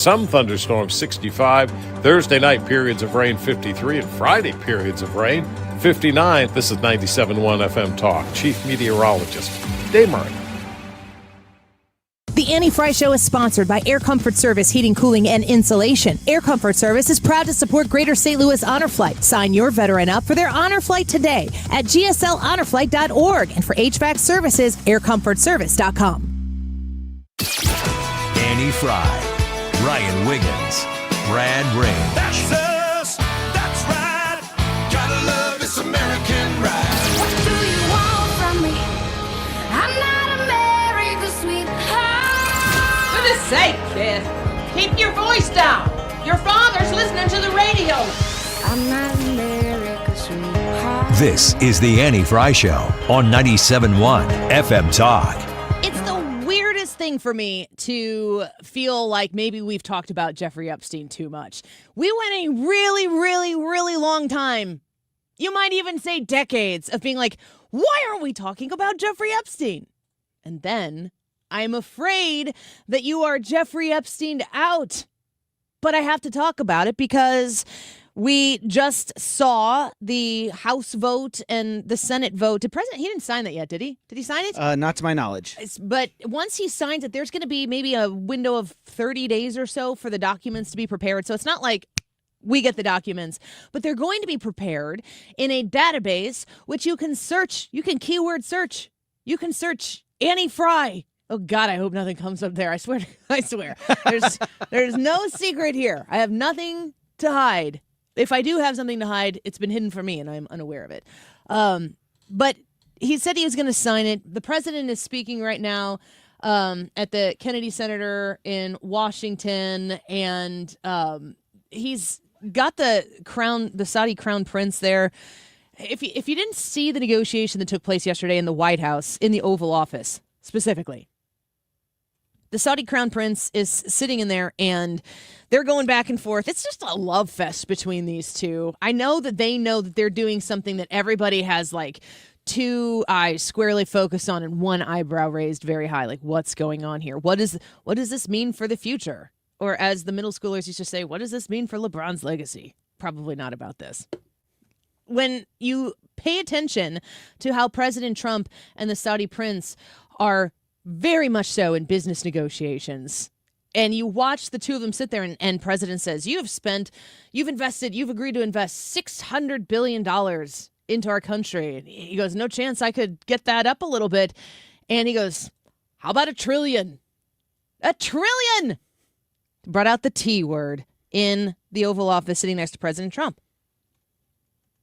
Some thunderstorms, 65. Thursday night, periods of rain, 53. And Friday, periods of rain, 59. This is 97.1 FM Talk. Chief Meteorologist, Deroy Murdock. The Annie Fry Show is sponsored by Air Comfort Service Heating, Cooling, and Insulation. Air Comfort Service is proud to support Greater St. Louis Honor Flight. Sign your veteran up for their honor flight today at gsl.honorflight.org. And for HVAC services, aircomfortservice.com. Annie Fry, Ryan Wiggins, Brad Rain. That's us. That's right. Gotta love this American ride. What do you want from me? I'm not America's sweetheart. For goodness sake, kid. Keep your voice down. Your father's listening to the radio. I'm not America's sweetheart. This is the Annie Fry Show on 97.1 FM Talk. It's the weirdest thing for me to feel like maybe we've talked about Jeffrey Epstein too much. We went a really, really, really long time. You might even say decades of being like, why aren't we talking about Jeffrey Epstein? And then I'm afraid that you are Jeffrey Epstein'd out. But I have to talk about it because we just saw the House vote and the Senate vote. He didn't sign that yet, did he? Did he sign it? Not to my knowledge. But once he signs it, there's going to be maybe a window of 30 days or so for the documents to be prepared. So it's not like we get the documents, but they're going to be prepared in a database, which you can search. You can keyword search. You can search Annie Fry. Oh, God, I hope nothing comes up there. I swear. There's no secret here. I have nothing to hide. If I do have something to hide, it's been hidden from me, and I'm unaware of it. But he said he was going to sign it. The president is speaking right now at the Kennedy Center in Washington, and he's got the Saudi crown prince there. If you didn't see the negotiation that took place yesterday in the White House, in the Oval Office specifically, the Saudi crown prince is sitting in there, and they're going back and forth. It's just a love fest between these two. I know that they know that they're doing something that everybody has like two eyes squarely focused on and one eyebrow raised very high. Like, what's going on here? What does this mean for the future? Or as the middle schoolers used to say, what does this mean for LeBron's legacy? Probably not about this. When you pay attention to how President Trump and the Saudi prince are very much so in business negotiations, and you watch the two of them sit there and President says, you've agreed to invest $600 billion into our country. And he goes, no chance I could get that up a little bit. And he goes, how about $1 trillion? $1 trillion! Brought out the T word in the Oval Office sitting next to President Trump.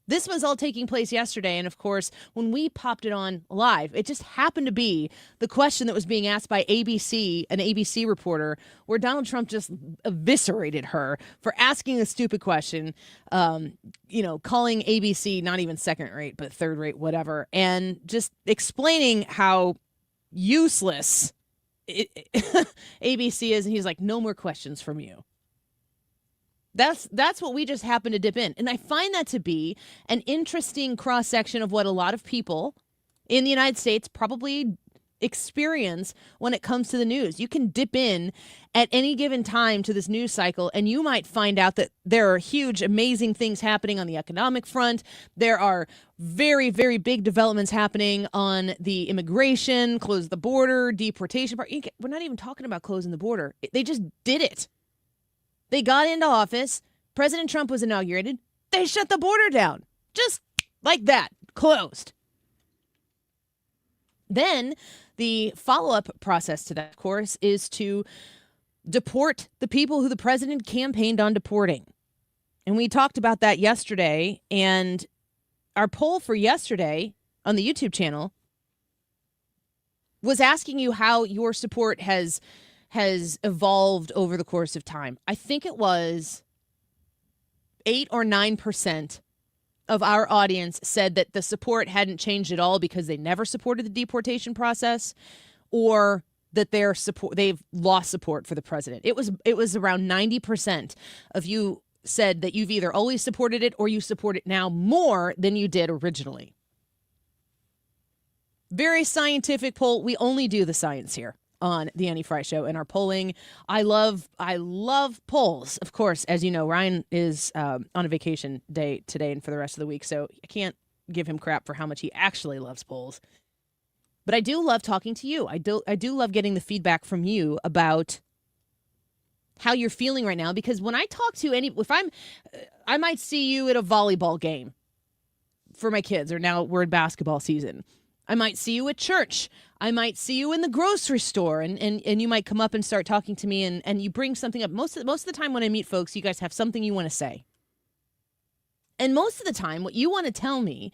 This was all taking place yesterday, and of course, when we popped it on live, it just happened to be the question that was being asked by ABC, an ABC reporter, where Donald Trump just eviscerated her for asking a stupid question, calling ABC not even second rate, but third rate, whatever, and just explaining how useless ABC is, and he's like, no more questions from you. That's what we just happened to dip in. And I find that to be an interesting cross-section of what a lot of people in the United States probably experience when it comes to the news. You can dip in at any given time to this news cycle, and you might find out that there are huge, amazing things happening on the economic front. There are very, very big developments happening on the immigration, close the border, deportation part. We're not even talking about closing the border. They just did it. They got into office. President Trump was inaugurated. They shut the border down. Just like that. Closed. Then the follow-up process to that, of course, is to deport the people who the president campaigned on deporting. And we talked about that yesterday. And our poll for yesterday on the YouTube channel was asking you how your support has evolved over the course of time. I think it was 8 or 9% of our audience said that the support hadn't changed at all because they never supported the deportation process, or that they've lost support for the president. It was around 90% of you said that you've either always supported it or you support it now more than you did originally. Very scientific poll. We only do the science here. on the Annie Fry Show and our polling. I love polls. Of course, as you know, Ryan is on a vacation day today and for the rest of the week, so I can't give him crap for how much he actually loves polls. But I do love talking to you. I do love getting the feedback from you about how you're feeling right now, because when I talk to I might see you at a volleyball game for my kids, or now we're in basketball season. I might see you at church. I might see you in the grocery store, and you might come up and start talking to me, and you bring something up. Most of the time when I meet folks, you guys have something you want to say. And most of the time, what you want to tell me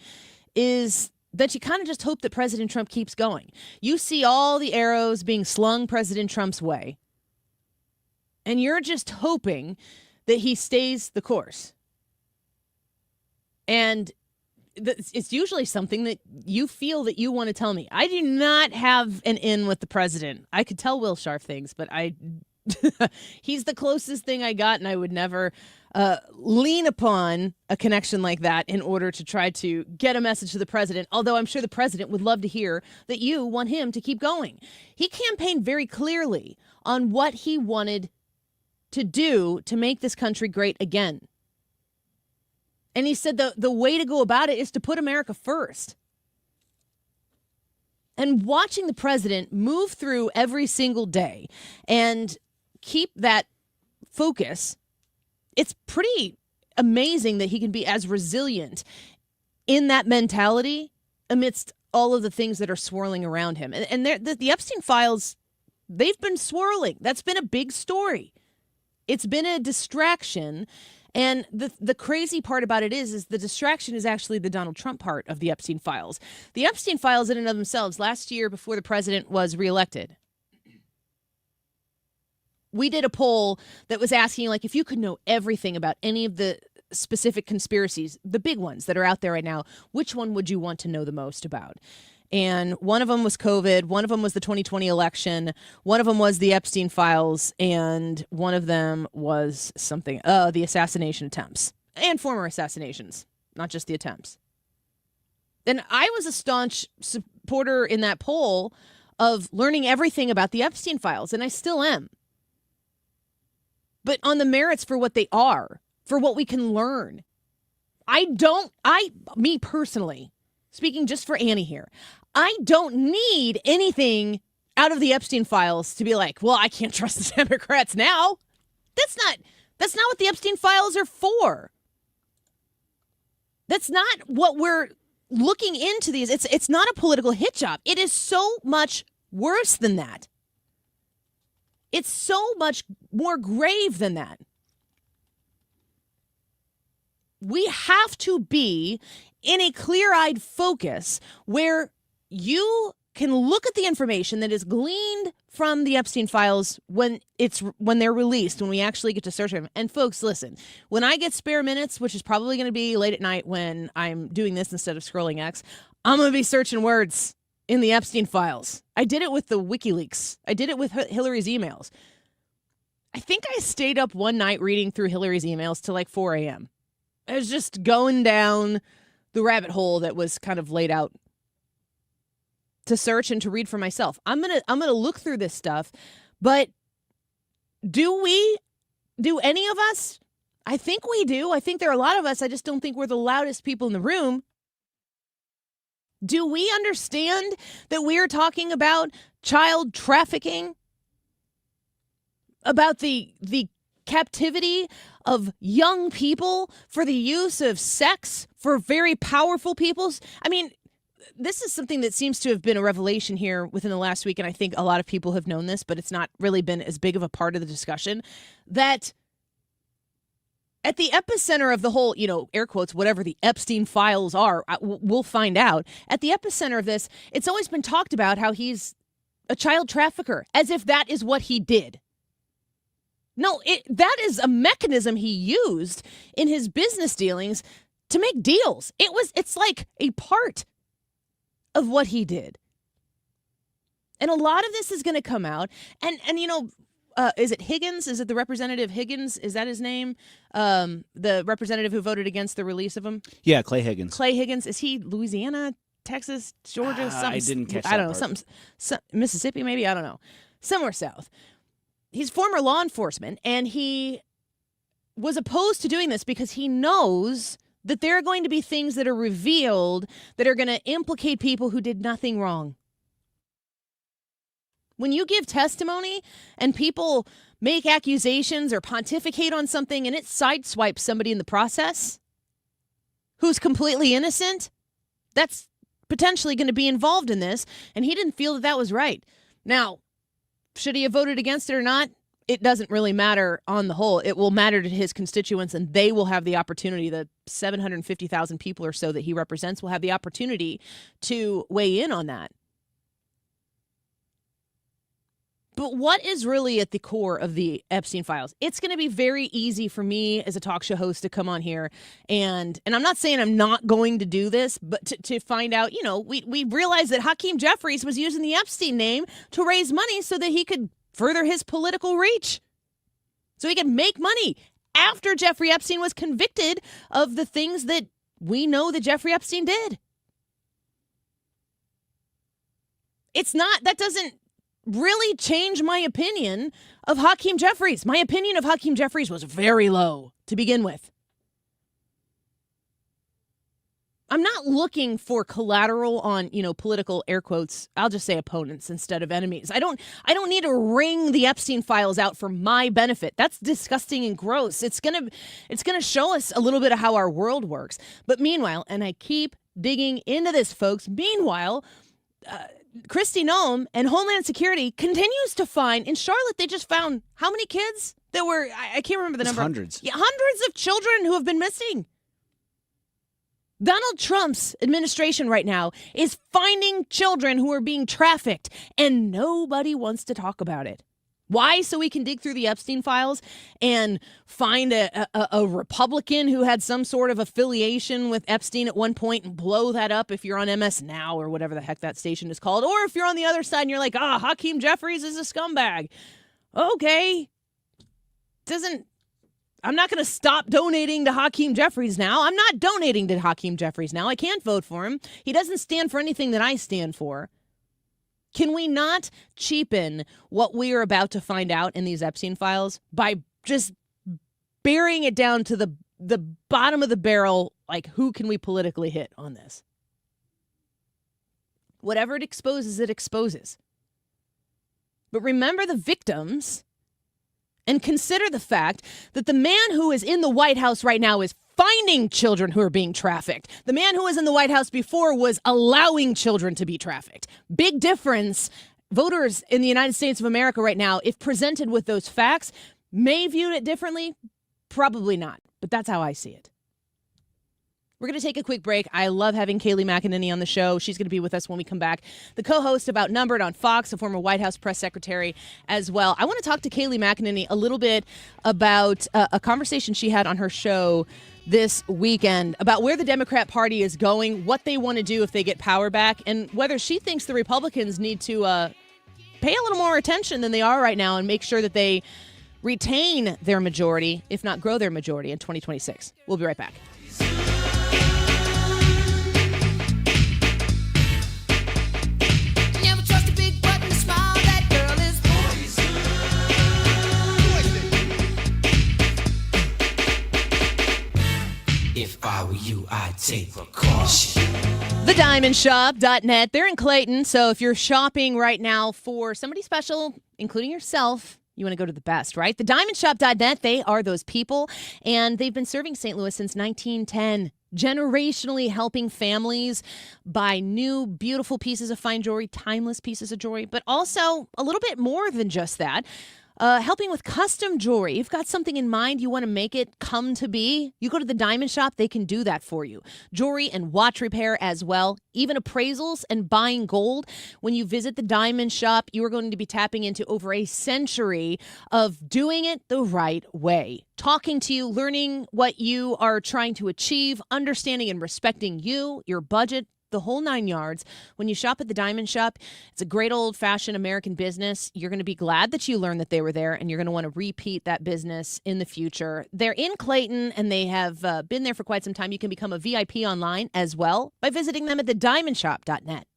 is that you kind of just hope that President Trump keeps going. You see all the arrows being slung President Trump's way, and you're just hoping that he stays the course. And it's usually something that you feel that you want to tell me. I do not have an in with the president. I could tell Will Scharf things, but he's the closest thing I got, and I would never lean upon a connection like that in order to try to get a message to the president, although I'm sure the president would love to hear that you want him to keep going. He campaigned very clearly on what he wanted to do to make this country great again. And he said the way to go about it is to put America first. And watching the president move through every single day and keep that focus, it's pretty amazing that he can be as resilient in that mentality amidst all of the things that are swirling around him. And the Epstein files, they've been swirling. That's been a big story. It's been a distraction. And the crazy part about it is the distraction is actually the Donald Trump part of the Epstein files. The Epstein files in and of themselves, last year before the president was reelected, we did a poll that was asking, like, if you could know everything about any of the specific conspiracies, the big ones that are out there right now, which one would you want to know the most about? And one of them was COVID, one of them was the 2020 election, one of them was the Epstein files, and one of them was something, the assassination attempts and former assassinations, not just the attempts. And I was a staunch supporter in that poll of learning everything about the Epstein files, and I still am. But on the merits for what they are, for what we can learn. Me personally, speaking just for Annie here, I don't need anything out of the Epstein files to be like, well, I can't trust the Democrats now. That's not what the Epstein files are for. That's not what we're looking into these. It's not a political hit job. It is so much worse than that. It's so much more grave than that. We have to be in a clear-eyed focus where you can look at the information that is gleaned from the Epstein files when they're released, when we actually get to search them. And folks, listen, when I get spare minutes, which is probably going to be late at night when I'm doing this instead of scrolling X, I'm going to be searching words in the Epstein files. I did it with the WikiLeaks. I did it with Hillary's emails. I think I stayed up one night reading through Hillary's emails till like 4 a.m. I was just going down the rabbit hole that was kind of laid out to search and to read for myself. I'm gonna look through this stuff, but do any of us? I think we do. I think there are a lot of us. I just don't think we're the loudest people in the room. Do we understand that we are talking about child trafficking? About the captivity of young people for the use of sex for very powerful peoples? I mean, this is something that seems to have been a revelation here within the last week, and I think a lot of people have known this, but it's not really been as big of a part of the discussion, that at the epicenter of the whole, air quotes, whatever the Epstein files are, we'll find out. At the epicenter of this, it's always been talked about how he's a child trafficker, as if that is what he did. No, that is a mechanism he used in his business dealings to make deals. It's like a part of what he did. And a lot of this is going to come out. And is it Higgins? Is it the Representative Higgins? Is that his name? The representative who voted against the release of him? Yeah, Clay Higgins. Clay Higgins. Is he Louisiana, Texas, Georgia? I didn't catch that I don't know. part. Some Mississippi, maybe? I don't know. somewhere south. He's former law enforcement, and he was opposed to doing this because he knows that there are going to be things that are revealed that are going to implicate people who did nothing wrong. When you give testimony and people make accusations or pontificate on something and it sideswipes somebody in the process who's completely innocent, that's potentially going to be involved in this, and he didn't feel that that was right. Now, should he have voted against it or not? It doesn't really matter on the whole. It will matter to his constituents, and they will have the opportunity, the 750,000 people or so that he represents will have the opportunity to weigh in on that. But what is really at the core of the Epstein files? It's going to be very easy for me as a talk show host to come on here, and I'm not saying I'm not going to do this, but to find out, we realized that Hakeem Jeffries was using the Epstein name to raise money so that he could further his political reach, so he could make money after Jeffrey Epstein was convicted of the things that we know that Jeffrey Epstein did. That doesn't really change my opinion of Hakeem Jeffries. My opinion of Hakeem Jeffries was very low to begin with. I'm not looking for collateral on, political air quotes. I'll just say opponents instead of enemies. I don't need to wring the Epstein files out for my benefit. That's disgusting and gross. It's gonna show us a little bit of how our world works. But meanwhile, and I keep digging into this, folks. Meanwhile, Kristi Noem and Homeland Security continues to find, in Charlotte, they just found how many kids that were, I can't remember the number. Hundreds. Yeah, hundreds of children who have been missing. Donald Trump's administration right now is finding children who are being trafficked, and nobody wants to talk about it. Why? So we can dig through the Epstein files and find a Republican who had some sort of affiliation with Epstein at one point and blow that up if you're on MS Now or whatever the heck that station is called. Or if you're on the other side and you're like, Hakeem Jeffries is a scumbag. Okay. I'm not going to stop donating to Hakeem Jeffries now. I'm not donating to Hakeem Jeffries now. I can't vote for him. He doesn't stand for anything that I stand for. Can we not cheapen what we are about to find out in these Epstein files by just burying it down to the bottom of the barrel? Like, who can we politically hit on this? Whatever it exposes, it exposes. But remember the victims and consider the fact that the man who is in the White House right now is finding children who are being trafficked. The man who was in the White House before was allowing children to be trafficked. Big difference. Voters in the United States of America right now, if presented with those facts, may view it differently. Probably not. But that's how I see it. We're going to take a quick break. I love having Kayleigh McEnany on the show. She's going to be with us when we come back. The co-host of Outnumbered on Fox, a former White House press secretary as well. I want to talk to Kayleigh McEnany a little bit about a conversation she had on her show this weekend about where the Democrat Party is going, what they want to do if they get power back, and whether she thinks the Republicans need to pay a little more attention than they are right now and make sure that they retain their majority, if not grow their majority in 2026. We'll be right back. If I were you, I'd take precaution. TheDiamondShop.net. They're in Clayton, so if you're shopping right now for somebody special, including yourself, you want to go to the best, right? TheDiamondShop.net, they are those people, and they've been serving St. Louis since 1910. Generationally helping families buy new, beautiful pieces of fine jewelry, timeless pieces of jewelry, but also a little bit more than just that. Helping with custom jewelry. You've got something in mind, you want to make it come to be. You go to the Diamond Shop, they can do that for you. Jewelry and watch repair as well. Even appraisals and buying gold. When you visit the Diamond Shop, you are going to be tapping into over a century of doing it the right way. Talking to you, learning what you are trying to achieve, understanding and respecting you, your budget, the whole 9 yards. When you shop at the Diamond Shop, it's a great old-fashioned American business. You're going to be glad that you learned that they were there, and you're going to want to repeat that business in the future. They're in Clayton, and they have been there for quite some time. You can become a VIP online as well by visiting them at thediamondshop.net.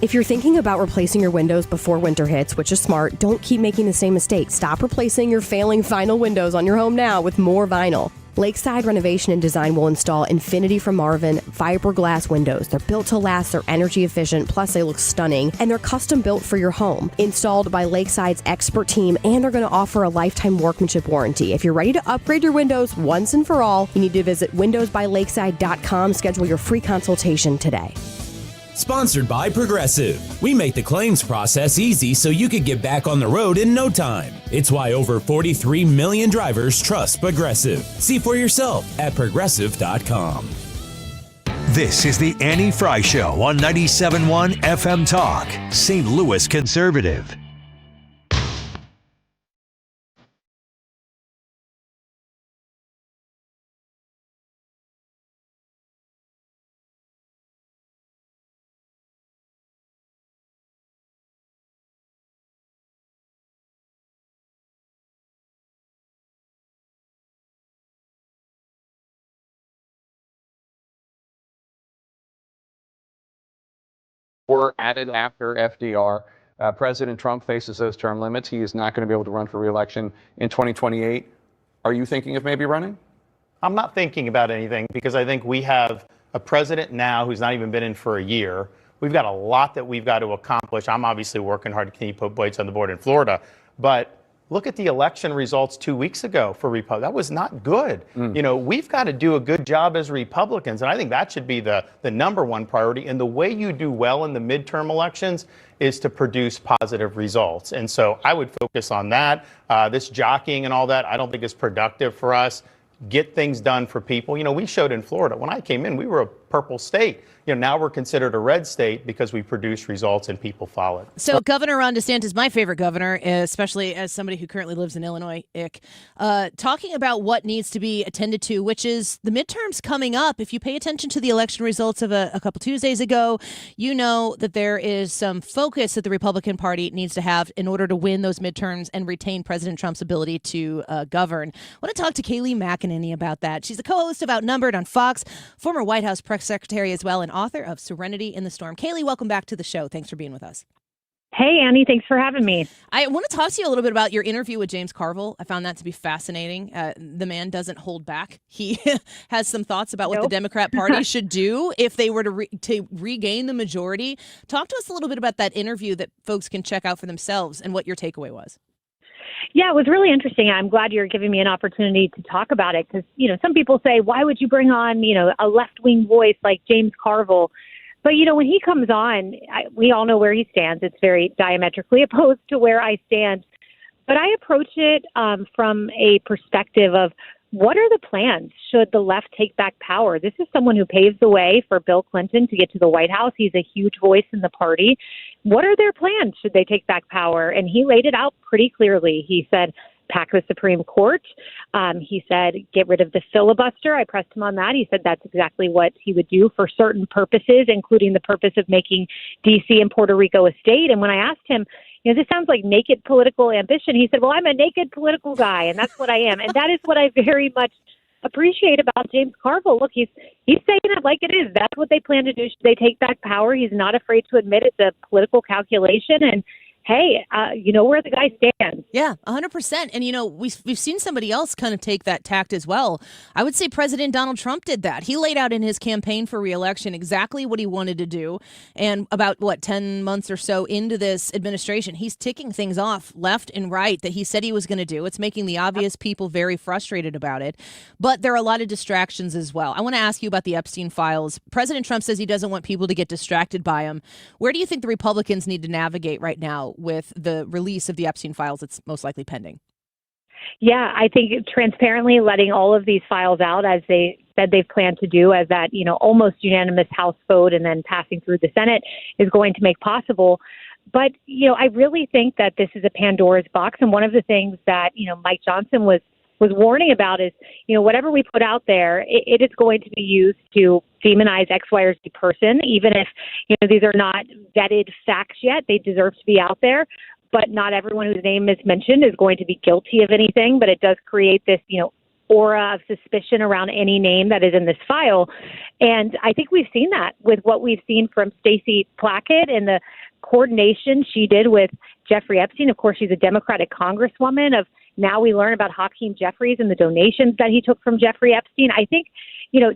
If you're thinking about replacing your windows before winter hits, which is smart, don't keep making the same mistake. Stop replacing your failing vinyl windows on your home now with more vinyl. Lakeside Renovation and Design will install Infinity from Marvin fiberglass windows. They're built to last, they're energy efficient, plus they look stunning, and they're custom built for your home. Installed by Lakeside's expert team, and they're going to offer a lifetime workmanship warranty. If you're ready to upgrade your windows once and for all, you need to visit windowsbylakeside.com. Schedule your free consultation today. Sponsored by Progressive. We make the claims process easy so you could get back on the road in no time. It's why over 43 million drivers trust Progressive. See for yourself at progressive.com. This is the Annie Fry Show on 97.1 FM Talk, St. Louis Conservative. Were added after FDR. President Trump faces those term limits. He is not going to be able to run for re-election in 2028. Are you thinking of maybe running? I'm not thinking about anything because I think we have a president now who's not even been in for a year. We've got a lot that we've got to accomplish. I'm obviously working hard to keep votes on the board in Florida, but look at the election results 2 weeks ago for Republicans. That was not good. You know, we've got to do a good job as Republicans, and I think that should be the number one priority. And the way you do well in the midterm elections is to produce positive results. And so I would focus on that. This jockeying and all that, I don't think is productive for us. Get things done for people. You know, we showed in Florida, when I came in, we were a purple state. You know, now we're considered a red state because we produce results and people followed. So Governor Ron DeSantis, my favorite governor, especially as somebody who currently lives in Illinois, talking about what needs to be attended to, which is the midterms coming up. If you pay attention to the election results of a couple Tuesdays ago, you know that there is some focus that the Republican Party needs to have in order to win those midterms and retain President Trump's ability to govern. I want to talk to Kayleigh McEnany about that. She's the co-host of Outnumbered on Fox, former White House press secretary as well, and author of Serenity in the Storm. Kayleigh, welcome back to the show. Thanks for being with us. Hey, Annie. Thanks for having me. I want to talk to you a little bit about your interview with James Carville. I found that to be fascinating. The man doesn't hold back. He has some thoughts about what the Democrat Party should do if they were to regain the majority. Talk to us a little bit about that interview that folks can check out for themselves and what your takeaway was. Yeah, it was really interesting. I'm glad you're giving me an opportunity to talk about it because, you know, some people say, why would you bring on, you know, a left-wing voice like James Carville? But, you know, when he comes on, we all know where he stands. It's very diametrically opposed to where I stand. But I approach it from a perspective of what are the plans should the left take back power? This is someone who paved the way for Bill Clinton to get to the White House. He's a huge voice in the party. What are their plans should they take back power? And he laid it out pretty clearly. He said, pack the Supreme Court. He said, get rid of the filibuster. I pressed him on that. He said that's exactly what he would do for certain purposes, including the purpose of making D.C. and Puerto Rico a state. And when I asked him, you know, this sounds like naked political ambition, he said, well, I'm a naked political guy, and that's what I am. And that is what I very much appreciate about James Carville. Look, he's saying it like it is. That's what they plan to do. Should they take back power? He's not afraid to admit it's a political calculation. And hey, you know where the guy stands. Yeah, 100%. And, you know, we've seen somebody else kind of take that tact as well. I would say President Donald Trump did that. He laid out in his campaign for re-election exactly what he wanted to do. And about, 10 months or so into this administration, he's ticking things off left and right that he said he was going to do. It's making the obvious people very frustrated about it. But there are a lot of distractions as well. I want to ask you about the Epstein files. President Trump says he doesn't want people to get distracted by him. Where do you think the Republicans need to navigate right now with the release of the Epstein files that's most likely pending? Yeah, I think transparently letting all of these files out as they said they've planned to do as that, you know, almost unanimous House vote and then passing through the Senate is going to make possible. But, you know, I really think that this is a Pandora's box. And one of the things that, you know, Mike Johnson was warning about is, you know, whatever we put out there, it is going to be used to demonize X, Y, or Z person, even if, you know, these are not vetted facts yet. They deserve to be out there. But not everyone whose name is mentioned is going to be guilty of anything. But it does create this, you know, aura of suspicion around any name that is in this file. And I think we've seen that with what we've seen from Stacey Plackett and the coordination she did with Jeffrey Epstein. Of course, she's a Democratic congresswoman. Of now we learn about Hakeem Jeffries and the donations that he took from Jeffrey Epstein. I think,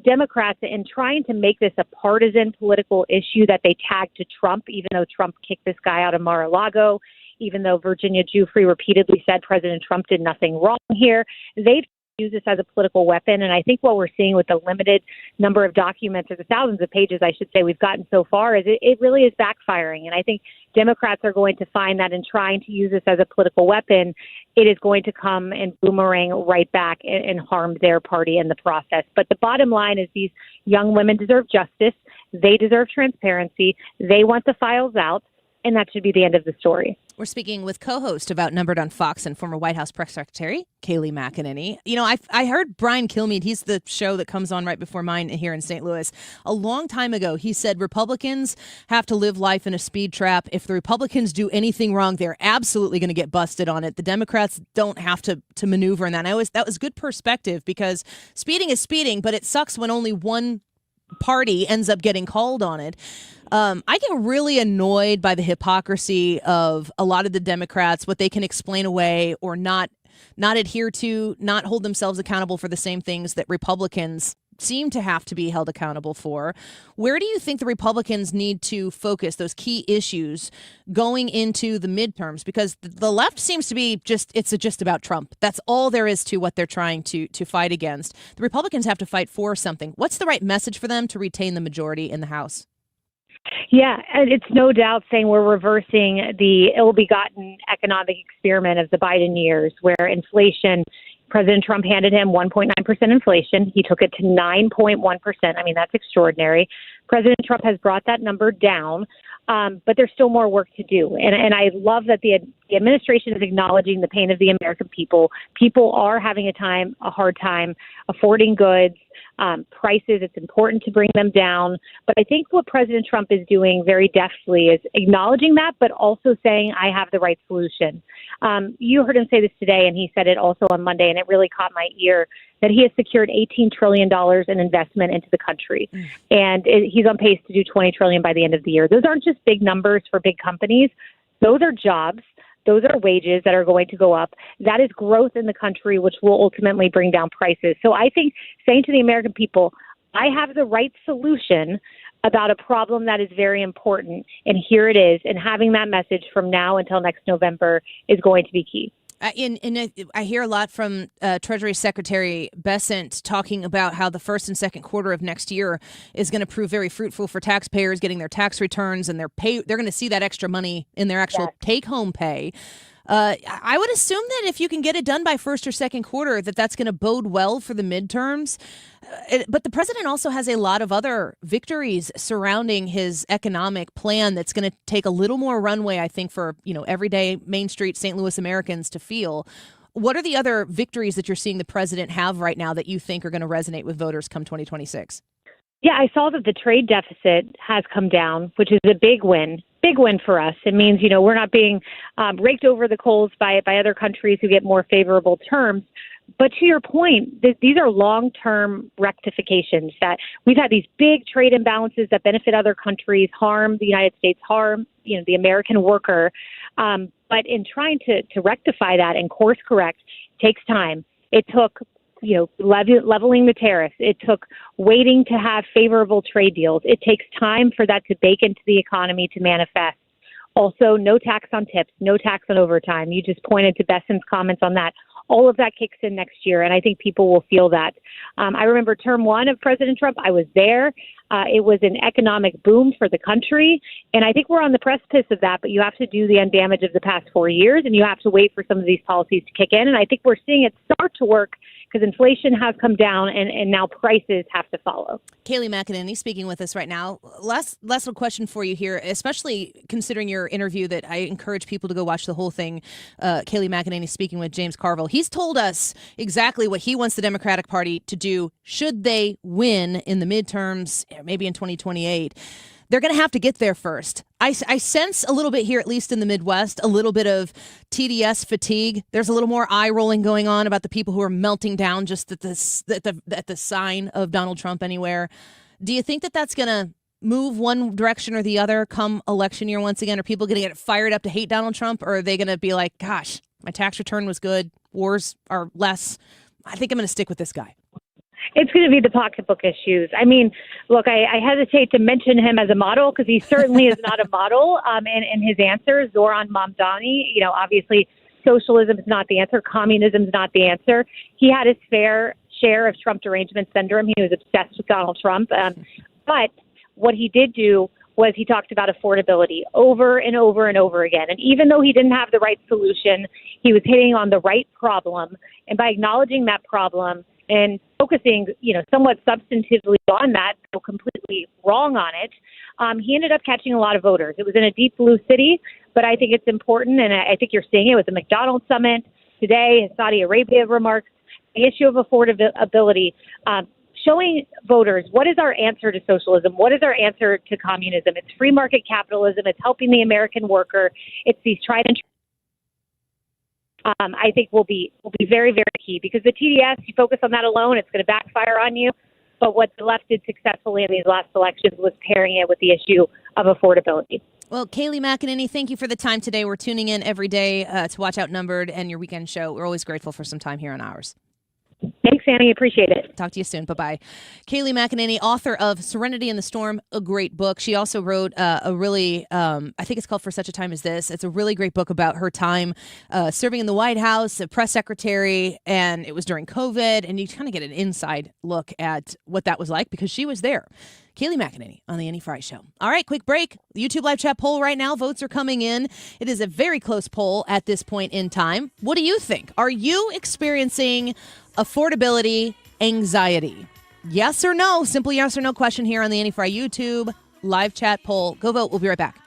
Democrats, in trying to make this a partisan political issue that they tagged to Trump, even though Trump kicked this guy out of Mar-a-Lago, even though Virginia Giuffre repeatedly said President Trump did nothing wrong here, they've use this as a political weapon. And I think what we're seeing with the limited number of documents, or the thousands of pages, I should say, we've gotten so far, is it really is backfiring. And I think Democrats are going to find that in trying to use this as a political weapon, it is going to come and boomerang right back and harm their party in the process. But the bottom line is these young women deserve justice. They deserve transparency. They want the files out. And that should be the end of the story. We're speaking with co-host of Outnumbered on Fox and former White House press secretary, Kayleigh McEnany. I heard Brian Kilmeade, he's the show that comes on right before mine here in St. Louis. A long time ago, he said Republicans have to live life in a speed trap. If the Republicans do anything wrong, they're absolutely going to get busted on it. The Democrats don't have to maneuver in that. And that was good perspective, because speeding is speeding, but it sucks when only one party ends up getting called on it. I get really annoyed by the hypocrisy of a lot of the Democrats, what they can explain away or not adhere to, not hold themselves accountable for the same things that Republicans seem to have to be held accountable for. Where do you think the Republicans need to focus those key issues going into the midterms? Because the left seems to be just about Trump. That's all there is to what they're trying to fight against. The Republicans have to fight for something. What's the right message for them to retain the majority in the House? Yeah, and it's no doubt saying we're reversing the ill-begotten economic experiment of the Biden years, where inflation, President Trump handed him 1.9% inflation. He took it to 9.1%. I mean, that's extraordinary. President Trump has brought that number down, but there's still more work to do. And I love that the administration is acknowledging the pain of the American people. People are having a hard time affording goods. Prices, it's important to bring them down. But I think what President Trump is doing very deftly is acknowledging that, but also saying, I have the right solution. You heard him say this today, and he said it also on Monday, and it really caught my ear, that he has secured $18 trillion in investment into the country. And he's on pace to do $20 trillion by the end of the year. Those aren't just big numbers for big companies. Those are jobs. Those are wages that are going to go up. That is growth in the country, which will ultimately bring down prices. So I think saying to the American people, I have the right solution about a problem that is very important, and here it is, and having that message from now until next November is going to be key. I hear a lot from Treasury Secretary Bessent talking about how the first and second quarter of next year is going to prove very fruitful for taxpayers getting their tax returns, and they're going to see that extra money in their actual take-home pay. I would assume that if you can get it done by first or second quarter, that's going to bode well for the midterms. But the president also has a lot of other victories surrounding his economic plan that's going to take a little more runway, I think, for everyday Main Street St. Louis Americans to feel. What are the other victories that you're seeing the president have right now that you think are going to resonate with voters come 2026? Yeah, I saw that the trade deficit has come down, which is a big win. Big win for us. It means, we're not being raked over the coals by other countries who get more favorable terms. But to your point, these are long-term rectifications that we've had these big trade imbalances that benefit other countries, harm the United States, harm, the American worker. But in trying to rectify that and course correct takes time. It took leveling the tariffs. It took waiting to have favorable trade deals. It takes time for that to bake into the economy to manifest. Also, no tax on tips, no tax on overtime. You just pointed to Bessent's comments on that. All of that kicks in next year, and I think people will feel that. I remember term one of President Trump. I was there. It was an economic boom for the country, and I think we're on the precipice of that, but you have to do the undamage of the past 4 years, and you have to wait for some of these policies to kick in, and I think we're seeing it start to work because inflation has come down, and now prices have to follow. Kayleigh McEnany speaking with us right now. Last little question for you here, especially considering your interview that I encourage people to go watch the whole thing. Kayleigh McEnany speaking with James Carville. He's told us exactly what he wants the Democratic Party to do should they win in the midterms, maybe in 2028. they're going to have to get there first. I sense a little bit here, at least in the Midwest, a little bit of TDS fatigue. There's a little more eye rolling going on about the people who are melting down just at the sign of Donald Trump anywhere. Do you think that that's going to move one direction or the other come election year once again? Are people going to get fired up to hate Donald Trump, or are they going to be like, gosh, my tax return was good, wars are less, I think I'm going to stick with this guy? It's going to be the pocketbook issues. I mean, look, I hesitate to mention him as a model because he certainly is not a model in his answers. Zoran Mamdani, obviously socialism is not the answer. Communism is not the answer. He had his fair share of Trump derangement syndrome. He was obsessed with Donald Trump. But what he did do was he talked about affordability over and over and over again. And even though he didn't have the right solution, he was hitting on the right problem. And by acknowledging that problem and focusing, somewhat substantively on that, so completely wrong on it, he ended up catching a lot of voters. It was in a deep blue city, but I think it's important, and I think you're seeing it with the McDonald's summit today, his Saudi Arabia remarks, the issue of affordability, showing voters what is our answer to socialism, what is our answer to communism. It's free market capitalism, it's helping the American worker, it's these tried and true. I think will be very, very key, because the TDS, you focus on that alone, it's going to backfire on you. But what the left did successfully in these last elections was pairing it with the issue of affordability. Well, Kayleigh McEnany, thank you for the time today. We're tuning in every day to watch Outnumbered and your weekend show. We're always grateful for some time here on ours. Thanks, Annie. Appreciate it. Talk to you soon. Bye-bye. Kayleigh McEnany, author of Serenity in the Storm, a great book. She also wrote a really, I think it's called For Such a Time as This. It's a really great book about her time serving in the White House, a press secretary, and it was during COVID. And you kind of get an inside look at what that was like because she was there. Kayleigh McEnany on the Annie Fry Show. All right, quick break. The YouTube live chat poll right now. Votes are coming in. It is a very close poll at this point in time. What do you think? Are you experiencing affordability anxiety? Yes or no? Simple yes or no question here on the Annie Fry YouTube live chat poll. Go vote. We'll be right back.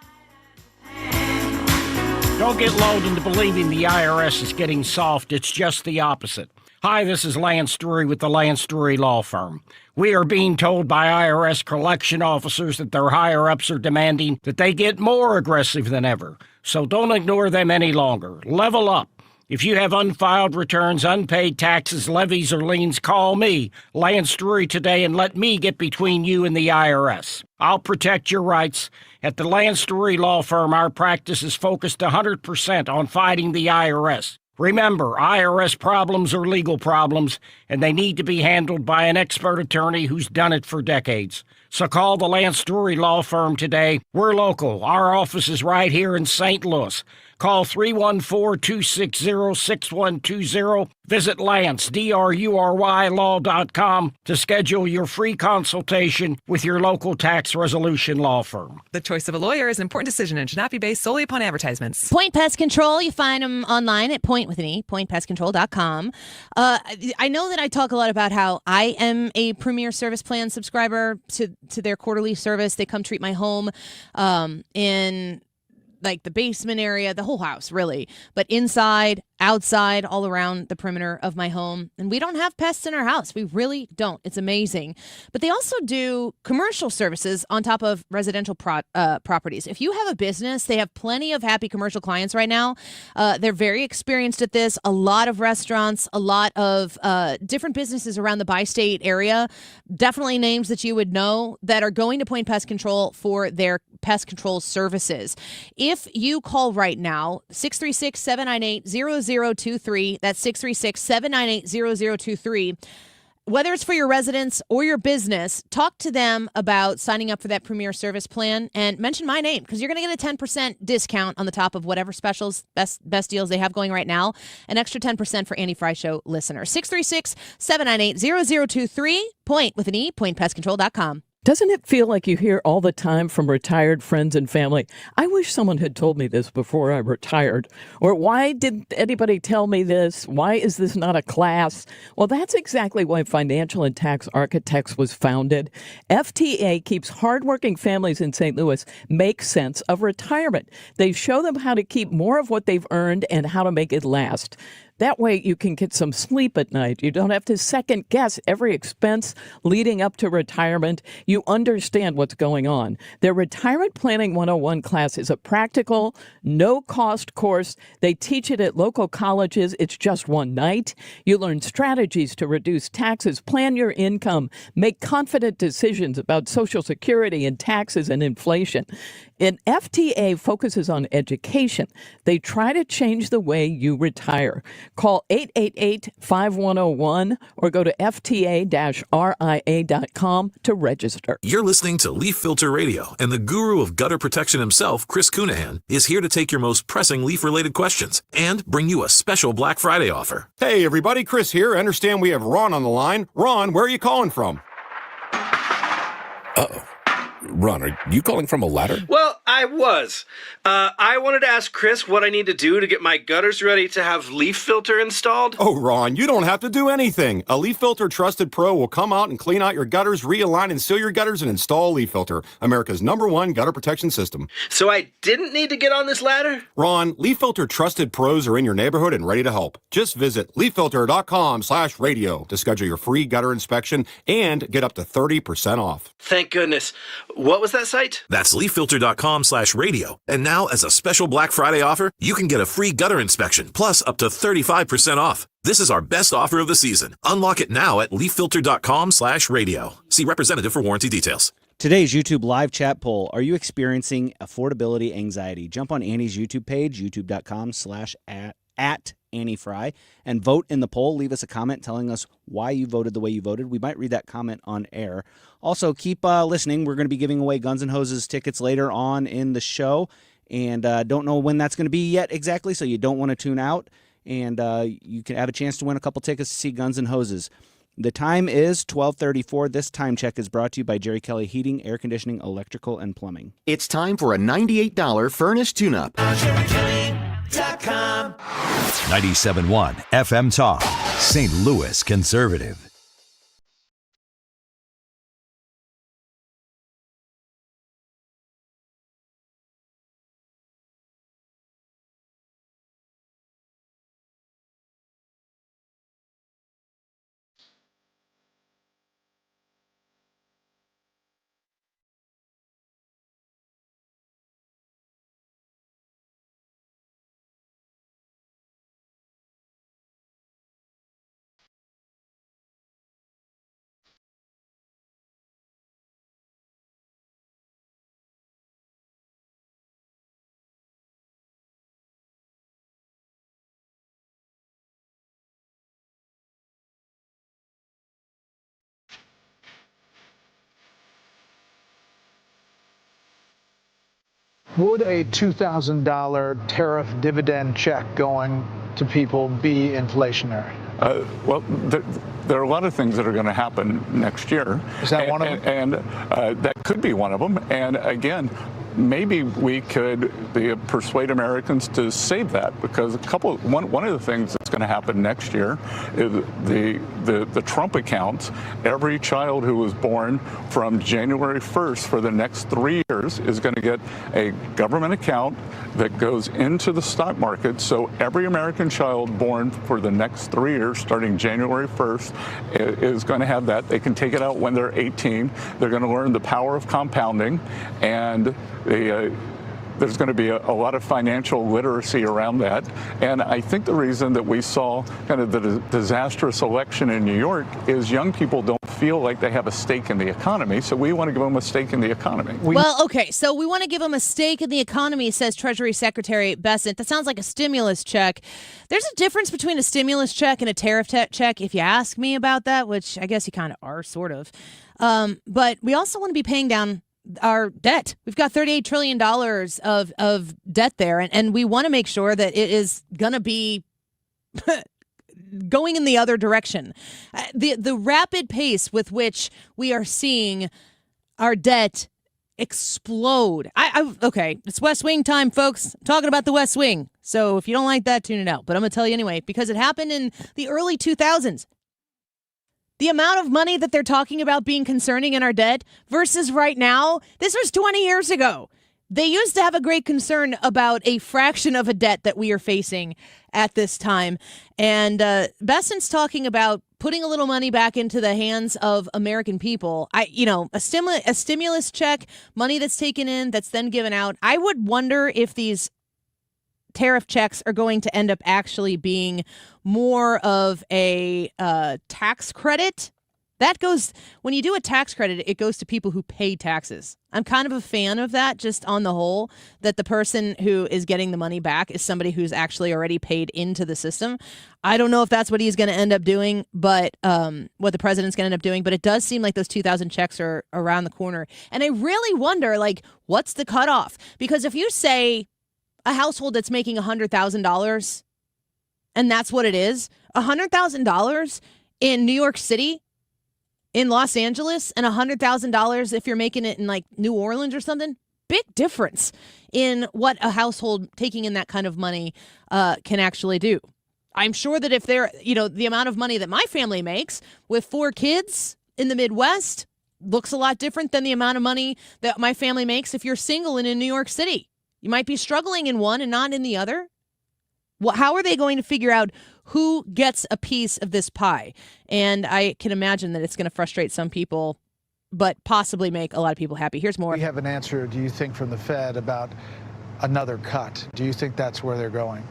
Don't get lulled into believing the IRS is getting soft. It's just the opposite. Hi, this is Lance Drury with the Lance Drury Law Firm. We are being told by IRS collection officers that their higher-ups are demanding that they get more aggressive than ever. So don't ignore them any longer. Level up. If you have unfiled returns, unpaid taxes, levies, or liens, call me, Lance Drury, today and let me get between you and the IRS. I'll protect your rights. At the Lance Drury Law Firm, our practice is focused 100% on fighting the IRS. Remember, IRS problems are legal problems, and they need to be handled by an expert attorney who's done it for decades. So call the Lance Drury Law Firm today. We're local. Our office is right here in St. Louis. Call 314-260-6120. Visit Lance, DRURY law.com to schedule your free consultation with your local tax resolution law firm. The choice of a lawyer is an important decision and should not be based solely upon advertisements. Point Pest Control. You find them online at pointpestcontrol.com. I know that I talk a lot about how I am a Premier Service Plan subscriber to their quarterly service. They come treat my home in like the basement area, the whole house, really. But inside, outside, all around the perimeter of my home. And we don't have pests in our house. We really don't. It's amazing. But they also do commercial services on top of residential properties. If you have a business, they have plenty of happy commercial clients right now. They're very experienced at this. A lot of restaurants, a lot of different businesses around the bi-state area. Definitely names that you would know that are going to Point Pest Control for their pest control services. If you call right now, 636-798-0023, that's 636-798-0023, whether it's for your residence or your business, talk to them about signing up for that Premier Service Plan and mention my name because you're going to get a 10% discount on the top of whatever specials, best deals they have going right now. An extra 10% for Annie Fry Show listeners. 636-798-0023, point with an E, pointpestcontrol.com. Doesn't it feel like you hear all the time from retired friends and family, I wish someone had told me this before I retired? Or why didn't anybody tell me this? Why is this not a class? Well, that's exactly why Financial and Tax Architects was founded. FTA keeps hardworking families in St. Louis make sense of retirement. They show them how to keep more of what they've earned and how to make it last. That way you can get some sleep at night. You don't have to second guess every expense leading up to retirement. You understand what's going on. Their Retirement Planning 101 class is a practical, no-cost course. They teach it at local colleges. It's just one night. You learn strategies to reduce taxes, plan your income, make confident decisions about Social Security and taxes and inflation. And FTA focuses on education. They try to change the way you retire. Call 888-5101 or go to fta-ria.com to register. You're listening to Leaf Filter Radio, and the guru of gutter protection himself, Chris Cunahan, is here to take your most pressing leaf-related questions and bring you a special Black Friday offer. Hey, everybody, Chris here. I understand we have Ron on the line. Ron, where are you calling from? Uh-oh. Ron, are you calling from a ladder? Well, I was. I wanted to ask Chris what I need to do to get my gutters ready to have leaf filter installed. Oh, Ron, you don't have to do anything. A Leaf Filter Trusted Pro will come out and clean out your gutters, realign and seal your gutters, and install Leaf Filter, America's #1 gutter protection system. So I didn't need to get on this ladder? Ron, Leaf Filter Trusted Pros are in your neighborhood and ready to help. Just visit leaffilter.com/radio to schedule your free gutter inspection and get up to 30% off. Thank goodness. What was that site? That's leaffilter.com/radio. And now, as a special Black Friday offer, you can get a free gutter inspection, plus up to 35% off. This is our best offer of the season. Unlock it now at leaffilter.com/radio. See representative for warranty details. Today's YouTube live chat poll. Are you experiencing affordability anxiety? Jump on Annie's YouTube page, youtube.com/@AnnieFry, and vote in the poll. Leave us a comment telling us why you voted the way you voted. We might read that comment on air. Also, keep listening. We're going to be giving away Guns N' Hoses tickets later on in the show, and don't know when that's going to be yet exactly, so you don't want to tune out. And you can have a chance to win a couple tickets to see Guns N' Hoses. The time is 12:34. This time check is brought to you by Jerry Kelly Heating, Air Conditioning, Electrical, and Plumbing. It's time for a $98 furnace tune-up. 97.1 FM Talk, St. Louis Conservative. Would a $2,000 tariff dividend check going to people be inflationary? Well, there are a lot of things that are going to happen next year. Is that one of them? And that could be one of them. And again, maybe we could persuade Americans to save that, because one of the things that's going to happen next year is the Trump accounts. Every child who was born from January 1st for the next 3 years is going to get a government account that goes into the stock market. So every American child born for the next 3 years, starting January 1st, is going to have that. They can take it out when they're 18. They're going to learn the power of compounding, and there's going to be a lot of financial literacy around that. And I think the reason that we saw kind of the disastrous election in New York is young people don't feel like they have a stake in the economy. So we want to give them a stake in the economy. Well, okay, so we want to give them a stake in the economy, says Treasury Secretary Bessent. That sounds like a stimulus check. There's a difference between a stimulus check and a tariff check, if you ask me about that, which I guess you kind of are, sort of. But we also want to be paying down our debt. We've got $38 trillion of debt there, and we want to make sure that it is going to be going in the other direction. The rapid pace with which we are seeing our debt explode. Okay, it's West Wing time, folks. I'm talking about the West Wing. So if you don't like that, tune it out. But I'm going to tell you anyway, because it happened in the early 2000s. The amount of money that they're talking about being concerning in our debt versus right now, this was 20 years ago. They used to have a great concern about a fraction of a debt that we are facing at this time. And Besson's talking about putting a little money back into the hands of American people. A stimulus check, money that's taken in, that's then given out. I would wonder if these tariff checks are going to end up actually being more of a tax credit. That goes, when you do a tax credit, it goes to people who pay taxes. I'm kind of a fan of that, just on the whole, that the person who is getting the money back is somebody who's actually already paid into the system. I don't know if that's what he's going to end up doing, but what the president's going to end up doing, but it does seem like those 2,000 checks are around the corner. And I really wonder, what's the cutoff? Because if you say a household that's making $100,000, and that's what it is, $100,000 in New York City, in Los Angeles, and $100,000 if you're making it in New Orleans or something, big difference in what a household taking in that kind of money can actually do. I'm sure that if they're, the amount of money that my family makes with 4 kids in the Midwest looks a lot different than the amount of money that my family makes if you're single and in New York City. You might be struggling in one and not in the other. Well, how are they going to figure out who gets a piece of this pie? And I can imagine that it's going to frustrate some people, but possibly make a lot of people happy. Here's more. We have an answer, do you think, from the Fed about another cut? Do you think that's where they're going?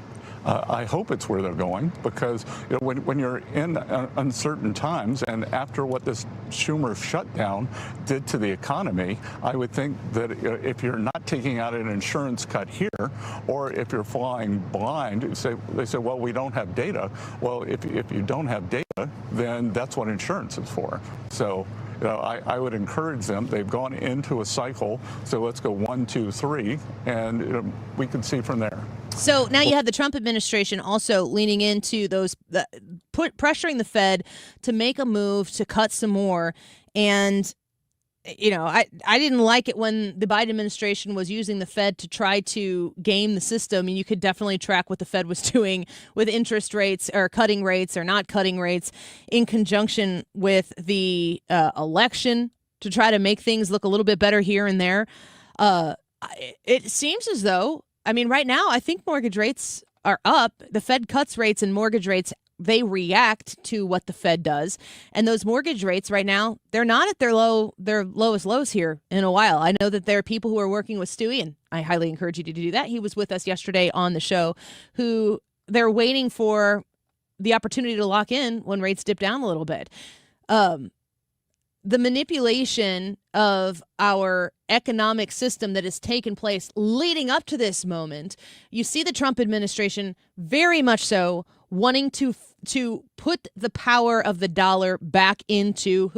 I hope it's where they're going, because when you're in uncertain times, and after what this Schumer shutdown did to the economy, I would think that if you're not taking out an insurance cut here, or if you're flying blind, they say, well, we don't have data. Well, if you don't have data, then that's what insurance is for. So I would encourage them. They've gone into a cycle, so let's go 1, 2, 3, and we can see from there. So now you have the Trump administration also leaning into pressuring the Fed to make a move to cut some more. And, I didn't like it when the Biden administration was using the Fed to try to game the system. And you could definitely track what the Fed was doing with interest rates or cutting rates or not cutting rates in conjunction with the election to try to make things look a little bit better here and there. It seems as though, right now, I think mortgage rates are up. The Fed cuts rates and mortgage rates, they react to what the Fed does. And those mortgage rates right now, they're not at their lowest lows here in a while. I know that there are people who are working with Stewie, and I highly encourage you to do that. He was with us yesterday on the show, who they're waiting for the opportunity to lock in when rates dip down a little bit. The manipulation of our economic system that has taken place leading up to this moment, you see the Trump administration very much so wanting to put the power of the dollar back into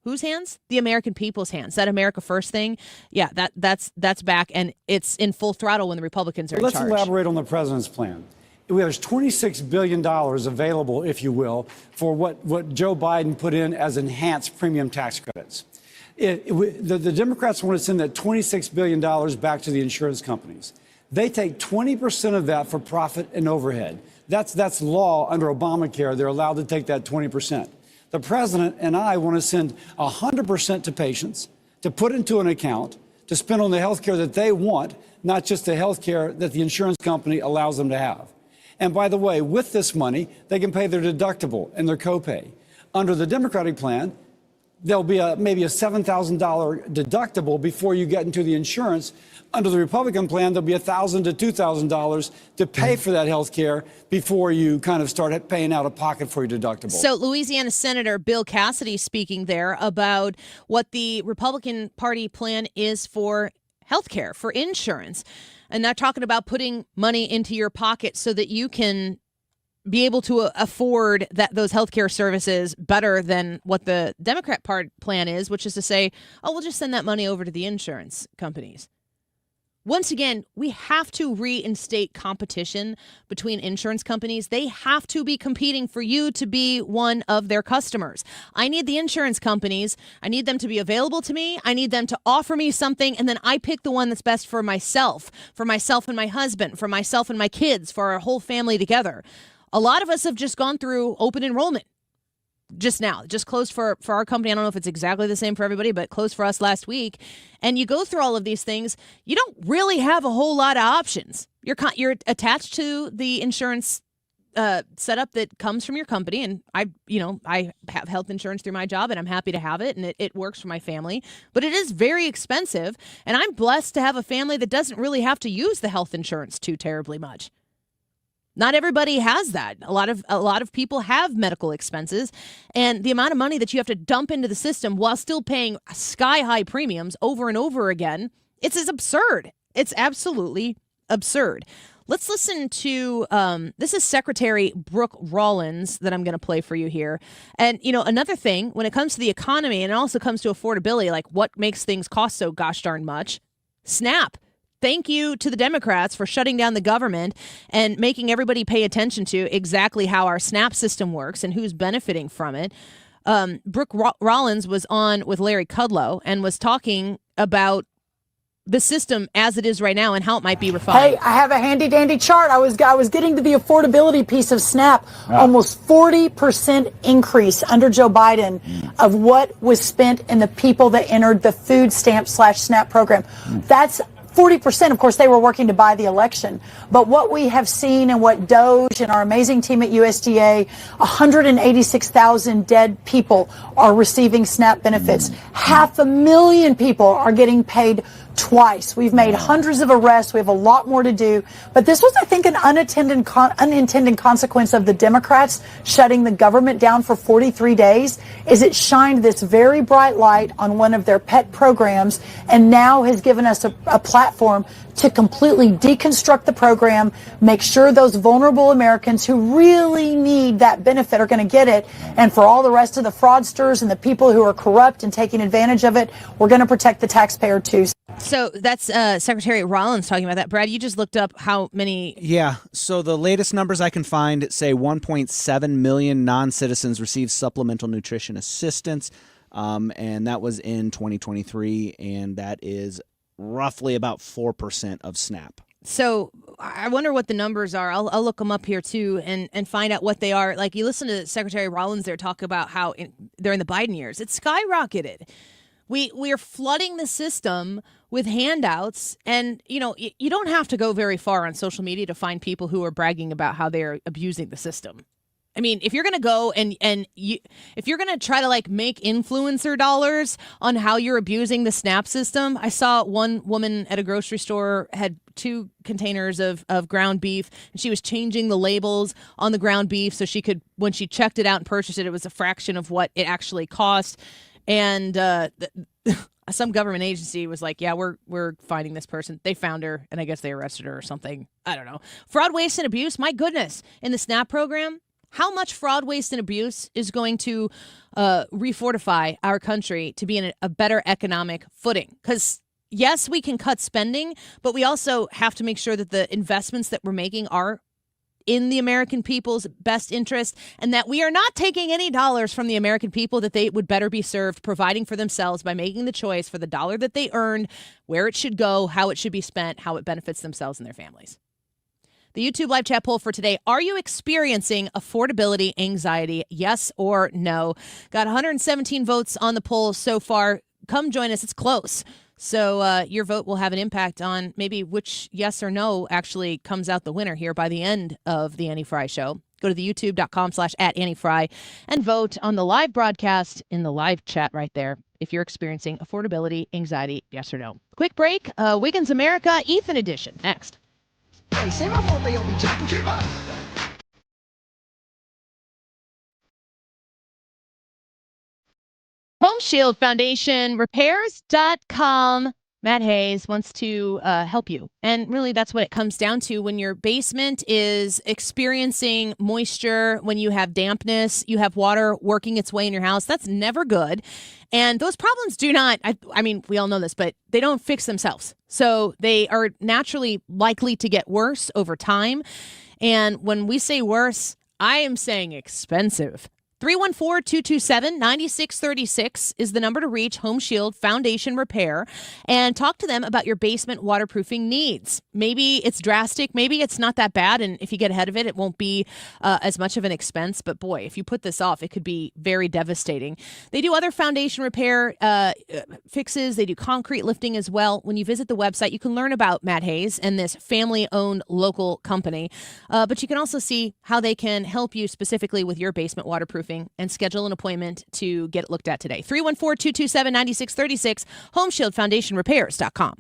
whose hands? The American people's hands. That America First thing, yeah, that's back, and it's in full throttle when the Republicans are in charge. Let's elaborate on the president's plan. There's $26 billion available, if you will, for what Joe Biden put in as enhanced premium tax credits. The Democrats want to send that $26 billion back to the insurance companies. They take 20% of that for profit and overhead. That's law under Obamacare. They're allowed to take that 20%. The president and I want to send 100% to patients to put into an account to spend on the health care that they want, not just the health care that the insurance company allows them to have. And by the way, with this money, they can pay their deductible and their copay. Under the Democratic plan, there'll be maybe a $7,000 deductible before you get into the insurance. Under the Republican plan, there'll be $1,000 to $2,000 to pay for that health care before you kind of start paying out of pocket for your deductible. So Louisiana Senator Bill Cassidy speaking there about what the Republican Party plan is for health care, for insurance. And they're talking about putting money into your pocket so that you can be able to afford those healthcare services better than what the Democrat plan is, which is to say, oh, we'll just send that money over to the insurance companies. Once again, we have to reinstate competition between insurance companies. They have to be competing for you to be one of their customers. I need the insurance companies. I need them to be available to me. I need them to offer me something, and then I pick the one that's best for myself and my husband, for myself and my kids, for our whole family together. A lot of us have just gone through open enrollment. just now, just closed for our company. I don't know if it's exactly the same for everybody, but closed for us last week. And you go through all of these things, you don't really have a whole lot of options. You're attached to the insurance setup that comes from your company. And I have health insurance through my job, and I'm happy to have it, and it works for my family. But it is very expensive, and I'm blessed to have a family that doesn't really have to use the health insurance too terribly much. Not everybody has that. A lot of people have medical expenses, and the amount of money that you have to dump into the system while still paying sky-high premiums over and over again, it's absurd. It's absolutely absurd. Let's listen to, this is Secretary Brooke Rollins that I'm going to play for you here. And, another thing, when it comes to the economy, and it also comes to affordability, like what makes things cost so gosh darn much, SNAP. Thank you to the Democrats for shutting down the government and making everybody pay attention to exactly how our SNAP system works and who's benefiting from it. Brooke Rollins was on with Larry Kudlow and was talking about the system as it is right now and how it might be refined. Hey, I have a handy dandy chart. I was getting to the affordability piece of SNAP. Almost 40% increase under Joe Biden of what was spent in the people that entered the food stamp/SNAP program. That's 40%, of course, they were working to buy the election. But what we have seen and what Doge and our amazing team at USDA, 186,000 dead people are receiving SNAP benefits. 500,000 people are getting paid twice. We've made hundreds of arrests. We have a lot more to do. But this was, I think, an unintended consequence of the Democrats shutting the government down for 43 days, is it shined this very bright light on one of their pet programs and now has given us a platform to completely deconstruct the program, make sure those vulnerable Americans who really need that benefit are going to get it. And for all the rest of the fraudsters and the people who are corrupt and taking advantage of it, we're going to protect the taxpayer too. So that's Secretary Rollins talking about that. Brad, you just looked up how many. Yeah. So the latest numbers I can find say 1.7 million non-citizens received supplemental nutrition assistance. And that was in 2023. And that is roughly about 4% of SNAP. So I wonder what the numbers are. I'll look them up here, too, and find out what they are. Like, you listen to Secretary Rollins there talk about how during the Biden years, it skyrocketed. We are flooding the system with handouts. And, you don't have to go very far on social media to find people who are bragging about how they're abusing the system. I mean, if you're going to go if you're going to try to make influencer dollars on how you're abusing the SNAP system, I saw one woman at a grocery store had 2 containers of ground beef, and she was changing the labels on the ground beef so she could, when she checked it out and purchased it, it was a fraction of what it actually cost. And some government agency was like, yeah, we're finding this person. They found her, and I guess they arrested her or something. I don't know. Fraud, waste, and abuse. My goodness. In the SNAP program, how much fraud, waste, and abuse is going to refortify our country to be in a better economic footing? Because, yes, we can cut spending, but we also have to make sure that the investments that we're making are in the American people's best interest, and that we are not taking any dollars from the American people that they would better be served providing for themselves by making the choice for the dollar that they earned, where it should go, how it should be spent, how it benefits themselves and their families. The YouTube live chat poll for today: are you experiencing affordability anxiety? Yes or no? Got 117 votes on the poll so far. Come join us. It's close. So your vote will have an impact on maybe which yes or no actually comes out the winner here by the end of the Annie Fry Show. Go to the youtube.com/@AnnieFry and vote on the live broadcast in the live chat right there if you're experiencing affordability anxiety, yes or no. Quick break. Wiggins America, Ethan edition. Next. Home Shield Foundation, repairs.com. Matt Hayes wants to help you. And really, that's what it comes down to. When your basement is experiencing moisture, when you have dampness, you have water working its way in your house, that's never good. And those problems do not, I mean, we all know this, but they don't fix themselves. So they are naturally likely to get worse over time. And when we say worse, I am saying expensive. 314-227-9636 is the number to reach Home Shield Foundation Repair and talk to them about your basement waterproofing needs. Maybe it's drastic, maybe it's not that bad, and if you get ahead of it, it won't be as much of an expense. But boy, if you put this off, it could be very devastating. They do other foundation repair fixes. They do concrete lifting as well. When you visit the website, you can learn about Matt Hayes and this family-owned local company. But you can also see how they can help you specifically with your basement waterproofing and schedule an appointment to get it looked at today. 314-227-9636, HomeshieldFoundationRepairs.com.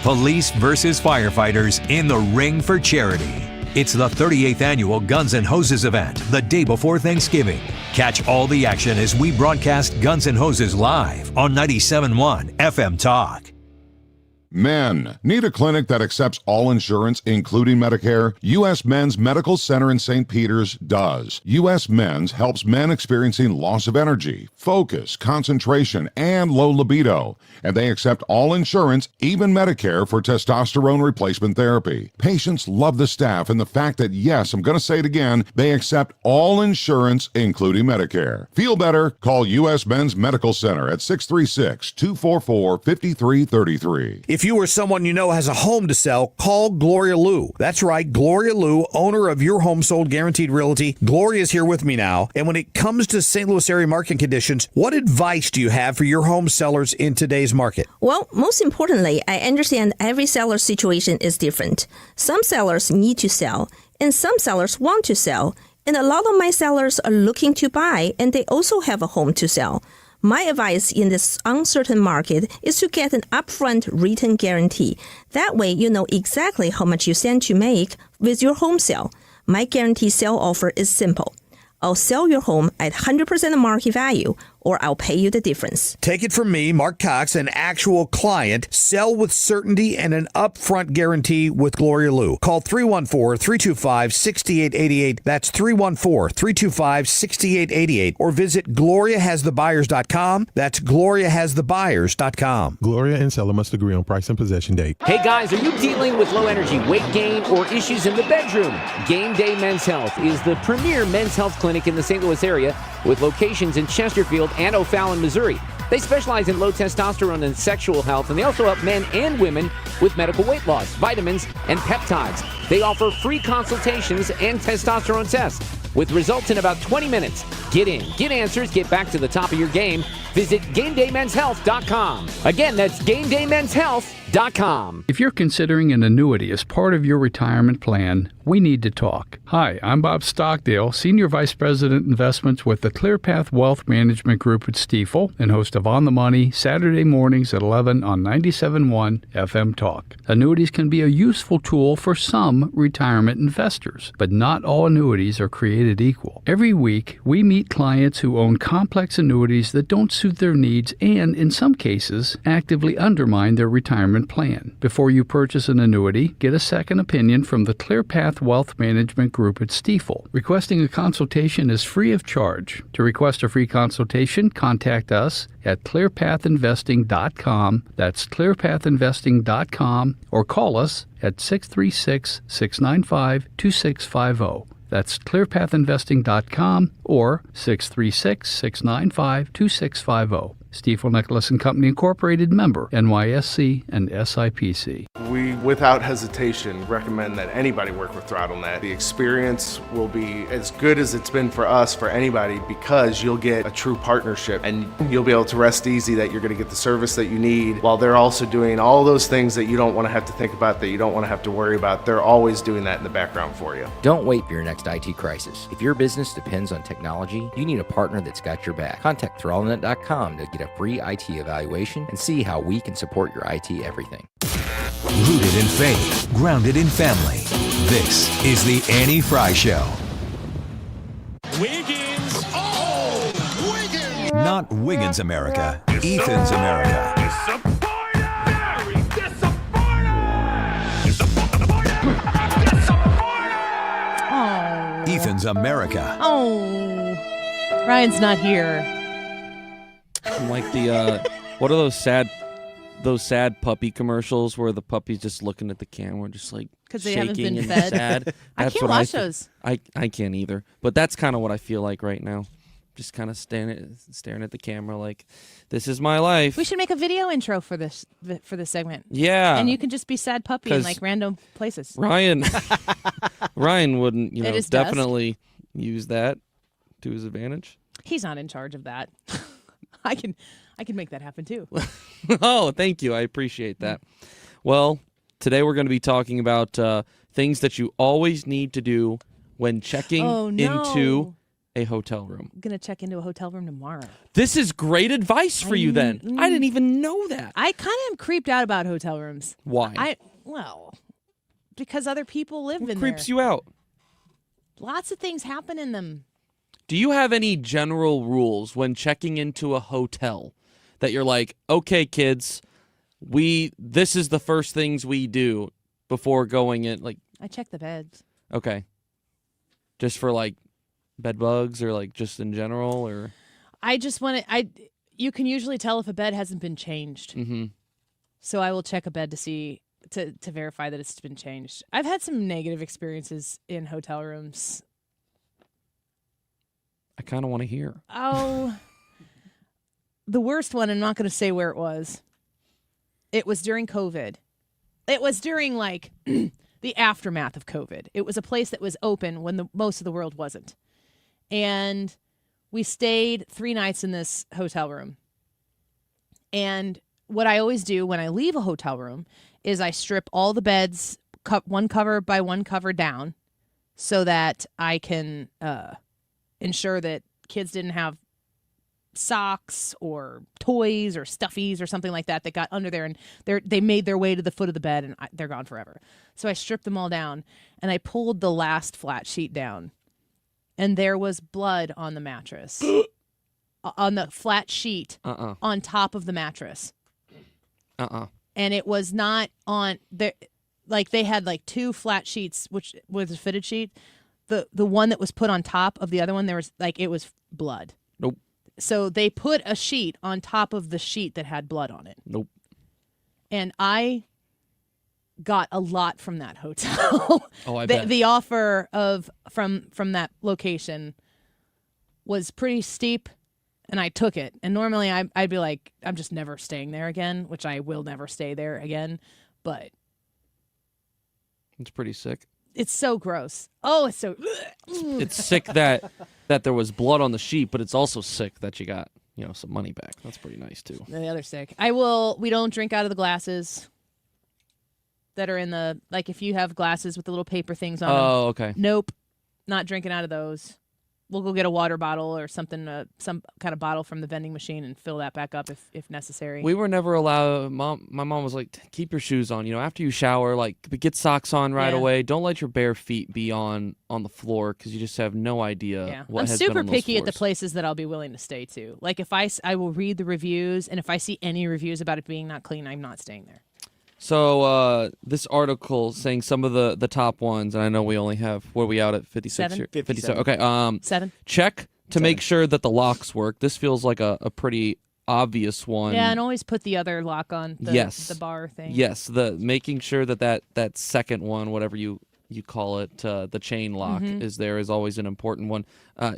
Police versus firefighters in the ring for charity. It's the 38th annual Guns N' Hoses event, the day before Thanksgiving. Catch all the action as we broadcast Guns N' Hoses live on 97.1 FM Talk. Men. Need a clinic that accepts all insurance, including Medicare? U.S. Men's Medical Center in St. Peters does. U.S. Men's helps men experiencing loss of energy, focus, concentration, and low libido. And they accept all insurance, even Medicare, for testosterone replacement therapy. Patients love the staff and the fact that, yes, I'm going to say it again, they accept all insurance, including Medicare. Feel better? Call U.S. Men's Medical Center at 636-244-5333. If you or someone you know has a home to sell, call Gloria Lou. That's right, Gloria Lou, owner of Your Home Sold Guaranteed Realty. Gloria is here with me now. And when it comes to St. Louis area market conditions, what advice do you have for your home sellers in today's market? Well, most importantly, I understand every seller's situation is different. Some sellers need to sell, and some sellers want to sell. And a lot of my sellers are looking to buy, and they also have a home to sell. My advice in this uncertain market is to get an upfront written guarantee. That way, you know exactly how much you stand to make with your home sale. My guarantee sale offer is simple. I'll sell your home at 100% of market value, or I'll pay you the difference. Take it from me, Mark Cox, an actual client. Sell with certainty and an upfront guarantee with Gloria Lou. Call 314-325-6888. That's 314-325-6888. Or visit GloriaHasTheBuyers.com. That's GloriaHasTheBuyers.com. Gloria and seller must agree on price and possession date. Hey guys, are you dealing with low energy weight gain or issues in the bedroom? Game Day Men's Health is the premier men's health clinic in the St. Louis area with locations in Chesterfield and O'Fallon, Missouri. They specialize in low testosterone and sexual health, and they also help men and women with medical weight loss, vitamins, and peptides. They offer free consultations and testosterone tests with results in about 20 minutes. Get in, get answers, get back to the top of your game. Visit GameDayMen'sHealth.com. Again, that's GameDayMen'sHealth.com. If you're considering an annuity as part of your retirement plan, we need to talk. Hi, I'm Bob Stockdale, Senior Vice President Investments with the ClearPath Wealth Management Group at Stifel and host of On the Money, Saturday mornings at 11 on 97.1 FM Talk. Annuities can be a useful tool for some retirement investors, but not all annuities are created equal. Every week, we meet clients who own complex annuities that don't suit their needs and, in some cases, actively undermine their retirement plan. Before you purchase an annuity, get a second opinion from the ClearPath Wealth Management Group at Stifel. Requesting a consultation is free of charge. To request a free consultation, contact us at clearpathinvesting.com. That's clearpathinvesting.com, or call us at 636-695-2650. That's clearpathinvesting.com or 636-695-2650. Stifel Nicholas & Company Incorporated, member NYSE and SIPC. We, without hesitation, recommend that anybody work with ThrottleNet. The experience will be as good as it's been for us, for anybody, because you'll get a true partnership and you'll be able to rest easy that you're going to get the service that you need while they're also doing all those things that you don't want to have to think about, that you don't want to have to worry about. They're always doing that in the background for you. Don't wait for your next IT crisis. If your business depends on technology, you need a partner that's got your back. Contact ThrottleNet.com to get a free IT evaluation and see how we can support your IT everything. Rooted in faith, grounded in family. This is the Annie Fry Show. Wiggins! Oh! Wiggins! Not Wiggins America, Ethan's America. Ethan's America. Oh, Ryan's not here. I'm like the what are those sad puppy commercials where the puppy's just looking at the camera, just like because they shaking haven't been and fed. sad. I can't watch those. I can't either. But that's kind of what I feel like right now. just kind of staring at the camera like, this is my life. We should make a video intro for this segment. Yeah. And you can just be sad puppy in 'Cause like random places. Ryan wouldn't, At his definitely use that to his advantage. He's not in charge of that. I can make that happen too. Oh, thank you. I appreciate that. Well, today we're going to be talking about things that you always need to do when checking into a hotel room. I'm going to check into a hotel room tomorrow. This is great advice for you then. I didn't even know that. I kind of am creeped out about hotel rooms. Why? Because other people live in there. Creeps you out? Lots of things happen in them. Do you have any general rules when checking into a hotel that you're like, okay, kids, this is the first things we do before going in? Like, I check the beds. Okay. Just for like bed bugs or like just in general, or? I just want to, you can usually tell if a bed hasn't been changed. Mm-hmm. So I will check a bed to see, to verify that it's been changed. I've had some negative experiences in hotel rooms. I kind of want to hear. Oh, the worst one, I'm not going to say where it was. It was during COVID. It was during like the aftermath of COVID. It was a place that was open when most of the world wasn't. And we stayed 3 nights in this hotel room. And what I always do when I leave a hotel room is I strip all the beds, one cover by one cover down, so that I can ensure that kids didn't have socks or toys or stuffies or something like that got under there, and they made their way to the foot of the bed, and they're gone forever. So I stripped them all down, and I pulled the last flat sheet down, and there was blood on the mattress, on the flat sheet on top of the mattress. And it was not on there. Like they had like 2 flat sheets, which was a fitted sheet. The one that was put on top of the other one, there was like, it was blood. Nope. So they put a sheet on top of the sheet that had blood on it. Nope. And I got a lot from that hotel. Oh, I bet. The offer from that location was pretty steep, and I took it. And normally I'd be like, I'm just never staying there again, which I will never stay there again. But it's pretty sick. It's so gross. Oh, it's so. It's sick that there was blood on the sheet, but it's also sick that you got some money back. That's pretty nice too. The other sick. We don't drink out of the glasses that are in the, like if you have glasses with the little paper things on them. Oh, okay. Nope, not drinking out of those. We'll go get a water bottle or something, some kind of bottle from the vending machine and fill that back up if necessary. We were never allowed. My mom was like, keep your shoes on. After you shower, like get socks on right away. Don't let your bare feet be on the floor because you just have no idea what I'm has super been on those picky at the floors. places that I'll be willing to stay to. Like if I will read the reviews, and if I see any reviews about it being not clean, I'm not staying there. So this article saying some of the top ones, and I know we only have, what are we out at, 56? 7? 57. Okay. 7. Check to make sure that the locks work. This feels like a pretty obvious one. Yeah, and always put the other lock on the bar thing. Yes, the making sure that second one, whatever you call it, the chain lock is always an important one.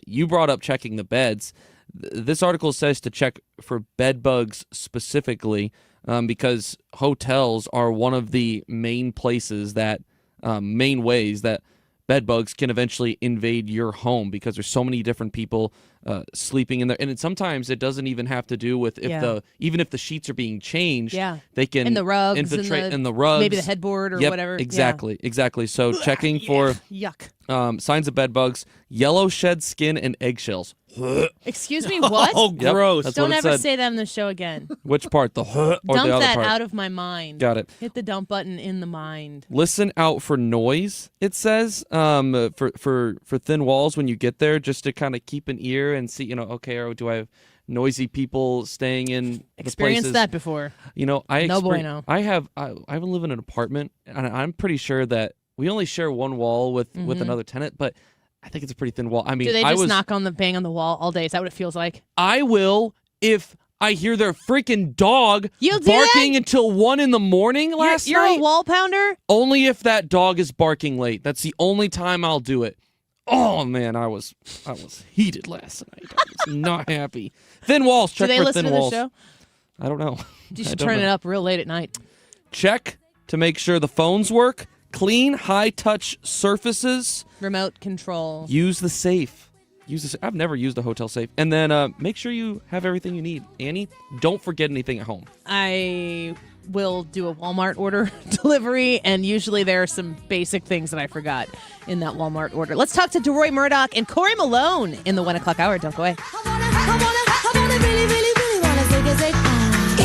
You brought up checking the beds. This article says to check for bed bugs specifically, because hotels are one of the main places main ways that bed bugs can eventually invade your home, because there's so many different people sleeping in there, and sometimes it doesn't even have to do with even if the sheets are being changed. Yeah, they can and the rugs infiltrate in the rugs, maybe the headboard or whatever. Exactly. So checking for yuck signs of bed bugs: yellow shed skin and eggshells. Excuse me, what? Oh, gross! Yep, Don't ever say that on the show again. Which part? The or dump the other that part? out of my mind. Got it. Hit the dump button in the mind. Listen out for noise. It says for thin walls when you get there, just to kind of keep an ear and see. Okay, or do I have noisy people staying in Experienced the places? that before. I have live in an apartment, and I'm pretty sure that we only share one wall with another tenant, but I think it's a pretty thin wall. I mean, do they just bang on the wall all day? Is that what it feels like? I will if I hear their freaking dog You'll barking until 1 a.m. last night. You're a wall pounder? Only if that dog is barking late. That's the only time I'll do it. Oh man, I was heated last night. I was not happy. Thin walls. Check Do they for listen thin to walls. the show? I don't know. You should turn it up real late at night. Check to make sure the phones work. Clean, high-touch surfaces. Remote control. Use the safe. I've never used a hotel safe. And then make sure you have everything you need. Annie, don't forget anything at home. I will do a Walmart order delivery, and usually there are some basic things that I forgot in that Walmart order. Let's talk to Deroy Murdock and Corey Malone in the 1 o'clock hour. Don't go away.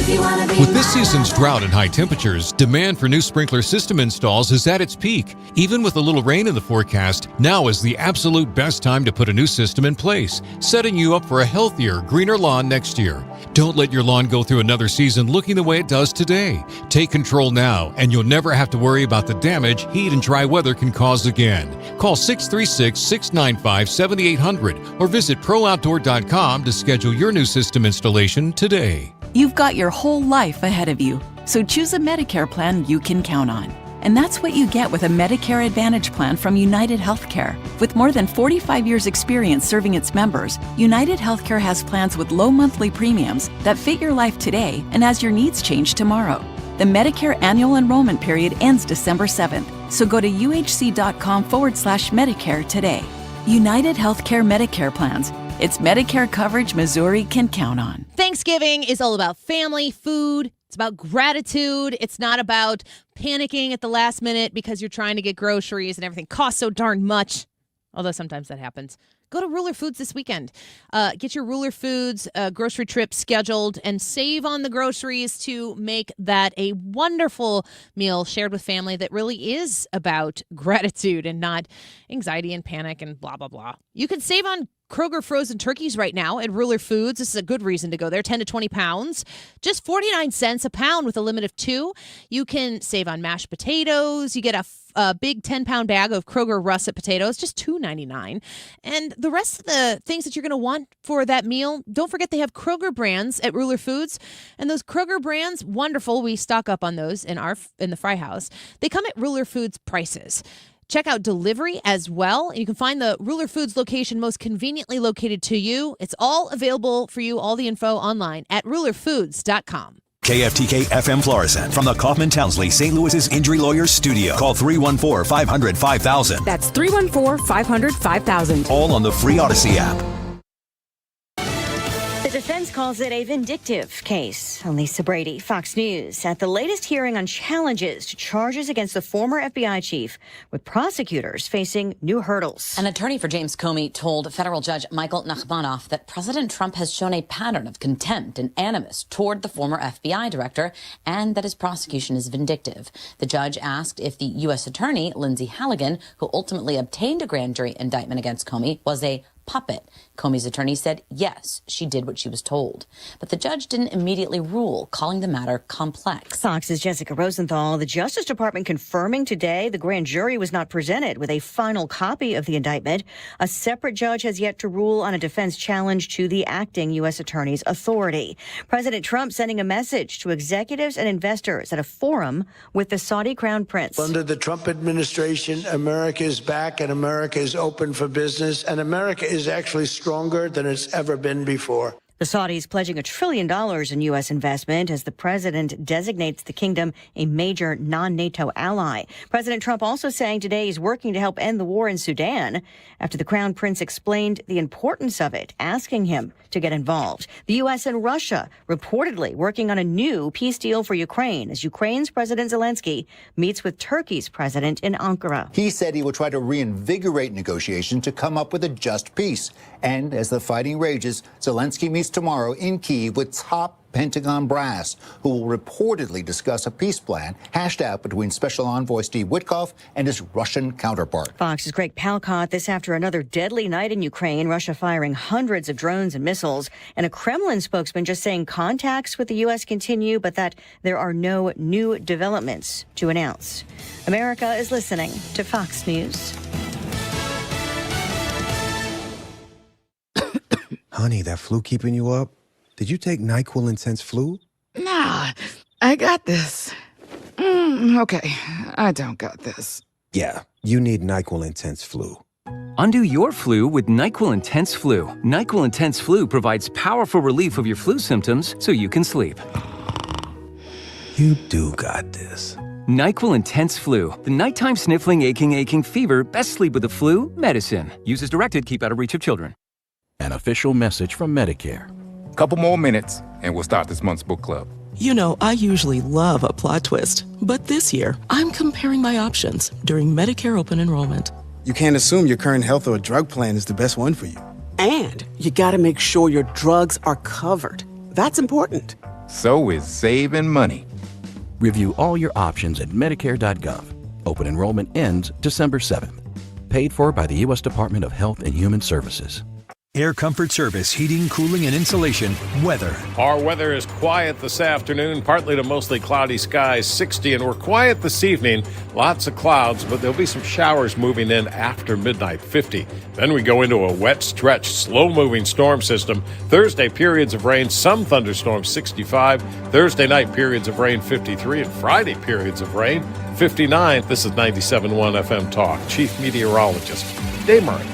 With this season's drought and high temperatures, demand for new sprinkler system installs is at its peak. Even with a little rain in the forecast, now is the absolute best time to put a new system in place, setting you up for a healthier, greener lawn next year. Don't let your lawn go through another season looking the way it does today. Take control now, and you'll never have to worry about the damage heat and dry weather can cause again. Call 636-695-7800 or visit ProOutdoor.com to schedule your new system installation today. You've got your whole life ahead of you, so choose a Medicare plan you can count on. And that's what you get with a Medicare Advantage plan from United Healthcare. With more than 45 years' experience serving its members, United Healthcare has plans with low monthly premiums that fit your life today and as your needs change tomorrow. The Medicare annual enrollment period ends December 7th, so go to uhc.com/Medicare today. United Healthcare Medicare plans. It's Medicare coverage Missouri can count on. Thanksgiving is all about family, food. It's about gratitude. It's not about panicking at the last minute because you're trying to get groceries and everything costs so darn much. Although sometimes that happens. Go to Ruler Foods this weekend. Get your Ruler Foods grocery trip scheduled and save on the groceries to make that a wonderful meal shared with family that really is about gratitude and not anxiety and panic and blah, blah, blah. You can save on Kroger frozen turkeys right now at Ruler Foods. This is a good reason to go there. 10 to 20 pounds, just 49 cents a pound with a limit of 2. You can save on mashed potatoes. You get a big 10-pound bag of Kroger russet potatoes, just $2.99. And the rest of the things that you're going to want for that meal, don't forget they have Kroger brands at Ruler Foods. And those Kroger brands, wonderful. We stock up on those in the Fry House. They come at Ruler Foods prices. Check out delivery as well. You can find the Ruler Foods location most conveniently located to you. It's all available for you, all the info online at rulerfoods.com. KFTK FM Florissant from the Kaufman Townsley St. Louis's Injury Lawyers Studio. Call 314-500-5000. That's 314-500-5000. All on the free Odyssey app. The defense calls it a vindictive case. Lisa Brady, Fox News, at the latest hearing on challenges to charges against the former FBI chief, with prosecutors facing new hurdles. An attorney for James Comey told federal judge Michael Nachmanoff that President Trump has shown a pattern of contempt and animus toward the former FBI director and that his prosecution is vindictive. The judge asked if the U.S. attorney, Lindsay Halligan, who ultimately obtained a grand jury indictment against Comey, was a puppet. Comey's attorney said, yes, she did what she was told. But the judge didn't immediately rule, calling the matter complex. Fox's Jessica Rosenthal, the Justice Department confirming today the grand jury was not presented with a final copy of the indictment. A separate judge has yet to rule on a defense challenge to the acting U.S. attorney's authority. President Trump sending a message to executives and investors at a forum with the Saudi Crown Prince. Under the Trump administration, America is back and America is open for business, and America is actually stronger than it's ever been before. The Saudis pledging $1 trillion in U.S. investment as the president designates the kingdom a major non-NATO ally. President Trump also saying today he's working to help end the war in Sudan after the Crown Prince explained the importance of it, asking him to get involved. The U.S. and Russia reportedly working on a new peace deal for Ukraine as Ukraine's President Zelensky meets with Turkey's president in Ankara. He said he will try to reinvigorate negotiations to come up with a just peace. And as the fighting rages, Zelensky meets tomorrow in Kyiv with top Pentagon brass, who will reportedly discuss a peace plan hashed out between Special Envoy Steve Witkoff and his Russian counterpart. Fox's Greg Palcott, this after another deadly night in Ukraine, Russia firing hundreds of drones and missiles, and a Kremlin spokesman just saying contacts with the U.S. continue, but that there are no new developments to announce. America is listening to Fox News. Honey, that flu keeping you up? Did you take NyQuil Intense Flu? Nah, I got this. Okay, I don't got this. Yeah, you need NyQuil Intense Flu. Undo your flu with NyQuil Intense Flu. NyQuil Intense Flu provides powerful relief of your flu symptoms so you can sleep. You do got this. NyQuil Intense Flu. The nighttime sniffling, aching fever. Best sleep with the flu. Medicine. Use as directed. Keep out of reach of children. An official message from Medicare. Couple more minutes, and we'll start this month's book club. You know, I usually love a plot twist, but this year, I'm comparing my options during Medicare open enrollment. You can't assume your current health or drug plan is the best one for you. And you gotta make sure your drugs are covered. That's important. So is saving money. Review all your options at Medicare.gov. Open enrollment ends December 7th. Paid for by the U.S. Department of Health and Human Services. Air Comfort Service, heating, cooling, and insulation, weather. Our weather is quiet this afternoon, partly to mostly cloudy skies, 60, and we're quiet this evening. Lots of clouds, but there'll be some showers moving in after midnight, 50. Then we go into a wet stretch, slow-moving storm system. Thursday, periods of rain, some thunderstorms, 65. Thursday night, periods of rain, 53. And Friday, periods of rain, 59. This is 97.1 FM Talk. Chief Meteorologist Dave Murray.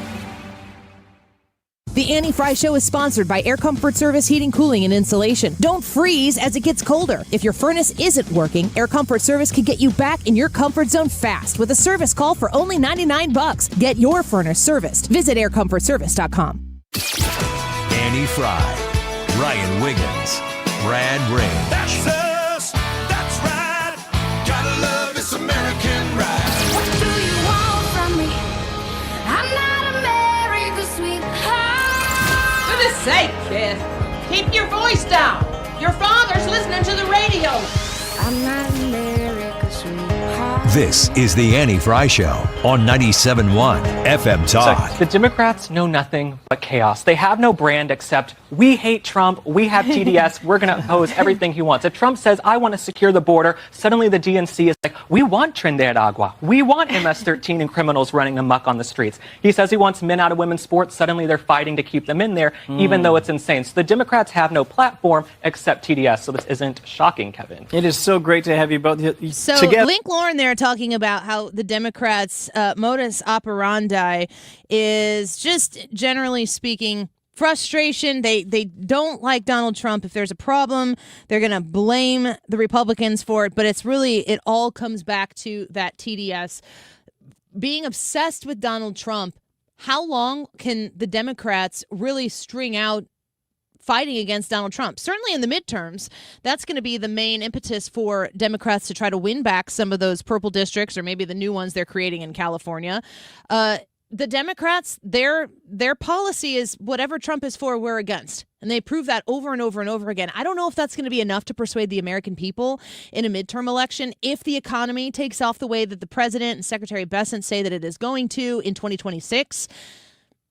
The Annie Fry Show is sponsored by Air Comfort Service Heating, Cooling, and Insulation. Don't freeze as it gets colder. If your furnace isn't working, Air Comfort Service can get you back in your comfort zone fast with a service call for only $99. Get your furnace serviced. Visit aircomfortservice.com. Annie Fry, Ryan Wiggins, Brad Ray. That's us. That's right. Gotta love this American ride. What do you want from me? I'm not America's sweetheart. For goodness sake, kid. Keep your voice down. Your father's listening to the radio. I'm not America's sweetheart. This is the Annie Fry Show on 97.1 FM Talk. The Democrats know nothing but chaos. They have no brand except we hate Trump, we have TDS, we're going to oppose everything he wants. If Trump says, I want to secure the border, suddenly the DNC is like, we want Trinidad Agua. We want MS-13 and criminals running amok on the streets. He says he wants men out of women's sports. Suddenly they're fighting to keep them in there, even though it's insane. So the Democrats have no platform except TDS. So this isn't shocking, Kevin. It is so great to have you both So together. Link Lauren there talking about how the Democrats' modus operandi is just generally speaking frustration. They don't like Donald Trump. If there's a problem, they're going to blame the Republicans for it. But it's really, it all comes back to that TDS. Being obsessed with Donald Trump, how long can the Democrats really string out fighting against Donald Trump? Certainly in the midterms, that's going to be the main impetus for Democrats to try to win back some of those purple districts or maybe the new ones they're creating in California. The Democrats, their policy is whatever Trump is for, we're against. And they prove that over and over and over again. I don't know if that's going to be enough to persuade the American people in a midterm election if the economy takes off the way that the president and Secretary Bessent say that it is going to in 2026.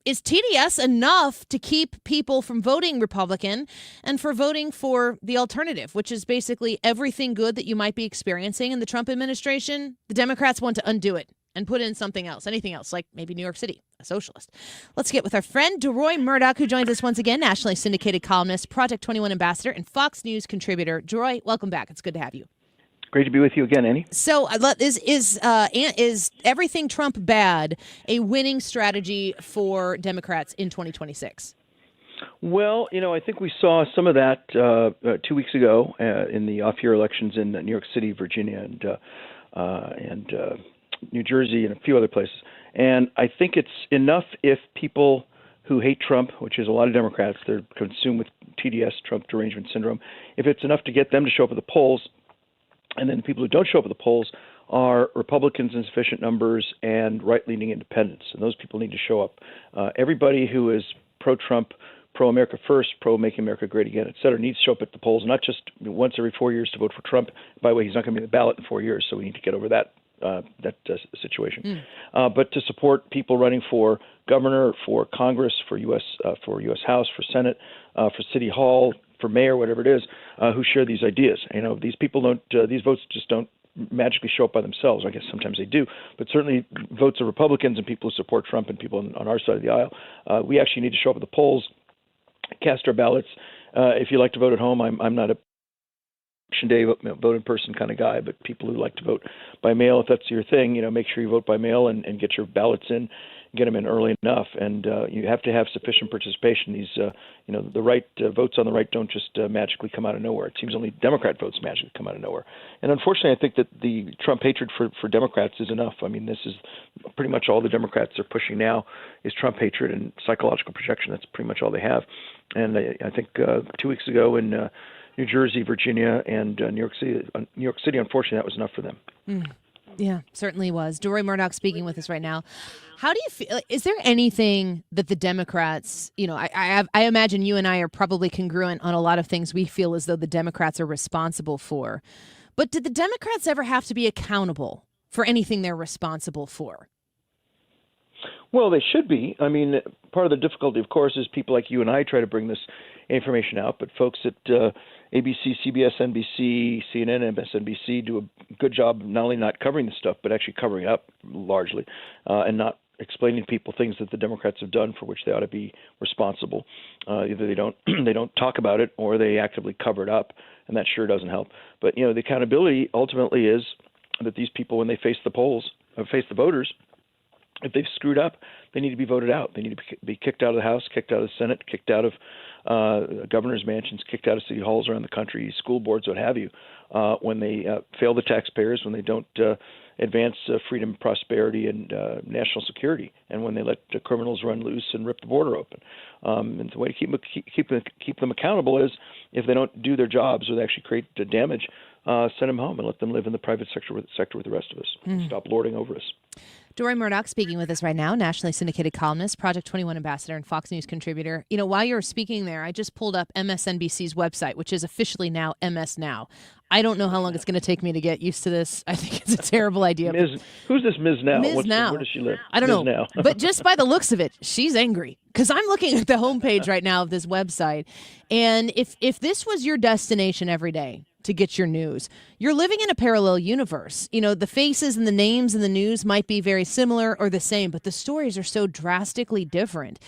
Is TDS enough to keep people from voting Republican and for voting for the alternative, which is basically everything good that you might be experiencing in the Trump administration? The Democrats want to undo it and put in something else, anything else, like maybe New York City, a socialist. Let's get with our friend Deroy Murdock, who joins us once again, nationally syndicated columnist, Project 21 ambassador, and Fox News contributor. Deroy, welcome back. It's good to have you. Great to be with you again, Annie. So is everything Trump bad a winning strategy for Democrats in 2026? Well, I think we saw some of that 2 weeks ago in the off-year elections in New York City, Virginia, and New Jersey, and a few other places. And I think it's enough if people who hate Trump, which is a lot of Democrats, they're consumed with TDS, Trump derangement syndrome, if it's enough to get them to show up at the polls, and then the people who don't show up at the polls are Republicans in sufficient numbers and right-leaning independents. And those people need to show up. Everybody who is pro-Trump, pro-America First, pro-Making America Great Again, et cetera, needs to show up at the polls, not just once every 4 years to vote for Trump. By the way, he's not going to be on the ballot in 4 years, so we need to get over that situation. But to support people running for governor, for Congress, for U.S. House, for Senate, for City Hall, for mayor, whatever it is, who share these ideas. These people don't, these votes just don't magically show up by themselves. I guess sometimes they do, but certainly votes of Republicans and people who support Trump and people on our side of the aisle, we actually need to show up at the polls, cast our ballots. If you like to vote at home, I'm not a election day vote in person kind of guy, but people who like to vote by mail, if that's your thing, make sure you vote by mail and get your ballots in get them in early enough. And you have to have sufficient participation. These, the right votes on the right don't just magically come out of nowhere. It seems only Democrat votes magically come out of nowhere. And unfortunately, I think that the Trump hatred for Democrats is enough. I mean, this is pretty much all the Democrats are pushing now is Trump hatred and psychological projection. That's pretty much all they have. And I think 2 weeks ago in New Jersey, Virginia, and New York City, unfortunately, that was enough for them. Yeah, certainly was. Deroy Murdock speaking with us right now. How do you feel? Is there anything that the Democrats, I imagine you and I are probably congruent on a lot of things we feel as though the Democrats are responsible for. But did the Democrats ever have to be accountable for anything they're responsible for? Well, they should be. I mean, part of the difficulty, of course, is people like you and I try to bring this information out, but folks at ABC, CBS, NBC, CNN, MSNBC do a good job not only not covering the stuff, but actually covering it up largely, and not explaining to people things that the Democrats have done for which they ought to be responsible. Either they don't talk about it, or they actively cover it up, and that sure doesn't help. But the accountability ultimately is that these people, when they face the polls, face the voters, if they've screwed up, they need to be voted out. They need to be kicked out of the House, kicked out of the Senate, kicked out of governor's mansions, kicked out of city halls around the country, school boards, what have you, when they fail the taxpayers, when they don't advance freedom, prosperity, and national security, and when they let criminals run loose and rip the border open. And the way to keep them accountable is if they don't do their jobs or they actually create damage, send them home and let them live in the private sector with the rest of us. Stop lording over us. Deroy Murdock speaking with us right now, nationally syndicated columnist, Project 21 ambassador, and Fox News contributor. While you were speaking there, I just pulled up MSNBC's website, which is officially now MS Now. I don't know how long it's going to take me to get used to this. I think it's a terrible idea. Who's this Ms. Now? Ms. Now. Where does she live? I don't know. Now. But just by the looks of it, she's angry. Because I'm looking at the homepage right now of this website. And if this was your destination every day to get your news, you're living in a parallel universe. The faces and the names in the news might be very similar or the same, but the stories are so drastically different.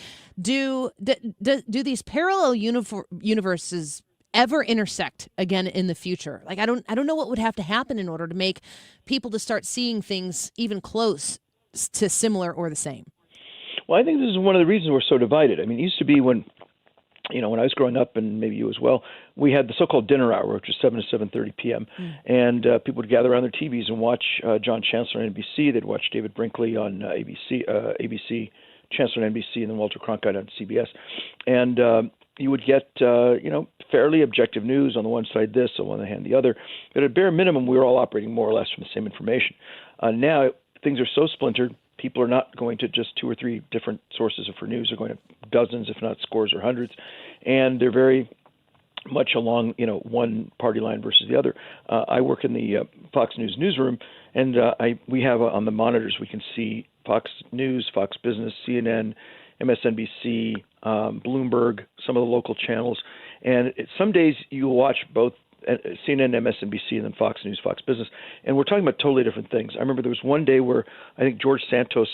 Do these parallel universes ever intersect again in the future? Like, I don't know what would have to happen in order to make people to start seeing things even close to similar or the same. Well, I think this is one of the reasons we're so divided. I mean, it used to be when I was growing up, and maybe you as well, we had the so-called dinner hour, which was 7 to 7:30 p.m., and people would gather around their TVs and watch John Chancellor on NBC. They'd watch David Brinkley on ABC, Chancellor on NBC, and then Walter Cronkite on CBS. And you would get, fairly objective news on the one side, this, on the other hand, the other. But at bare minimum, we were all operating more or less from the same information. Now, things are so splintered. People are not going to just 2 or 3 different sources for news. They're going to dozens, if not scores or hundreds. And they're very much along, one party line versus the other. I work in the Fox News newsroom, and we have on the monitors, we can see Fox News, Fox Business, CNN, MSNBC, Bloomberg, some of the local channels. And some days you'll watch both CNN, MSNBC, and then Fox News, Fox Business. And we're talking about totally different things. I remember there was one day where I think George Santos,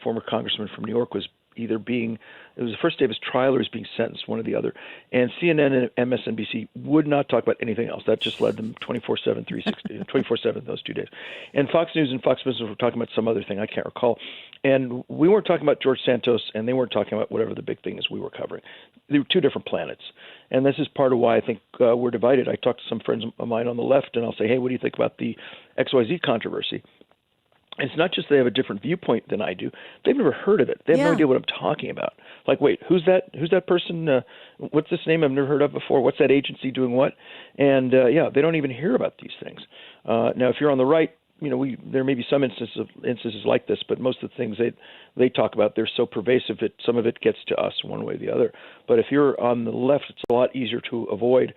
former congressman from New York, was either it was the first day of his trial or he was being sentenced, one or the other. And CNN and MSNBC would not talk about anything else. That just led them 24/7, 360, 24/7 those 2 days. And Fox News and Fox Business were talking about some other thing I can't recall. And we weren't talking about George Santos, and they weren't talking about whatever the big thing is we were covering. They were 2 different planets. And this is part of why I think we're divided. I talk to some friends of mine on the left, and I'll say, hey, what do you think about the XYZ controversy? And it's not just they have a different viewpoint than I do. They've never heard of it. They have no idea what I'm talking about. Like, wait, who's that person? What's this name I've never heard of before? What's that agency doing what? And, they don't even hear about these things. Now, if you're on the right, there may be some instances like this, but most of the things they talk about, they're so pervasive that some of it gets to us one way or the other. But if you're on the left, it's a lot easier to avoid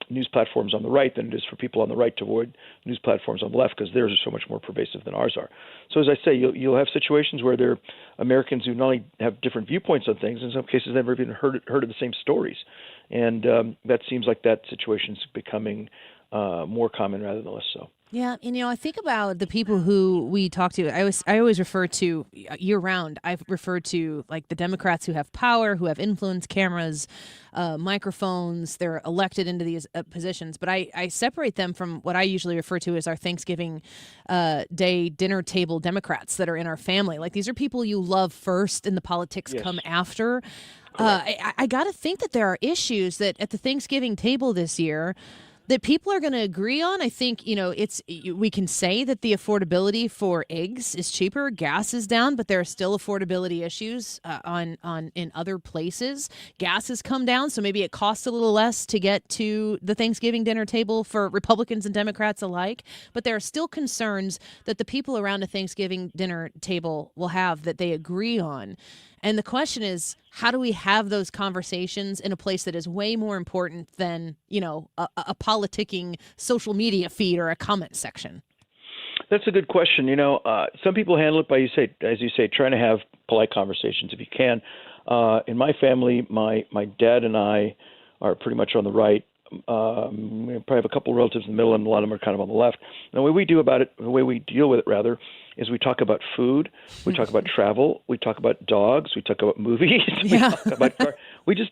news platforms on the right than it is for people on the right to avoid news platforms on the left, because theirs are so much more pervasive than ours are. So as I say, you'll have situations where there are Americans who not only have different viewpoints on things, in some cases never even heard of the same stories. And that seems like that situation is becoming more common rather than less so. Yeah, and I think about the people who we talk to. I always refer to year round. I've referred to like the Democrats who have power, who have influence, cameras, microphones. They're elected into these positions. But I separate them from what I usually refer to as our Thanksgiving Day dinner table Democrats that are in our family. Like these are people you love first, and the politics come after. I got to think that there are issues that at the Thanksgiving table this year that people are going to agree on. I think, we can say that the affordability for eggs is cheaper, gas is down, but there are still affordability issues in other places. Gas has come down, so maybe it costs a little less to get to the Thanksgiving dinner table for Republicans and Democrats alike. But there are still concerns that the people around a Thanksgiving dinner table will have that they agree on. And the question is, how do we have those conversations in a place that is way more important than, a politicking social media feed or a comment section? That's a good question. Some people handle it by, as you say, trying to have polite conversations if you can. In my family, my dad and I are pretty much on the right. We probably have a couple of relatives in the middle, and a lot of them are kind of on the left. And the way we deal with it, rather, is we talk about food, we talk about travel, we talk about dogs, we talk about movies, we talk about car. We just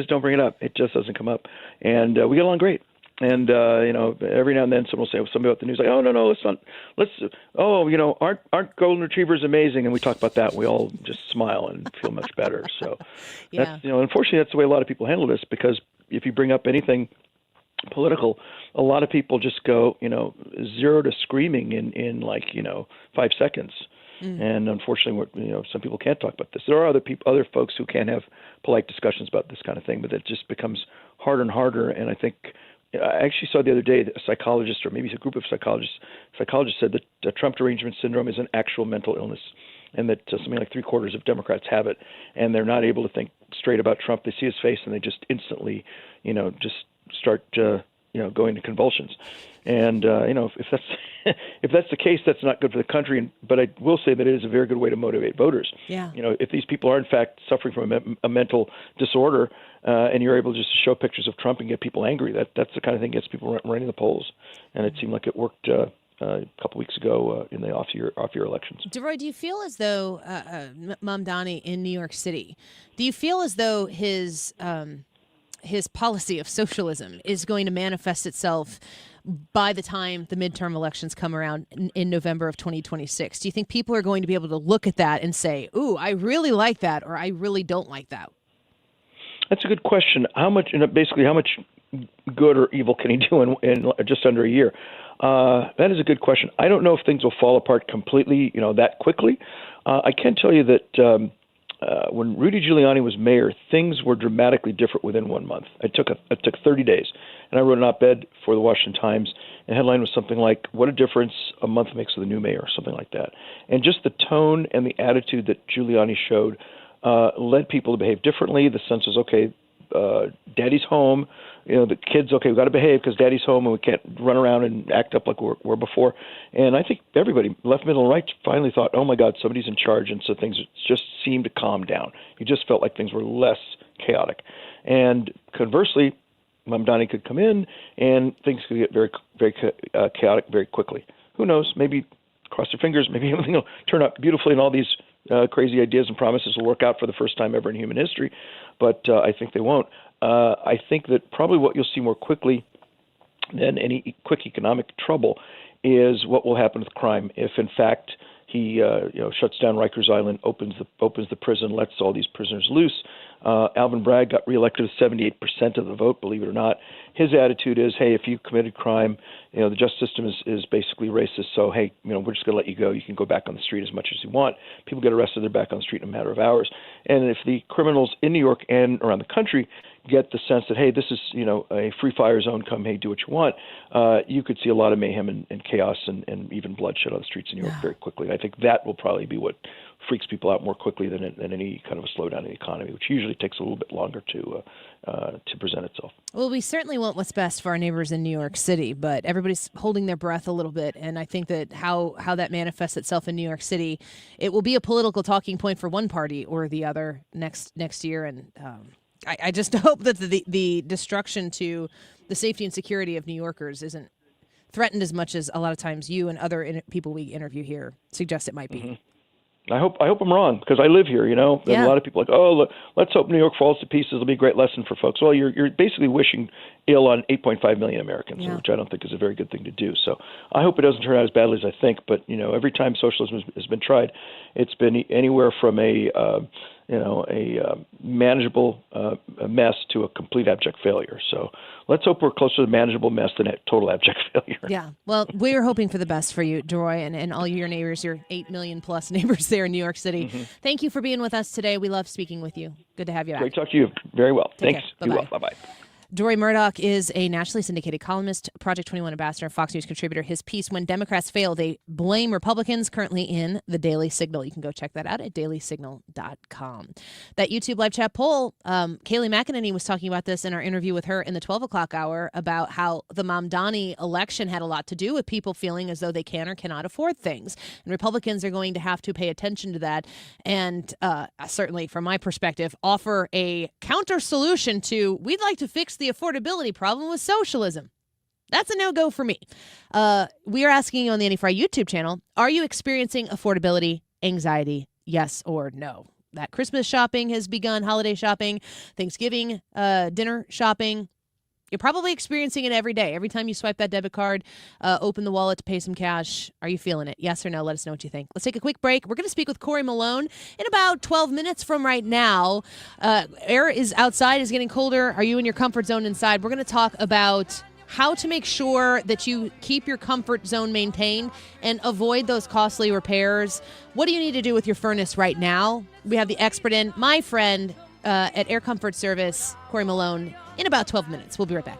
don't bring it up. It just doesn't come up, and we get along great. And every now and then someone will say something about the news, like, oh no, aren't golden retrievers amazing? And we talk about that. And we all just smile and feel much better. So that's unfortunately that's the way a lot of people handle this, because if you bring up anything political, a lot of people just go, 0 to screaming in 5 seconds. And unfortunately, some people can't talk about this. There are other folks who can have polite discussions about this kind of thing, but it just becomes harder and harder. And I think I actually saw the other day that a psychologist, or maybe a group of psychologists said that Trump derangement syndrome is an actual mental illness, and that something like 3/4 of Democrats have it, and they're not able to think straight about Trump. They see his face and they just instantly, just start, going to convulsions. And if that's the case, that's not good for the country. But I will say that it is a very good way to motivate voters. Yeah. If these people are in fact suffering from a mental disorder, and you're able just to show pictures of Trump and get people angry, that's the kind of thing that gets people running the polls. And it seemed like it worked a couple weeks ago in the off-year elections. Deroy, do you feel as though Mamdani in New York City, do you feel as though his policy of socialism is going to manifest itself by the time the midterm elections come around in November of 2026? Do you think people are going to be able to look at that and say, ooh, I really like that, or I really don't like that? That's a good question. How much good or evil can he do in just under a year? That is a good question. I don't know if things will fall apart completely, that quickly. I can tell you that when Rudy Giuliani was mayor, things were dramatically different within 1 month. It took 30 days, and I wrote an op-ed for the Washington Times. And the headline was something like, "What a difference a month makes with a new mayor," something like that. And just the tone and the attitude that Giuliani showed led people to behave differently. The sense was, okay, daddy's home. The kids, okay, we've got to behave because daddy's home and we can't run around and act up like we were before. And I think everybody, left, middle, and right, finally thought, oh, my God, somebody's in charge. And so things just seemed to calm down. You just felt like things were less chaotic. And conversely, Mamdani could come in and things could get very, very chaotic very quickly. Who knows? Maybe, cross your fingers, maybe everything will turn out beautifully and all these crazy ideas and promises will work out for the first time ever in human history. But I think they won't. I think that probably what you'll see more quickly than any quick economic trouble is what will happen with crime. If in fact he shuts down Rikers Island, opens the prison, lets all these prisoners loose. Alvin Bragg got reelected with 78% of the vote, believe it or not. His attitude is, hey, if you committed crime, the justice system is basically racist. So, hey, we're just going to let you go. You can go back on the street as much as you want. People get arrested, they're back on the street in a matter of hours. And if the criminals in New York and around the country get the sense that, hey, this is, a free fire zone, come, hey, do what you want, you could see a lot of mayhem and chaos and even bloodshed on the streets in New York very quickly. And I think that will probably be what freaks people out more quickly than any kind of a slowdown in the economy, which usually takes a little bit longer to present itself. Well, we certainly want what's best for our neighbors in New York City, but everybody's holding their breath a little bit. And I think that how that manifests itself in New York City, it will be a political talking point for one party or the other next year. And I just hope that the destruction to the safety and security of New Yorkers isn't threatened as much as a lot of times you and other people we interview here suggest it might be. Mm-hmm. I hope I'm wrong, because I live here, you know. There's a lot of people like, oh, let's hope New York falls to pieces. It'll be a great lesson for folks. Well, you're basically wishing ill on 8.5 million Americans, which I don't think is a very good thing to do. So I hope it doesn't turn out as badly as I think. But, you know, every time socialism has been tried, it's been anywhere from a manageable mess to a complete abject failure. So let's hope we're closer to manageable mess than a total abject failure. Yeah. Well, we're hoping for the best for you, Deroy, and all your neighbors, your 8 million plus neighbors there in New York City. Mm-hmm. Thank you for being with us today. We love speaking with you. Good to have you back. Great to talk to you. Very well. Take Thanks. Care. Bye-bye. Bye-bye. Deroy Murdock is a nationally syndicated columnist, Project 21 ambassador, Fox News contributor. His piece, When Democrats Fail, They Blame Republicans, currently in the Daily Signal. You can go check that out at dailysignal.com. That YouTube live chat poll, Kayleigh McEnany was talking about this in our interview with her in the 12 o'clock hour about how the Mamdani election had a lot to do with people feeling as though they can or cannot afford things. And Republicans are going to have to pay attention to that and certainly, from my perspective, offer a counter solution to, we'd like to fix the affordability problem with socialism. That's a no-go for me. We are asking you on the Annie Fry YouTube channel, are you experiencing affordability anxiety, yes or no? That Christmas shopping has begun, holiday shopping, Thanksgiving dinner shopping. You're probably experiencing it every day. Every time you swipe that debit card, open the wallet to pay some cash. Are you feeling it? Yes or no? Let us know what you think. Let's take a quick break. We're going to speak with Corey Malone in about 12 minutes from right now. Air is outside, is getting colder. Are you in your comfort zone inside? We're going to talk about how to make sure that you keep your comfort zone maintained and avoid those costly repairs. What do you need to do with your furnace right now? We have the expert in, my friend at Air Comfort Service, Corey Malone, in about 12 minutes. We'll be right back.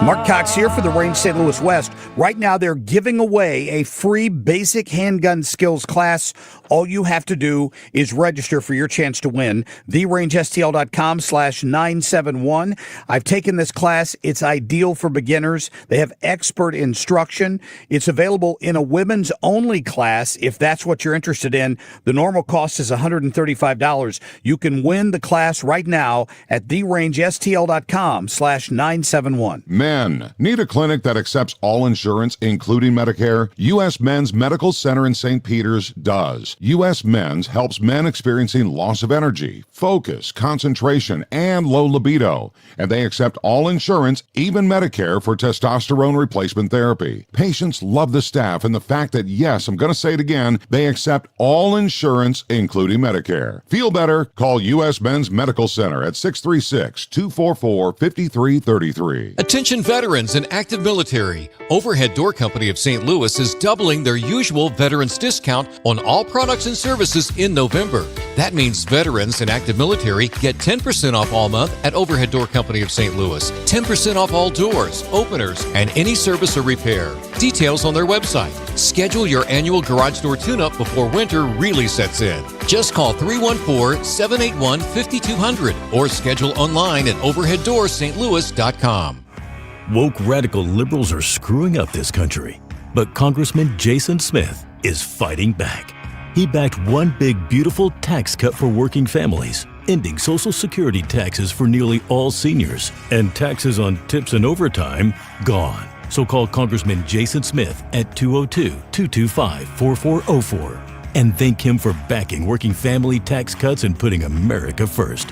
Mark Cox here for the Range St. Louis West. Right now, they're giving away a free basic handgun skills class. All you have to do is register for your chance to win. TheRangeSTL.com/971. I've taken this class. It's ideal for beginners. They have expert instruction. It's available in a women's only class if that's what you're interested in. The normal cost is $135. You can win the class right now at TheRangeSTL.com/971. Men, need a clinic that accepts all insurance, including Medicare? U.S. Men's Medical Center in St. Peter's does. U.S. Men's helps men experiencing loss of energy, focus, concentration, and low libido. And they accept all insurance, even Medicare, for testosterone replacement therapy. Patients love the staff and the fact that, yes, I'm going to say it again, they accept all insurance, including Medicare. Feel better? Call U.S. Men's Medical Center at 636-244-5333. Attention veterans and active military. Overhead Door Company of St. Louis is doubling their usual veterans discount on all products and services in November. That means veterans and active military get 10% off all month at Overhead Door Company of St. Louis, 10% off all doors, openers, and any service or repair. Details on their website. Schedule your annual garage door tune-up before winter really sets in. Just call 314-781-5200 or schedule online at overheaddoorsstlouis.com. Woke radical liberals are screwing up this country, but Congressman Jason Smith is fighting back. He backed one big, beautiful tax cut for working families, ending Social Security taxes for nearly all seniors, and taxes on tips and overtime gone. So call Congressman Jason Smith at 202-225-4404 and thank him for backing working family tax cuts and putting America first.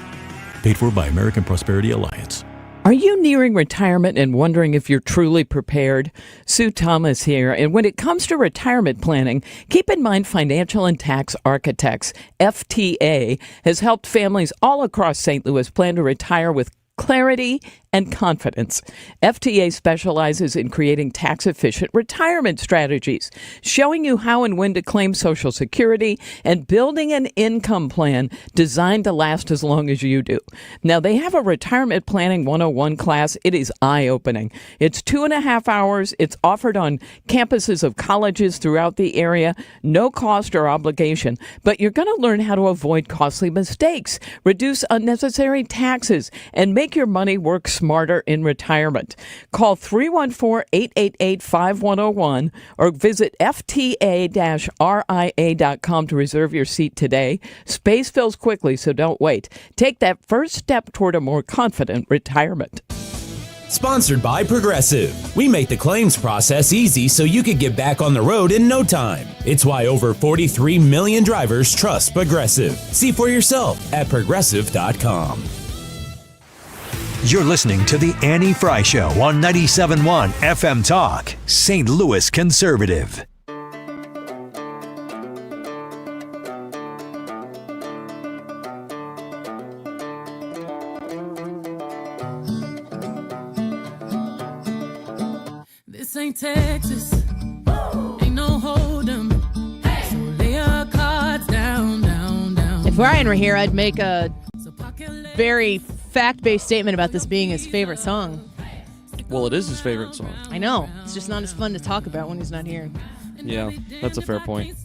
Paid for by American Prosperity Alliance. Are you nearing retirement and wondering if you're truly prepared? Sue Thomas here. And when it comes to retirement planning, keep in mind Financial and Tax Architects, FTA, has helped families all across St. Louis plan to retire with clarity and confidence. FTA specializes in creating tax-efficient retirement strategies, showing you how and when to claim Social Security, and building an income plan designed to last as long as you do. Now, they have a Retirement Planning 101 class. It is eye-opening. It's 2.5 hours. It's offered on campuses of colleges throughout the area. No cost or obligation, but you're going to learn how to avoid costly mistakes, reduce unnecessary taxes, and make your money work smarter in retirement. Call 314-888-5101 or visit fta-ria.com to reserve your seat today. Space fills quickly, so don't wait. Take that first step toward a more confident retirement. Sponsored by Progressive. We make the claims process easy so you could get back on the road in no time. It's why over 43 million drivers trust Progressive. See for yourself at progressive.com. You're listening to The Annie Fry Show on 97.1 FM Talk, St. Louis Conservative. This ain't Texas. Ain't no hold'em. So lay your cards down. If Ryan were here, I'd make a very fact-based statement about this being his favorite song. Well, it is his favorite song. I know. It's just not as fun to talk about when he's not here. Yeah, that's a fair point.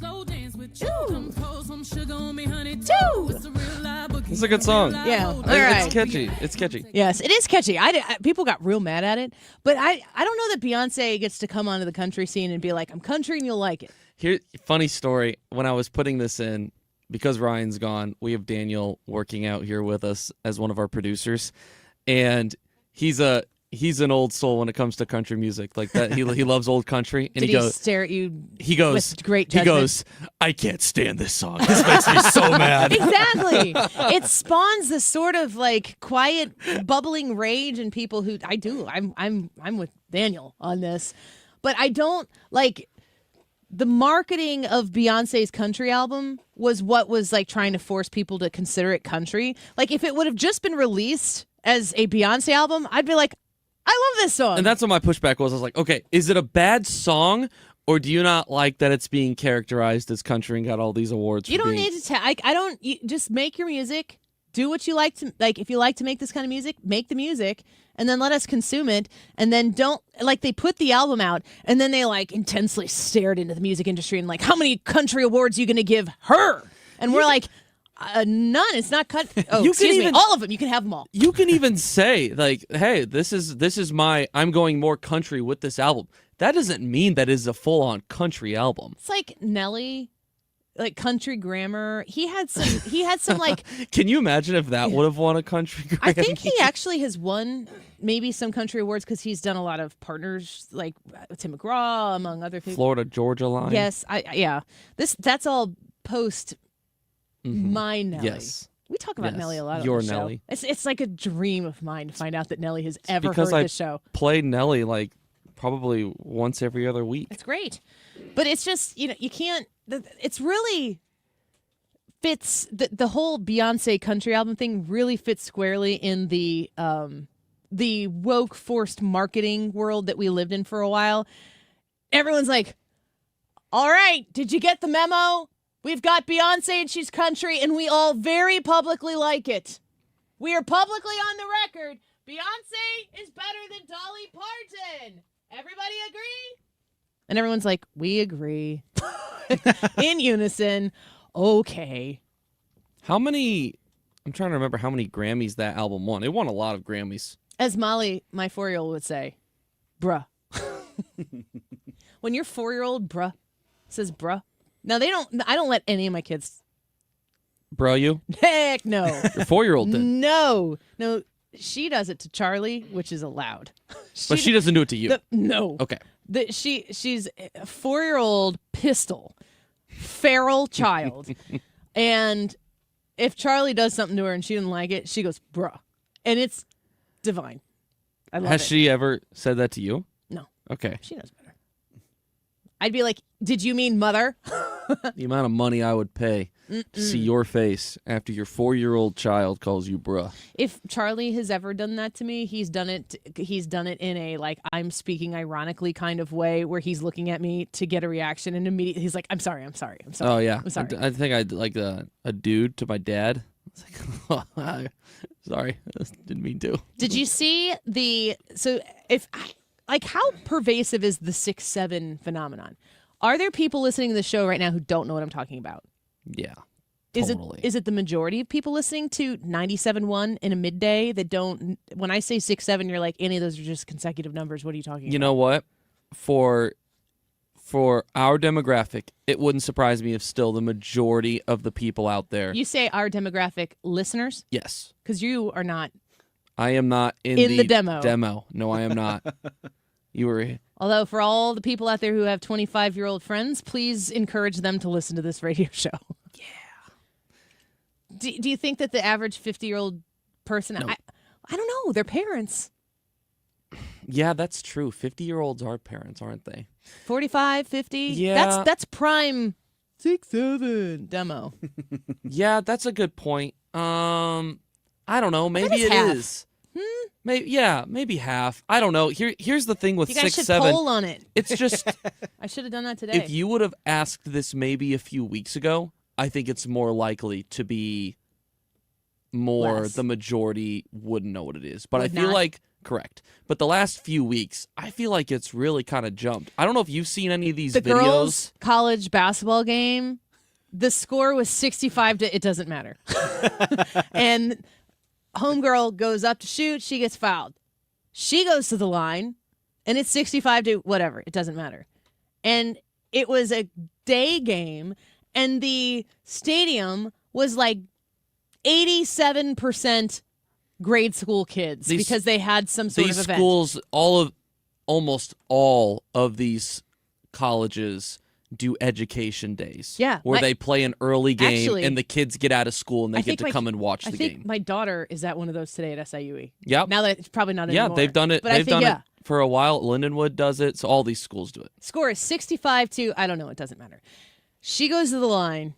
It's a good song. Yeah, all It's right. catchy. It's catchy. Yes, it is catchy. People got real mad at it, but I don't know that Beyonce gets to come onto the country scene and be like, I'm country and you'll like it. Here, funny story. When I was putting this in, because Ryan's gone, we have Daniel working out here with us as one of our producers, and he's an old soul when it comes to country music. Like that, he loves old country. And Did he goes, stare at you? He goes, with great he judgment? goes, I can't stand this song. This makes me so mad. Exactly. It spawns this sort of like quiet, bubbling rage in people who I'm with Daniel on this, but I don't like. The marketing of Beyonce's country album was what was like trying to force people to consider it country. Like if it would have just been released as a Beyonce album, I'd be like, I love this song. And that's what my pushback was. I was like, okay, is it a bad song, or do you not like that it's being characterized as country and got all these awards? You for don't being... need to I don't just make your music. Do what you like to like. If you like to make this kind of music, make the music, and then let us consume it. And then don't like they put the album out, and then they like intensely stared into the music industry and like, how many country awards are you going to give her? And we're like, none. It's not cut. Oh, You excuse can me. even- All of them. You can have them all. You can even say like, hey, this is my I'm going more country with this album. That doesn't mean that is a full on country album. It's like Nelly, like country grammar. He had some like. Can you imagine if that would have won a country Grammy? I think he actually has won maybe some country awards because he's done a lot of partners like Tim McGraw, among other people. Florida Georgia line. Yes, that's all post my Nelly. Yes. We talk about Yes. Nelly a lot. Your on the show. Nelly. It's like a dream of mine to find out that Nelly has ever Because heard I this show. play Nelly like probably once every other week. It's great, but it's just you can't. It's really fits the whole Beyonce country album thing really fits squarely in the woke forced marketing world that we lived in for a while. Everyone's like, all right, did you get the memo? We've got Beyonce and she's country and we all very publicly like it. We are publicly on the record. Beyonce is better than Dolly Parton. Everybody agree? And everyone's like, we agree. In unison. Okay. How many? I'm trying to remember how many Grammys that album won. It won a lot of Grammys. As Molly, my 4-year-old, would say, bruh. When your 4-year-old bruh says bruh. Now I don't let any of my kids. Bro, you? Heck no. Your 4-year-old did. No. She does it to Charlie, which is allowed. But she doesn't do it to you. No. Okay. She's a 4-year-old pistol, feral child. And if Charlie does something to her and she didn't like it, she goes, bruh. And it's divine. I love Has it. she ever said that to you? No. Okay. She knows better. I'd be like, did you mean mother? The amount of money I would pay to see your face after your 4-year-old child calls you bruh. If Charlie has ever done that to me, he's done it in a like I'm speaking ironically kind of way where he's looking at me to get a reaction and immediately he's like, I'm sorry. Oh yeah. I'm sorry. I think I'd like a dude to my dad. It's like, sorry, I didn't mean to. Did you see how pervasive is the 6'7" phenomenon? Are there people listening to the show right now who don't know what I'm talking about? Yeah. Totally. Is it the majority of people listening to 97.1 in a midday that don't? When I say 6'7", you're like, any of those are just consecutive numbers. What are you talking about? You know what? For our demographic, it wouldn't surprise me if still the majority of the people out there. You say our demographic listeners? Yes. Because you are not. I am not In the demo. No, I am not. You were. Although, for all the people out there who have 25-year-old friends, please encourage them to listen to this radio show. Yeah. Do you think that the average 50-year-old person, No. I don't know, they're parents. Yeah, that's true. 50-year-olds are parents, aren't they? 45, 50? Yeah. That's prime 6-7 demo. Yeah, that's a good point. I don't know. Maybe it's it half. is. Maybe half. I don't know. Here's the thing with You guys 6, should 7. poll on it. It's just I should have done that today. if you would have asked this maybe a few weeks ago, I think it's more likely to be more Less. the majority wouldn't know what it is. But Would I feel not? like correct. But the last few weeks, I feel like it's really kind of jumped. I don't know if you've seen any of these the videos. girls' college basketball game, the score was 65 to it doesn't matter. And homegirl goes up to shoot, she gets fouled. She goes to the line, and it's 65 to whatever. It doesn't matter. And it was a day game, and the stadium was like 87% grade school kids because they had some sort of These event. schools, almost all of these colleges do education days. Yeah, where my- they play an early game Actually, and the kids get out of school and they I get think to come and watch I the think game. my daughter is at one of those today at SIUE. Yep. Now that it's probably not Yeah, anymore. they've done it. But I They've think, done it for a while. Lindenwood does it. So all these schools do it. Score is 65 to, I don't know, it doesn't matter. She goes to the line,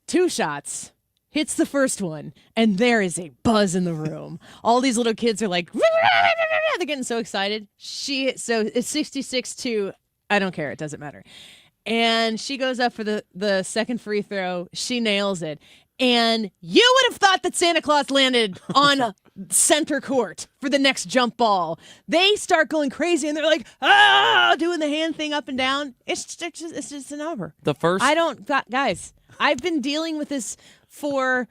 2 shots, hits the first one, and there is a buzz in the room. All these little kids are like, they're getting so excited. So it's 66 to, I don't care, it doesn't matter. And she goes up for the second free throw. She nails it. And you would have thought that Santa Claus landed on center court for the next jump ball. They start going crazy, and they're like, doing the hand thing up and down. It's just a number. The first. Guys, I've been dealing with this for,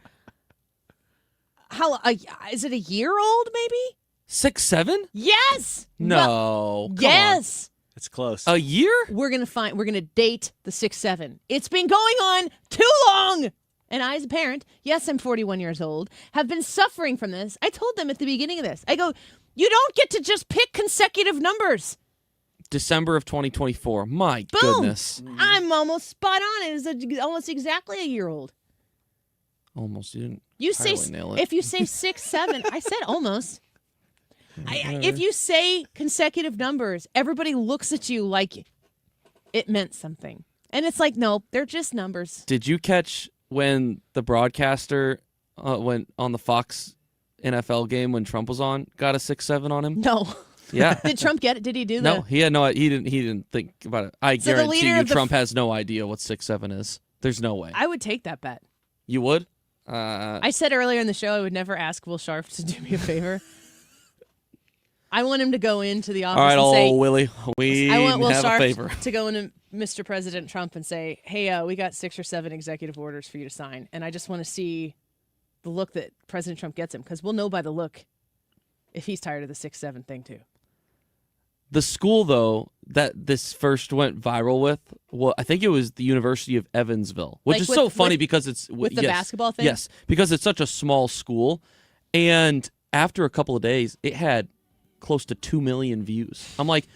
is it a year old maybe? 6, 7? Yes. No. Come Yes. It's close. On. A year? We're gonna date the 6-7. It's been going on too long. And I, as a parent, yes, I'm 41 years old, have been suffering from this. I told them at the beginning of this, I go, you don't get to just pick consecutive numbers. December of 2024. My Boom. goodness. I'm almost spot on. It is almost exactly a year old. Almost didn't. You say entirely nail it. if you say 6, 7, I said almost. If you say consecutive numbers, everybody looks at you like it meant something. And it's like, no, they're just numbers. Did you catch when the broadcaster went on the Fox NFL game when Trump was on, got a 6-7 on him? No. Yeah. Did Trump get it? Did he do that? No, he had no. He didn't think about it. I So the guarantee leader you, of the Trump has no idea what 6-7 is. There's no way. I would take that bet. You would? I said earlier in the show I would never ask Will Sharf to do me a favor. I want him to go into the office All right, and say, Willie, we I want Will have a favor. Sharf to go into Mr. President Trump and say, hey, we got 6 or 7 executive orders for you to sign. And I just want to see the look that President Trump gets him, because we'll know by the look if he's tired of the 6-7 thing too. The school, though, that this first went viral with, well, I think it was the University of Evansville, which Like is with- so funny with- because it's with the yes, basketball thing? Yes, because it's such a small school, and after a couple of days, it had close to 2 million views. I'm like,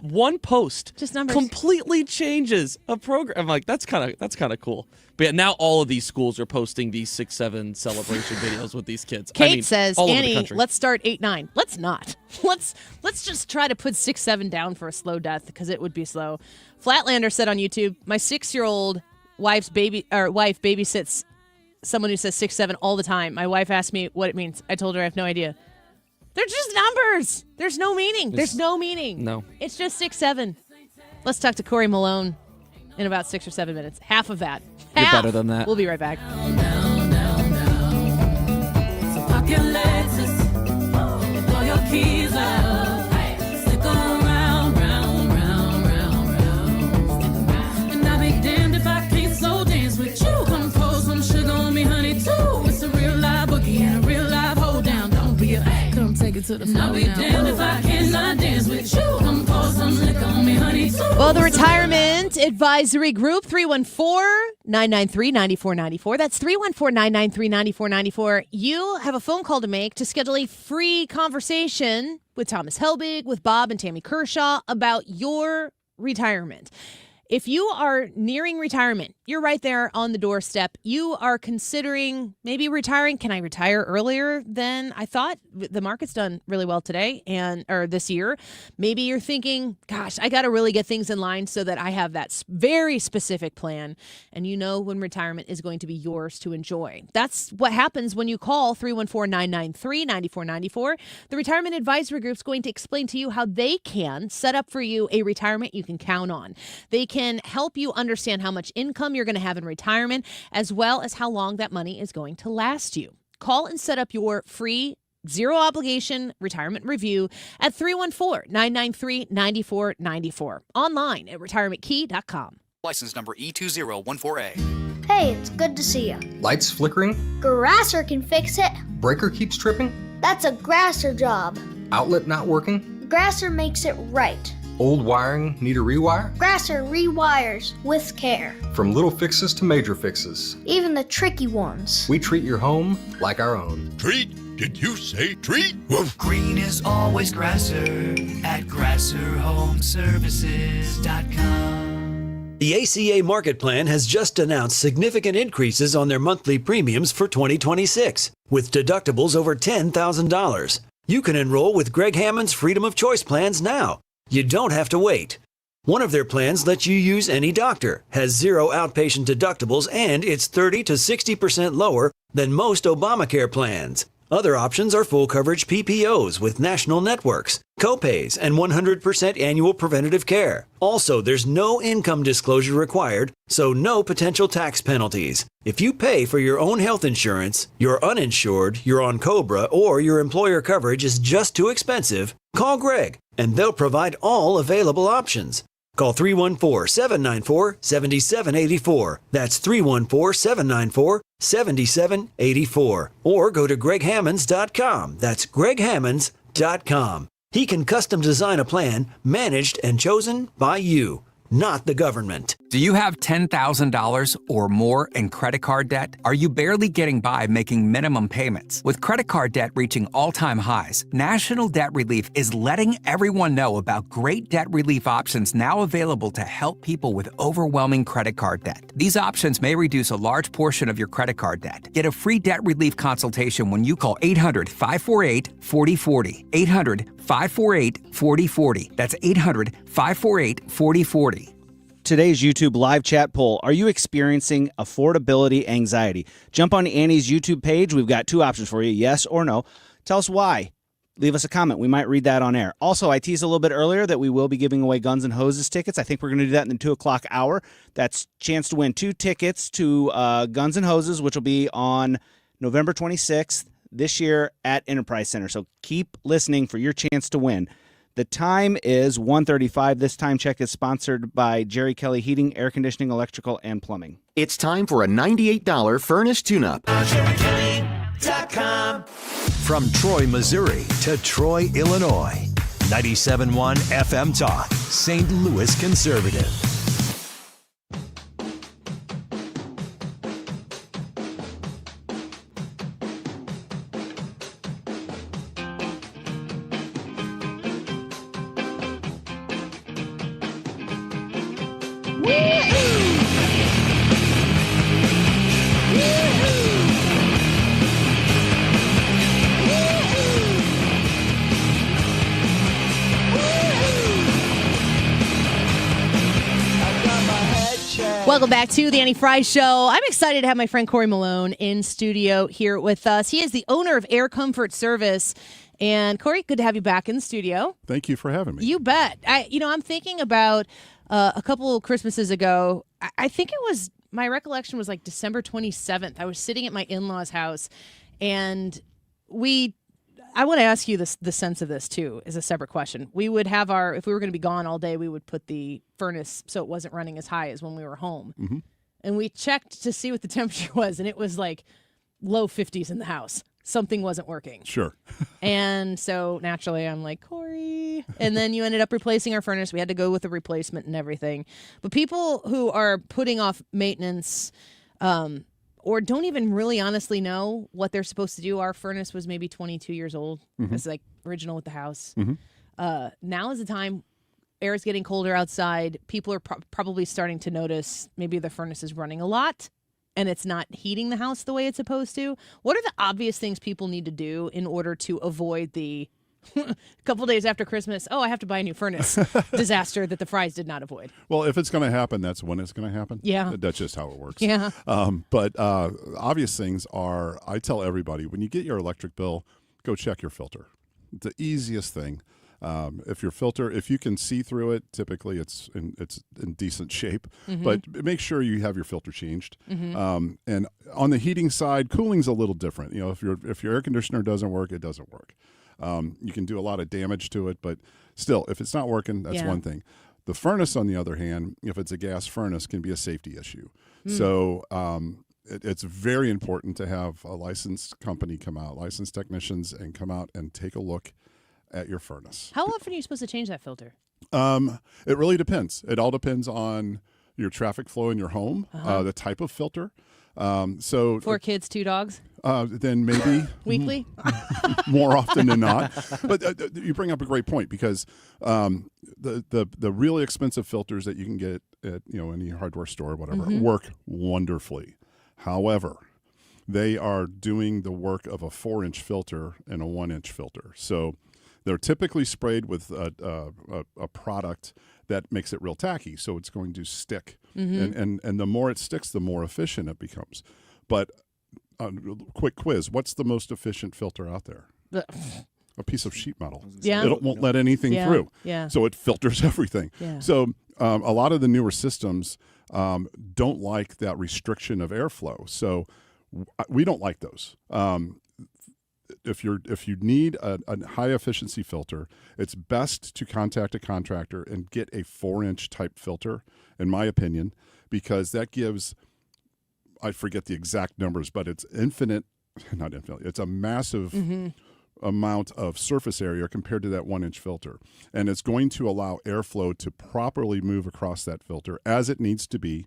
one post just numbers completely changes a program. I'm like, that's kind of cool. But yeah, now all of these schools are posting these 6-7 celebration videos with these kids. Kate says, all over the Annie, country. let's start 8-9. Let's not. Let's just try to put 6-7 down for a slow death, because it would be slow. Flatlander said on YouTube, my 6-year-old wife babysits someone who says 6-7 all the time. My wife asked me what it means. I told her I have no idea. They're just numbers. There's no meaning. There's no meaning. No. It's just 6-7. Let's talk to Corey Malone in about 6 or 7 minutes. Half of that. You're Half. better than that. We'll be right back. So pop your Lexus and throw your keys out. Stick around, round, round, round, round. And I'll be damned if I can't slow dance with you. Come pour some sugar on me, honey, too. It's a real live boogie and a real live hold down. Don't be a come take it to the floor. I'll be damned if I cannot dance with you. Come pour some liquor on me, honey. Well, the Retirement Advisory Group, 314-993-9494. That's 314-993-9494. You have a phone call to make to schedule a free conversation with Thomas Helbig, with Bob and Tammy Kershaw about your retirement. If you are nearing retirement, you're right there on the doorstep. You are considering maybe retiring. Can I retire earlier than I thought? The market's done really well today or this year. Maybe you're thinking, gosh, I got to really get things in line so that I have that very specific plan. And you know when retirement is going to be yours to enjoy. That's what happens when you call 314-993-9494. The Retirement Advisory Group is going to explain to you how they can set up for you a retirement you can count on. They can help you understand how much income you're going to have in retirement, as well as how long that money is going to last you. Call and set up your free, zero obligation retirement review at 314-993-9494. Online at retirementkey.com. License number E2014A. Hey, it's good to see you. Lights flickering? Grasser can fix it. Breaker keeps tripping? That's a Grasser job. Outlet not working? Grasser makes it right. Old wiring need a rewire? Grasser rewires with care. From little fixes to major fixes. Even the tricky ones. We treat your home like our own. Treat? Did you say treat? Green is always Grasser at GrasserHomeServices.com. The ACA Market Plan has just announced significant increases on their monthly premiums for 2026, with deductibles over $10,000. You can enroll with Greg Hammond's Freedom of Choice plans now. You don't have to wait. One of their plans lets you use any doctor, has zero outpatient deductibles, and it's 30 to 60% lower than most Obamacare plans. Other options are full coverage PPOs with national networks, copays, and 100% annual preventative care. Also, there's no income disclosure required, so no potential tax penalties. If you pay for your own health insurance, you're uninsured, you're on COBRA, or your employer coverage is just too expensive, call Greg, and they'll provide all available options. Call 314-794-7784. That's 314-794-7784. Or go to greghammonds.com. That's greghammonds.com. He can custom design a plan managed and chosen by you, not the government. Do you have $10,000 or more in credit card debt? Are you barely getting by making minimum payments? With credit card debt reaching all-time highs, National Debt Relief is letting everyone know about great debt relief options now available to help people with overwhelming credit card debt. These options may reduce a large portion of your credit card debt. Get a free debt relief consultation when you call 800-548-4040. 800-548-4040. That's 800-548-4040. Today's YouTube live chat poll. Are you experiencing affordability anxiety? Jump on Annie's YouTube page. We've got two options for you, yes or no. Tell us why. Leave us a comment. We might read that on air. Also, I teased a little bit earlier that we will be giving away Guns N' Hoses tickets. I think we're going to do that in the 2 o'clock hour. That's chance to win 2 tickets to Guns N' Hoses, which will be on November 26th this year at Enterprise Center. So keep listening for your chance to win. The time is 1:35. This time check is sponsored by Jerry Kelly Heating, Air Conditioning, Electrical, and Plumbing. It's time for a $98 furnace tune-up. From Troy, Missouri to Troy, Illinois. 97.1 FM Talk, St. Louis Conservative. Welcome back to the Annie Fry Show. I'm excited to have my friend Corey Malone in studio here with us. He is the owner of Air Comfort Service. And Corey, good to have you back in the studio. Thank you for having me. You bet. I'm thinking about a couple of Christmases ago. I think it was, my recollection was like December 27th. I was sitting at my in-laws' house, and I want to ask you the sense of this too, as a separate question. We would have if we were going to be gone all day, we would put the furnace so it wasn't running as high as when we were home. Mm-hmm. And we checked to see what the temperature was, and it was like low 50s in the house. something wasn't working. Sure. And so naturally I'm like, Corey. And then you ended up replacing our furnace. We had to go with a replacement and everything. But people who are putting off maintenance or don't even really honestly know what they're supposed to do. Our furnace was maybe 22 years old. It's like original with the house. Now is the time. Air is getting colder outside. People are probably starting to notice maybe the furnace is running a lot and it's not heating the house the way it's supposed to. What are the obvious things people need to do in order to avoid the couple days after Christmas, I have to buy a new furnace disaster that the Fries did not avoid? Well, if it's going to happen, that's when it's going to happen. Yeah. That's just how it works. Yeah. But obvious things are, I tell everybody, when you get your electric bill, go check your filter. It's the easiest thing. If you can see through it, typically it's in decent shape. But make sure you have your filter changed. And on the heating side, cooling's a little different. If your air conditioner doesn't work, it doesn't work. You can do a lot of damage to it, but still, if it's not working, that's one thing. The furnace, on the other hand, if it's a gas furnace, can be a safety issue. So it's very important to have a licensed company come out, licensed technicians, and come out and take a look at your furnace. How often are you supposed to change that filter? It really depends. It all depends on your traffic flow in your home, the type of filter. 4 kids, 2 dogs? Then maybe weekly, more often than not. But you bring up a great point, because the really expensive filters that you can get at any hardware store or whatever work wonderfully. However, they are doing the work of a 4-inch filter and a 1-inch filter. So they're typically sprayed with a product that makes it real tacky, so it's going to stick. And the more it sticks, the more efficient it becomes. But quick quiz, what's the most efficient filter out there? A piece of sheet metal. Yeah. It won't let anything through. Yeah. So it filters everything. Yeah. So a lot of the newer systems don't like that restriction of airflow. So we don't like those. If you need a high efficiency filter, it's best to contact a contractor and get a 4-inch type filter, in my opinion, because that gives, I forget the exact numbers, but it's not infinite. It's a massive amount of surface area compared to that 1-inch filter. And it's going to allow airflow to properly move across that filter as it needs to be.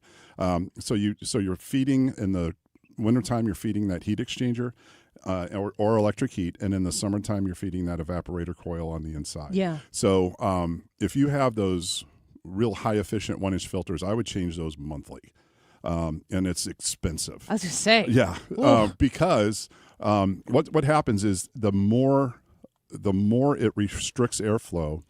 So you're feeding in the wintertime, you're feeding that heat exchanger or electric heat, and in the summertime, you're feeding that evaporator coil on the inside. Yeah. So if you have those real high efficient 1-inch filters, I would change those monthly. And it's expensive. I was going to say. Yeah. Because what happens is the more it restricts airflow,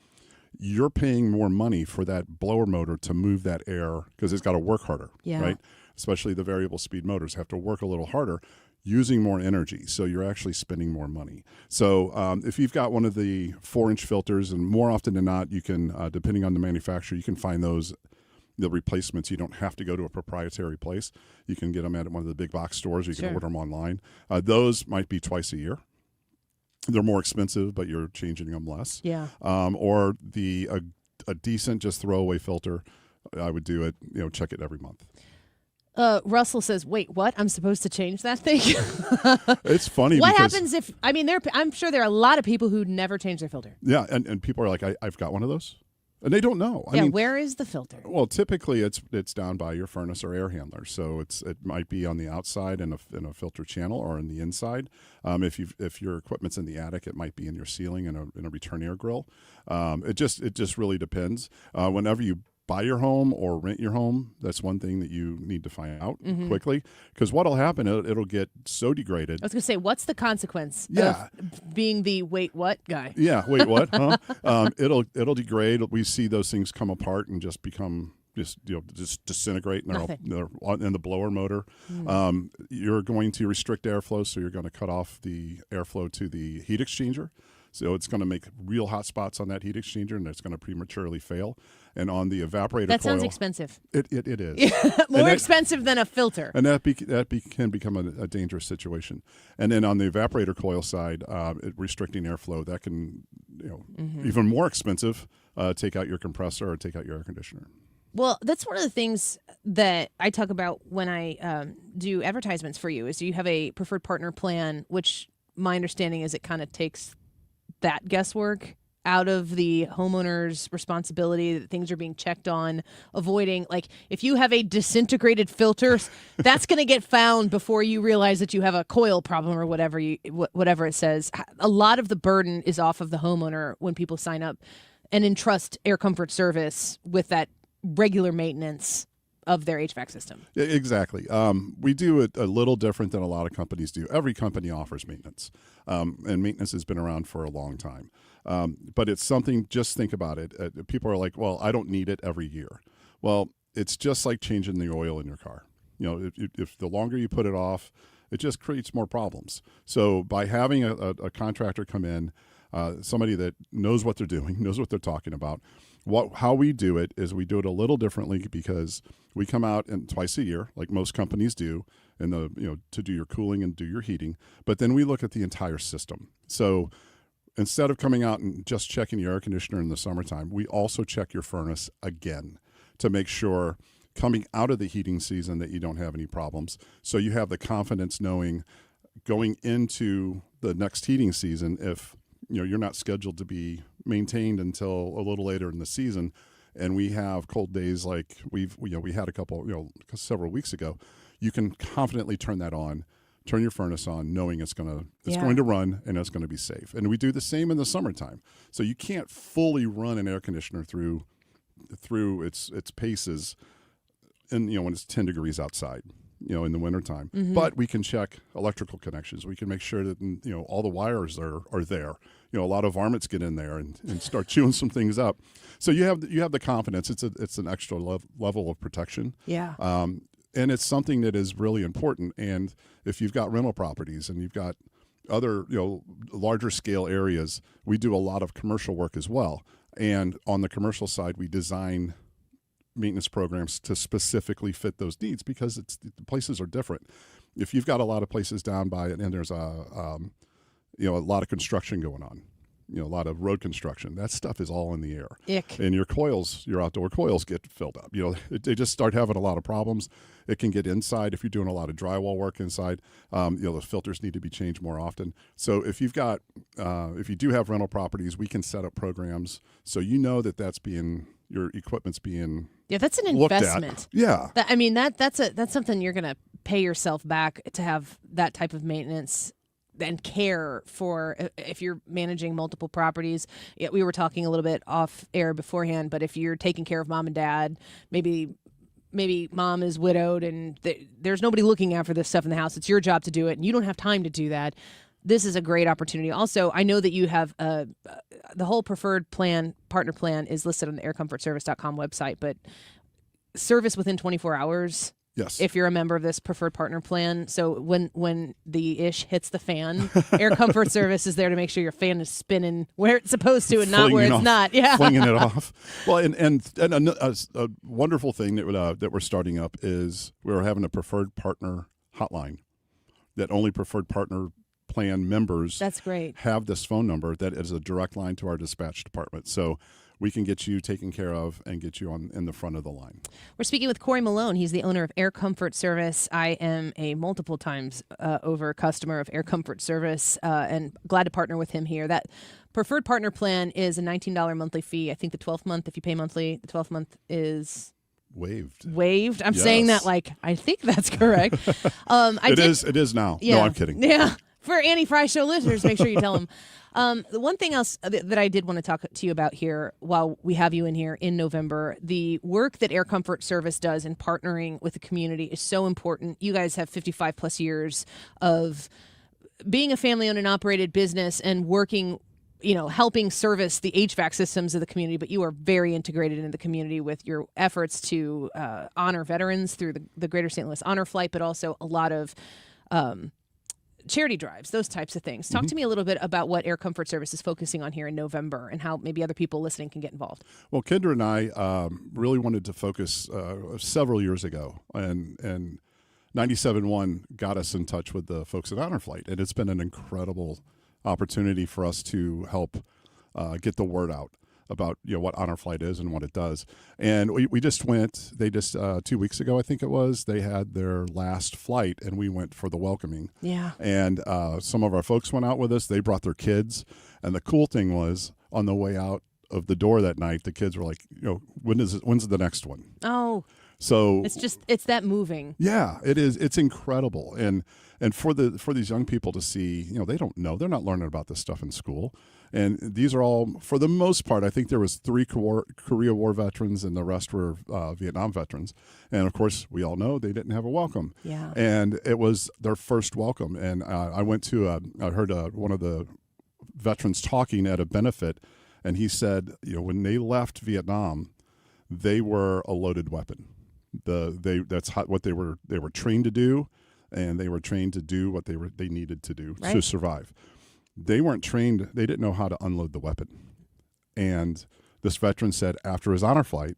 you're paying more money for that blower motor to move that air, because it's got to work harder, right? Especially the variable speed motors have to work a little harder, using more energy. So you're actually spending more money. So if you've got one of the 4-inch filters, and more often than not, you can, depending on the manufacturer, you can find the replacements. You don't have to go to a proprietary place. You can get them at one of the big box stores. You can order them online. Those might be twice a year. They're more expensive, but you're changing them less. Yeah. Or a decent just throwaway filter, I would do it. Check it every month. Russell says, "Wait, what? I'm supposed to change that thing?" It's funny. What happens if? I mean, I'm sure there are a lot of people who never change their filter. Yeah, and people are like, I've got one of those, and they don't know. Yeah, where is the filter? Well, typically it's down by your furnace or air handler, so it might be on the outside in a filter channel, or in the inside. If your equipment's in the attic, it might be in your ceiling in a return air grill. It just really depends. Whenever you buy your home or rent your home, that's one thing that you need to find out quickly, because what'll happen, it'll get so degraded. I was going to say, what's the consequence of being the wait what guy? Yeah, wait what? Huh? It'll degrade. We see those things come apart and just become just disintegrate in the blower motor. You're going to restrict airflow, so you're going to cut off the airflow to the heat exchanger. So it's going to make real hot spots on that heat exchanger, and it's going to prematurely fail. And on the evaporator that coil, sounds expensive. It is. More expensive than a filter. And that can become a dangerous situation. And then on the evaporator coil side, restricting airflow, that can, even more expensive, take out your compressor or take out your air conditioner. Well, that's one of the things that I talk about when I do advertisements for you, is you have a preferred partner plan, which my understanding is it kind of takes that guesswork out of the homeowner's responsibility, that things are being checked on, avoiding, like, if you have a disintegrated filter, that's going to get found before you realize that you have a coil problem or whatever it says. A lot of the burden is off of the homeowner when people sign up and entrust Air Comfort Service with that regular maintenance of their HVAC system. Yeah, exactly. We do it a little different than a lot of companies do. Every company offers maintenance, and maintenance has been around for a long time. But it's something, just think about it. People are like, well, I don't need it every year. Well, it's just like changing the oil in your car. If the longer you put it off, it just creates more problems. So by having a contractor come in, somebody that knows what they're doing, knows what they're talking about, how we do it is we do it a little differently, because we come out twice a year, like most companies do, to do your cooling and do your heating. But then we look at the entire system. So instead of coming out and just checking your air conditioner in the summertime, we also check your furnace again to make sure coming out of the heating season that you don't have any problems. So you have the confidence knowing going into the next heating season, if you're not scheduled to be maintained until a little later in the season, and we have cold days like we had a couple, several weeks ago, you can confidently turn your furnace on, knowing it's going to run and it's going to be safe. And we do the same in the summertime. So you can't fully run an air conditioner through its paces, and when it's 10 degrees outside, in the wintertime. Mm-hmm. But we can check electrical connections. We can make sure that all the wires are there. A lot of varmints get in there and start chewing some things up. So you have the confidence. It's an extra level of protection. Yeah. And it's something that is really important. And if you've got rental properties and you've got other, larger scale areas, we do a lot of commercial work as well. And on the commercial side, we design maintenance programs to specifically fit those needs, because the places are different. If you've got a lot of places down by it and there's a lot of construction going on, a lot of road construction, that stuff is all in the air. Ick. And your outdoor coils get filled up. They just start having a lot of problems. It can get inside if you're doing a lot of drywall work inside. The filters need to be changed more often. So if you do have rental properties, we can set up programs so your equipment's being that's an looked at. investment. Yeah. That's something you're going to pay yourself back to have that type of maintenance and care for if you're managing multiple properties. We were talking a little bit off air beforehand, but if you're taking care of mom and dad, maybe mom is widowed and there's nobody looking after this stuff in the house. It's your job to do it, and you don't have time to do that. This is a great opportunity. Also, I know that you have the whole preferred plan, partner plan is listed on the aircomfortservice.com website, but service within 24 hours. Yes. If you're a member of this preferred partner plan. So when the ish hits the fan, Air Comfort Service is there to make sure your fan is spinning where it's supposed to and not where it's not. Yeah. Flinging it off. Well, and a wonderful thing that we're starting up is we're having a preferred partner hotline that only preferred partner plan members That's great. have this phone number that is a direct line to our dispatch department. So we can get you taken care of and get you in the front of the line. We're speaking with Corey Malone. He's the owner of Air Comfort Service. I am a multiple times over customer of Air Comfort Service and glad to partner with him here. That preferred partner plan is a $19 monthly fee. I think the 12th month, if you pay monthly, the 12th month is waived. I'm saying that like I think that's correct. It is now. Yeah. No, I'm kidding. Yeah. For Annie Fry Show listeners, make sure you tell them. The one thing else that I did want to talk to you about here while we have you in here in November, the work that Air Comfort Service does in partnering with the community is so important. You guys have 55 plus years of being a family-owned and operated business and working, helping service the HVAC systems of the community, but you are very integrated into the community with your efforts to honor veterans through the Greater St. Louis Honor Flight, but also a lot of charity drives, those types of things. Talk to me a little bit about what Air Comfort Service is focusing on here in November and how maybe other people listening can get involved. Well, Kendra and I really wanted to focus several years ago, and 97.1 got us in touch with the folks at Honor Flight, and it's been an incredible opportunity for us to help get the word out. about what Honor Flight is and what it does. And we just went. They just 2 weeks ago, I think it was. They had their last flight, and we went for the welcoming. Yeah. And some of our folks went out with us. They brought their kids, and the cool thing was on the way out of the door that night, the kids were like, when's the next one? Oh. So it's that moving. Yeah, it is. It's incredible, and for these young people to see, they don't know. They're not learning about this stuff in school. And these are all, for the most part, I think there was 3 Korea War veterans, and the rest were Vietnam veterans. And of course, we all know they didn't have a welcome. Yeah. And it was their first welcome. And I went to I heard one of the veterans talking at a benefit, and he said, when they left Vietnam, they were a loaded weapon. That's what they were trained to do, and they were trained to do what they needed to do to survive. They weren't trained. They didn't know how to unload the weapon. And this veteran said after his honor flight,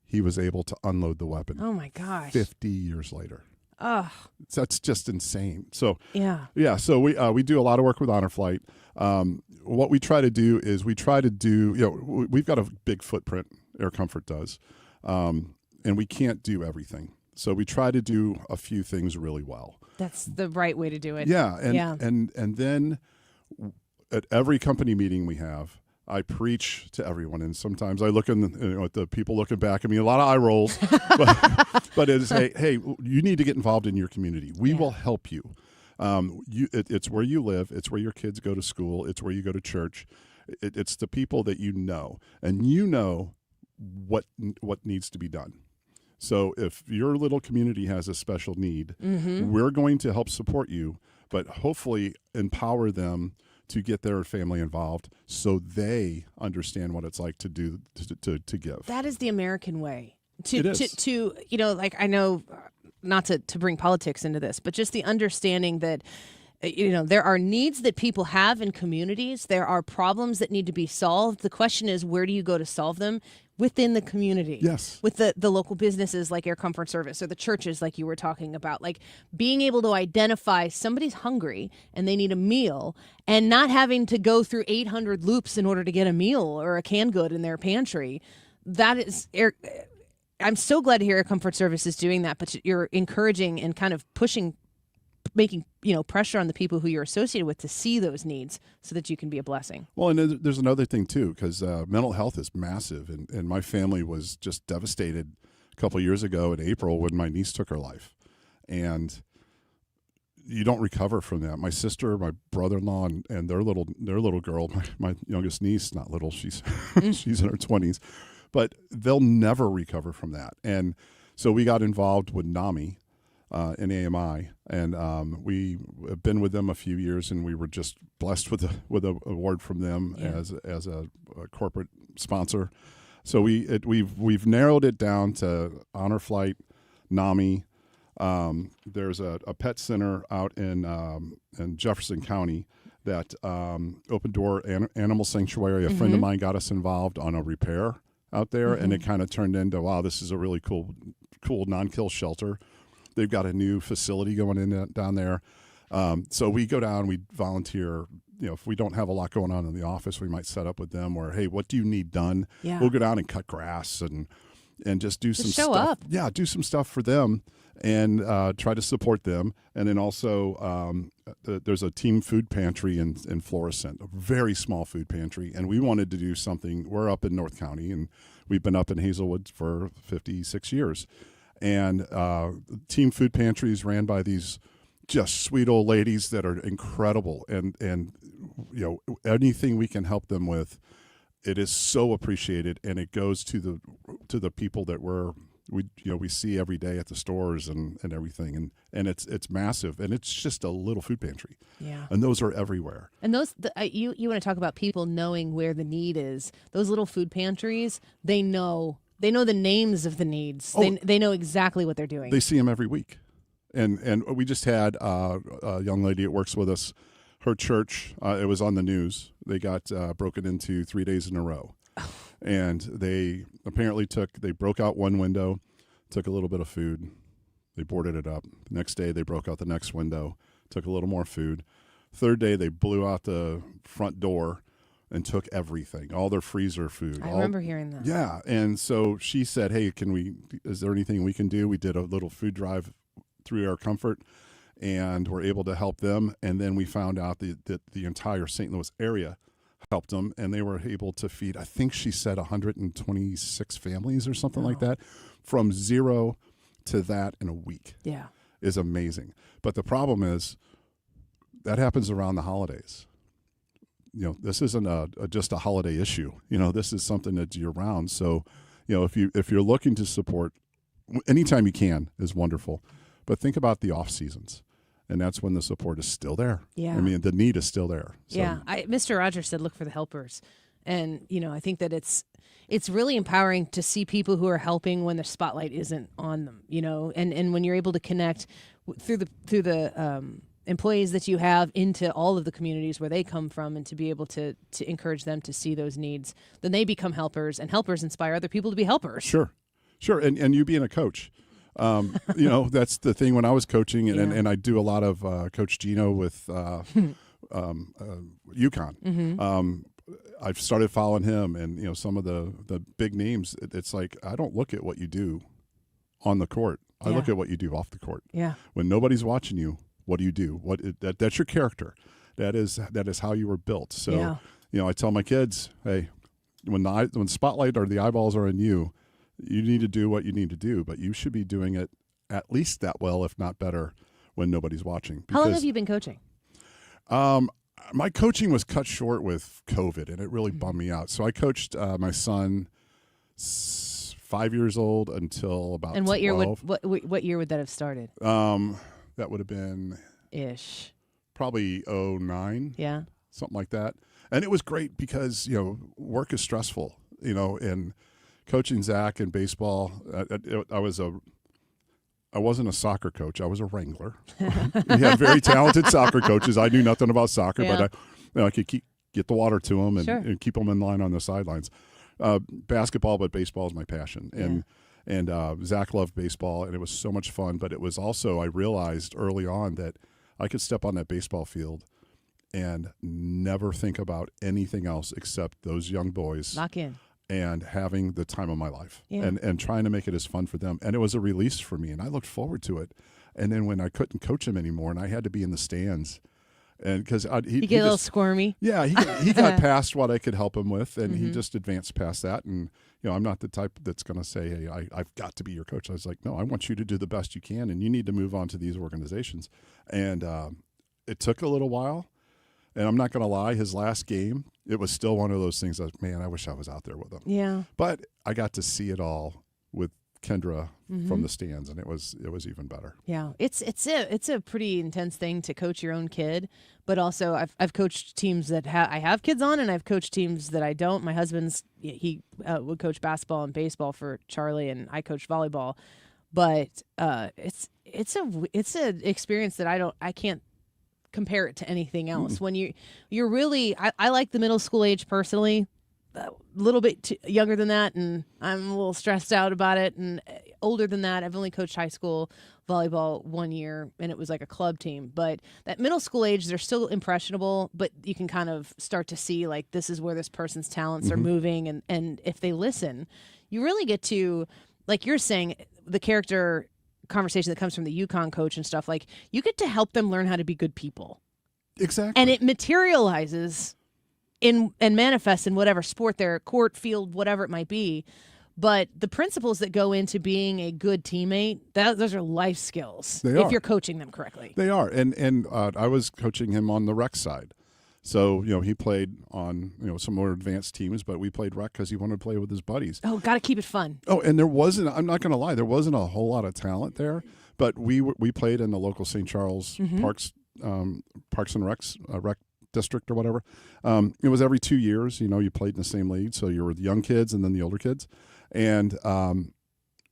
he was able to unload the weapon. Oh my gosh. 50 years later. Ugh. That's just insane. So yeah. So we do a lot of work with honor flight. What we try to do is we've got a big footprint. Air Comfort does, and we can't do everything. So we try to do a few things really well. That's the right way to do it. Yeah, and then at every company meeting we have, I preach to everyone, and sometimes I look at the people looking back at me, a lot of eye rolls, but it's hey, you need to get involved in your community. We will help you. It's where you live. It's where your kids go to school. It's where you go to church. It's the people that and what needs to be done. So if your little community has a special need, we're going to help support you, but hopefully empower them to get their family involved so they understand what it's like to do to give. That is the American way. It is. To I know not to bring politics into this, but just the understanding that there are needs that people have in communities. There are problems that need to be solved. The question is, where do you go to solve them? Within the community. Yes. With the local businesses like Air Comfort Service or the churches like you were talking about. Like being able to identify somebody's hungry and they need a meal and not having to go through 800 loops in order to get a meal or a canned good in their pantry. That is I'm so glad to hear Air Comfort Service is doing that, but you're encouraging and kind of making pressure on the people who you're associated with to see those needs so that you can be a blessing. Well, and there's another thing too, because mental health is massive, and my family was just devastated a couple of years ago in April when my niece took her life, and you don't recover from that. My sister, my brother-in-law, and their little girl, my youngest niece, not little, she's she's in her 20s, but they'll never recover from that. And so we got involved with NAMI. In AMI, and we have been with them a few years, and we were just blessed with an award from them as a corporate sponsor. So we've narrowed it down to Honor Flight, NAMI. There's a pet center out in Jefferson County that Open Door Animal Sanctuary. A friend of mine got us involved on a repair out there, and it kind of turned into, wow, this is a really cool non-kill shelter. They've got a new facility going in down there. So we go down, we volunteer. If we don't have a lot going on in the office, we might set up with them or, hey, what do you need done? Yeah. We'll go down and cut grass and just do some show stuff. up. Yeah, do some stuff for them and try to support them. And then also there's a team food pantry in Florissant, a very small food pantry. And we wanted to do something. We're up in North County, and we've been up in Hazelwood for 56 years. And team food pantries ran by these just sweet old ladies that are incredible, and anything we can help them with, it is so appreciated, and it goes to the people that we see every day at the stores and everything, and it's massive, and it's just a little food pantry. Yeah. And those are everywhere. And those you want to talk about people knowing where the need is. Those little food pantries, they know the names of the needs. They know exactly what they're doing. They see them every week. And we just had a young lady that works with us. Her church, it was on the news. They got broken into 3 days in a row. And they apparently they broke out one window, took a little bit of food. They boarded it up. The next day, they broke out the next window, took a little more food. Third day, they blew out the front door, and took everything, all their freezer food. I remember hearing that. Yeah, and so she said, "Hey, is there anything we can do?" We did a little food drive through our comfort, and were able to help them. And then we found out that the entire St. Louis area helped them, and they were able to feed, I think she said 126 families or something like that, from zero to that in a week. Yeah. Is amazing. But the problem is that happens around the holidays. This isn't just a holiday issue. This is something that's year round. So, if you're looking to support, anytime you can is wonderful. But think about the off seasons, and that's when the support is still there. Yeah. I mean, the need is still there. So. Yeah. Mr. Rogers said, look for the helpers. And, I think that it's really empowering to see people who are helping when the spotlight isn't on them, and when you're able to connect through the employees that you have into all of the communities where they come from, and to be able to encourage them to see those needs, then they become helpers, and helpers inspire other people to be helpers. Sure. And you being a coach, that's the thing when I was coaching, and I do a lot of Coach Gino with UConn. Mm-hmm. I've started following him, and some of the big names. It's like, I don't look at what you do on the court. I look at what you do off the court. Yeah. When nobody's watching you, what do you do? That's your character. That is how you were built. So, I tell my kids, hey, when spotlight or the eyeballs are on you, you need to do what you need to do, but you should be doing it at least that well, if not better, when nobody's watching. How long have you been coaching? My coaching was cut short with COVID, and it really bummed me out. So I coached my son 5 years old until about and what 12. what year would that have started? That would have been ish. Probably 09. Yeah. Something like that. And it was great because, work is stressful, and coaching Zach in baseball, I wasn't a soccer coach. I was a wrangler. We had very talented soccer coaches. I knew nothing about soccer, but I could get the water to them and keep them in line on the sidelines. Basketball, but baseball is my passion. And Zach loved baseball, and it was so much fun. But it was also, I realized early on that I could step on that baseball field and never think about anything else except those young boys. Lock in. And having the time of my life and trying to make it as fun for them. And it was a release for me, and I looked forward to it. And then when I couldn't coach him anymore and I had to be in the stands, and because he get a little squirmy. Yeah, he got past what I could help him with, and he just advanced past that. And, I'm not the type that's going to say, hey, I've got to be your coach. I was like, no, I want you to do the best you can, and you need to move on to these organizations. And it took a little while. And I'm not going to lie, his last game, it was still one of those things that, man, I wish I was out there with him. Yeah. But I got to see it all with Kendra from the stands, and it was even better. Yeah. It's a pretty intense thing to coach your own kid, but also I've coached teams that I have kids on, and I've coached teams that I don't. My husband's he would coach basketball and baseball for Charlie, and I coach volleyball. But it's an experience that I can't compare it to anything else. When you're really, I like the middle school age personally, a little bit younger than that, and I'm a little stressed out about it. And older than that, I've only coached high school volleyball 1 year, and it was like a club team. But that middle school age, they're still impressionable, but you can kind of start to see, like, this is where this person's talents are moving. And if they listen, you really get to, like you're saying, the character conversation that comes from the UConn coach and stuff, like, you get to help them learn how to be good people. Exactly. And it materializes and manifests in whatever sport they're, court, field, whatever it might be. But the principles that go into being a good teammate, those are life skills if you're coaching them correctly. They are. And I was coaching him on the rec side. So, he played on, some more advanced teams, but we played rec because he wanted to play with his buddies. Oh, got to keep it fun. Oh, and I'm not going to lie, there wasn't a whole lot of talent there, but we played in the local St. Charles Parks and Recs, rec district or whatever. It was every 2 years, you played in the same league. So you were the young kids and then the older kids. And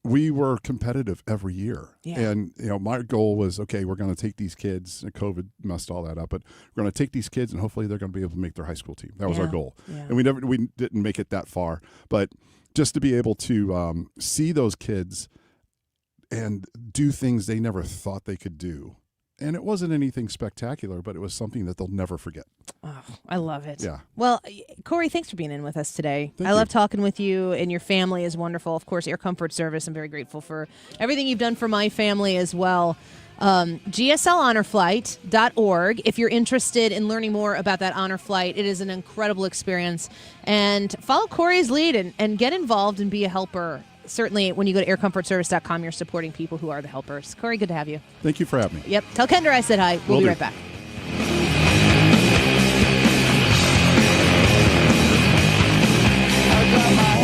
we were competitive every year. Yeah. And, my goal was, okay, we're going to take these kids, and COVID messed all that up, but we're going to take these kids and hopefully they're going to be able to make their high school team. That was our goal. Yeah. And we didn't make it that far, but just to be able to see those kids and do things they never thought they could do And it wasn't anything spectacular, but it was something that they'll never forget. Oh, I love it. Yeah. Well, Corey, thanks for being in with us today. Thank I you. love talking with you, and your family is wonderful. Of course, Air Comfort Service, I'm very grateful for everything you've done for my family as well. GSLHonorFlight.org. If you're interested in learning more about that honor flight, it is an incredible experience. And follow Corey's lead and get involved and be a helper. Certainly, when you go to aircomfortservice.com, you're supporting people who are the helpers. Corey, good to have you. Thank you for having me. Yep. Tell Kendra I said hi. We'll be do. right back.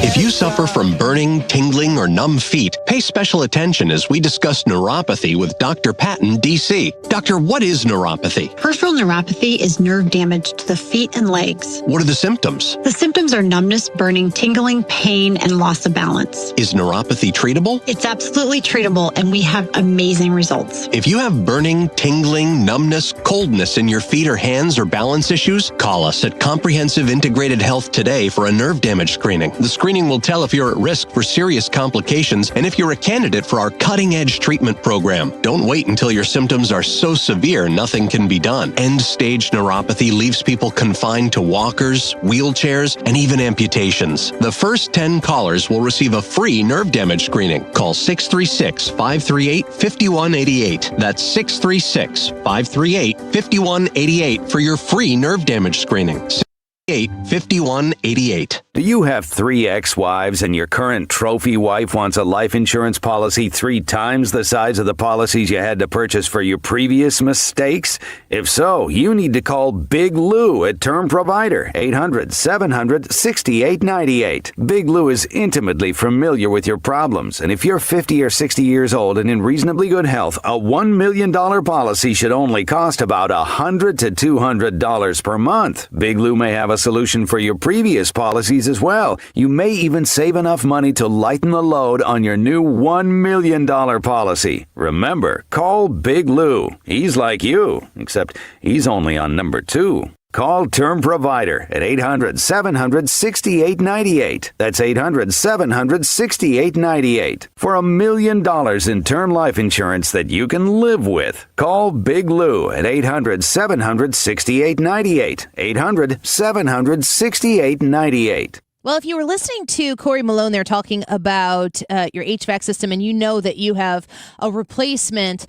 If you suffer from burning, tingling, or numb feet, pay special attention as we discuss neuropathy with Dr. Patton, D.C. Doctor, what is neuropathy? Peripheral neuropathy is nerve damage to the feet and legs. What are the symptoms? The symptoms are numbness, burning, tingling, pain, and loss of balance. Is neuropathy treatable? It's absolutely treatable, and we have amazing results. If you have burning, tingling, numbness, coldness in your feet or hands or balance issues, call us at Comprehensive Integrated Health today for a nerve damage screening. The screening will tell if you're at risk for serious complications and if you're a candidate for our cutting-edge treatment program. Don't wait until your symptoms are so severe nothing can be done. End-stage neuropathy leaves people confined to walkers, wheelchairs, and even amputations. The first 10 callers will receive a free nerve damage screening. Call 636-538-5188. That's 636-538-5188 for your free nerve damage screening. 5188. Do you have 3 ex-wives and your current trophy wife wants a life insurance policy 3 times the size of the policies you had to purchase for your previous mistakes? If so, you need to call Big Lou at Term Provider, 800-700-6898. Big Lou is intimately familiar with your problems, and if you're 50 or 60 years old and in reasonably good health, a $1 million policy should only cost about $100 to $200 per month. Big Lou may have a solution for your previous policies as well. You may even save enough money to lighten the load on your new $1 million policy. Remember, call Big Lou. He's like you, except he's only on number 2. Call Term Provider at 800-700-6898. That's 800-700-6898 for $1 million in term life insurance that you can live with. Call Big Lou at 800-700-6898. 800-700-6898. Well, if you were listening to Corey Malone there talking about your HVAC system and you know that you have a replacement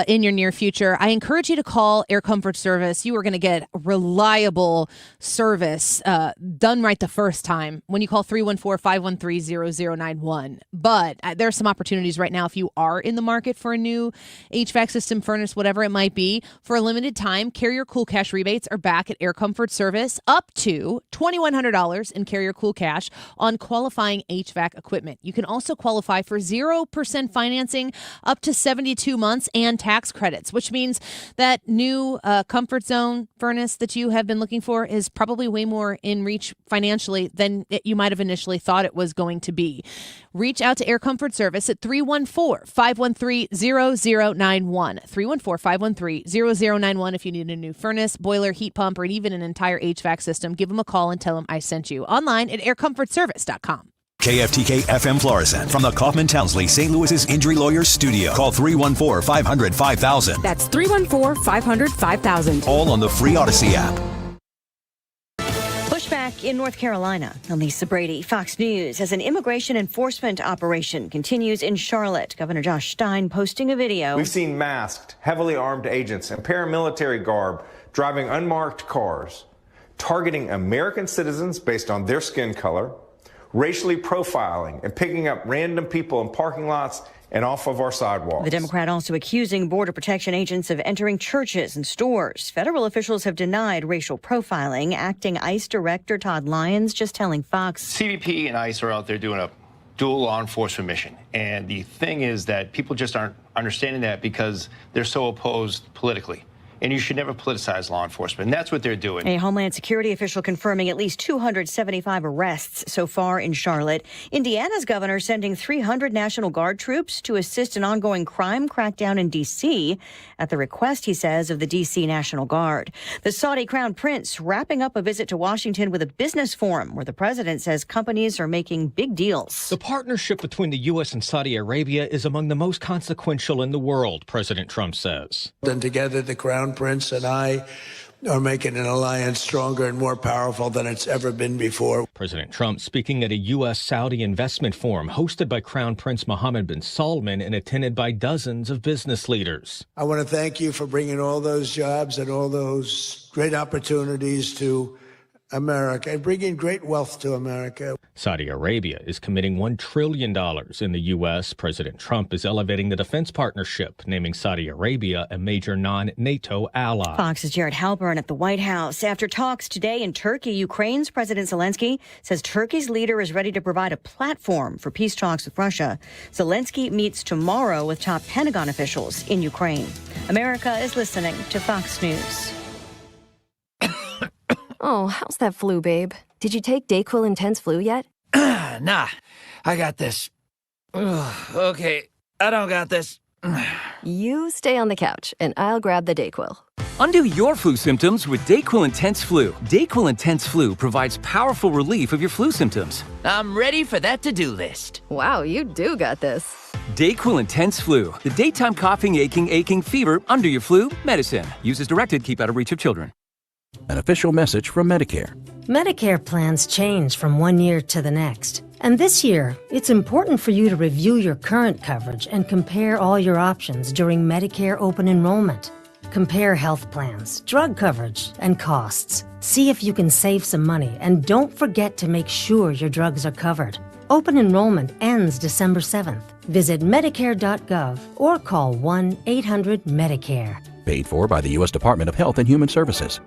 in your near future, I encourage you to call Air Comfort Service. You are going to get reliable service done right the first time when you call 314-513-0091. But there are some opportunities right now if you are in the market for a new HVAC system, furnace, whatever it might be. For a limited time, Carrier Cool Cash rebates are back at Air Comfort Service up to $2,100 in Carrier Cool Cash on qualifying HVAC equipment. You can also qualify for 0% financing up to 72 months and tax credits, which means that new Comfort Zone furnace that you have been looking for is probably way more in reach financially than you might have initially thought it was going to be. Reach out to Air Comfort Service at 314-513-0091. 314-513-0091 if you need a new furnace, boiler, heat pump, or even an entire HVAC system. Give them a call and tell them I sent you. Online at aircomfortservice.com. KFTK FM Florissant from the Kaufman Townsley St. Louis's Injury Lawyers Studio. Call 314-500-5000. That's 314-500-5000. All on the free Odyssey app. Pushback in North Carolina. I'm Lisa Brady, Fox News. As an immigration enforcement operation continues in Charlotte, Governor Josh Stein posting a video. We've seen masked, heavily armed agents in paramilitary garb driving unmarked cars, targeting American citizens based on their skin color, racially profiling and picking up random people in parking lots and off of our sidewalks. The Democrat also accusing Border Protection agents of entering churches and stores. Federal officials have denied racial profiling. Acting ICE Director Todd Lyons just telling Fox. CBP and ICE are out there doing a dual law enforcement mission. And the thing is that people just aren't understanding that because they're so opposed politically. and you should never politicize law enforcement. And that's what they're doing. A Homeland Security official confirming at least 275 arrests so far in Charlotte. Indiana's governor sending 300 National Guard troops to assist an ongoing crime crackdown in D.C. at the request, he says, of the D.C. National Guard. The Saudi Crown Prince wrapping up a visit to Washington with a business forum where the president says companies are making big deals. The partnership between the U.S. and Saudi Arabia is among the most consequential in the world, President Trump says. And together, the Crown Prince and I are making an alliance stronger and more powerful than it's ever been before. President Trump speaking at a U.S.-Saudi investment forum hosted by Crown Prince Mohammed bin Salman and attended by dozens of business leaders. I want to thank you for bringing all those jobs and all those great opportunities to America and bringing great wealth to America. Saudi Arabia is committing $1 trillion in the U.S. President Trump is elevating the defense partnership, naming Saudi Arabia a major non-NATO ally. Fox's Jared Halpern at the White House. After talks today in Turkey, Ukraine's President Zelensky says Turkey's leader is ready to provide a platform for peace talks with Russia. Zelensky meets tomorrow with top Pentagon officials in Ukraine. America is listening to Fox News. Oh, how's that flu, babe? Did you take DayQuil Intense Flu yet? Nah, I got this. Ugh, okay, I don't got this. You stay on the couch, and I'll grab the DayQuil. Undo your flu symptoms with DayQuil Intense Flu. DayQuil Intense Flu provides powerful relief of your flu symptoms. I'm ready for that to-do list. Wow, you do got this. DayQuil Intense Flu. The daytime coughing, aching, fever, under your flu, medicine. Use as directed, keep out of reach of children. An official message from Medicare. Medicare plans change from one year to the next. And this year, it's important for you to review your current coverage and compare all your options during Medicare open enrollment. Compare health plans, drug coverage, and costs. See if you can save some money, and don't forget to make sure your drugs are covered. Open enrollment ends December 7th. Visit Medicare.gov or call 1-800-MEDICARE. Paid for by the U.S. Department of Health and Human Services.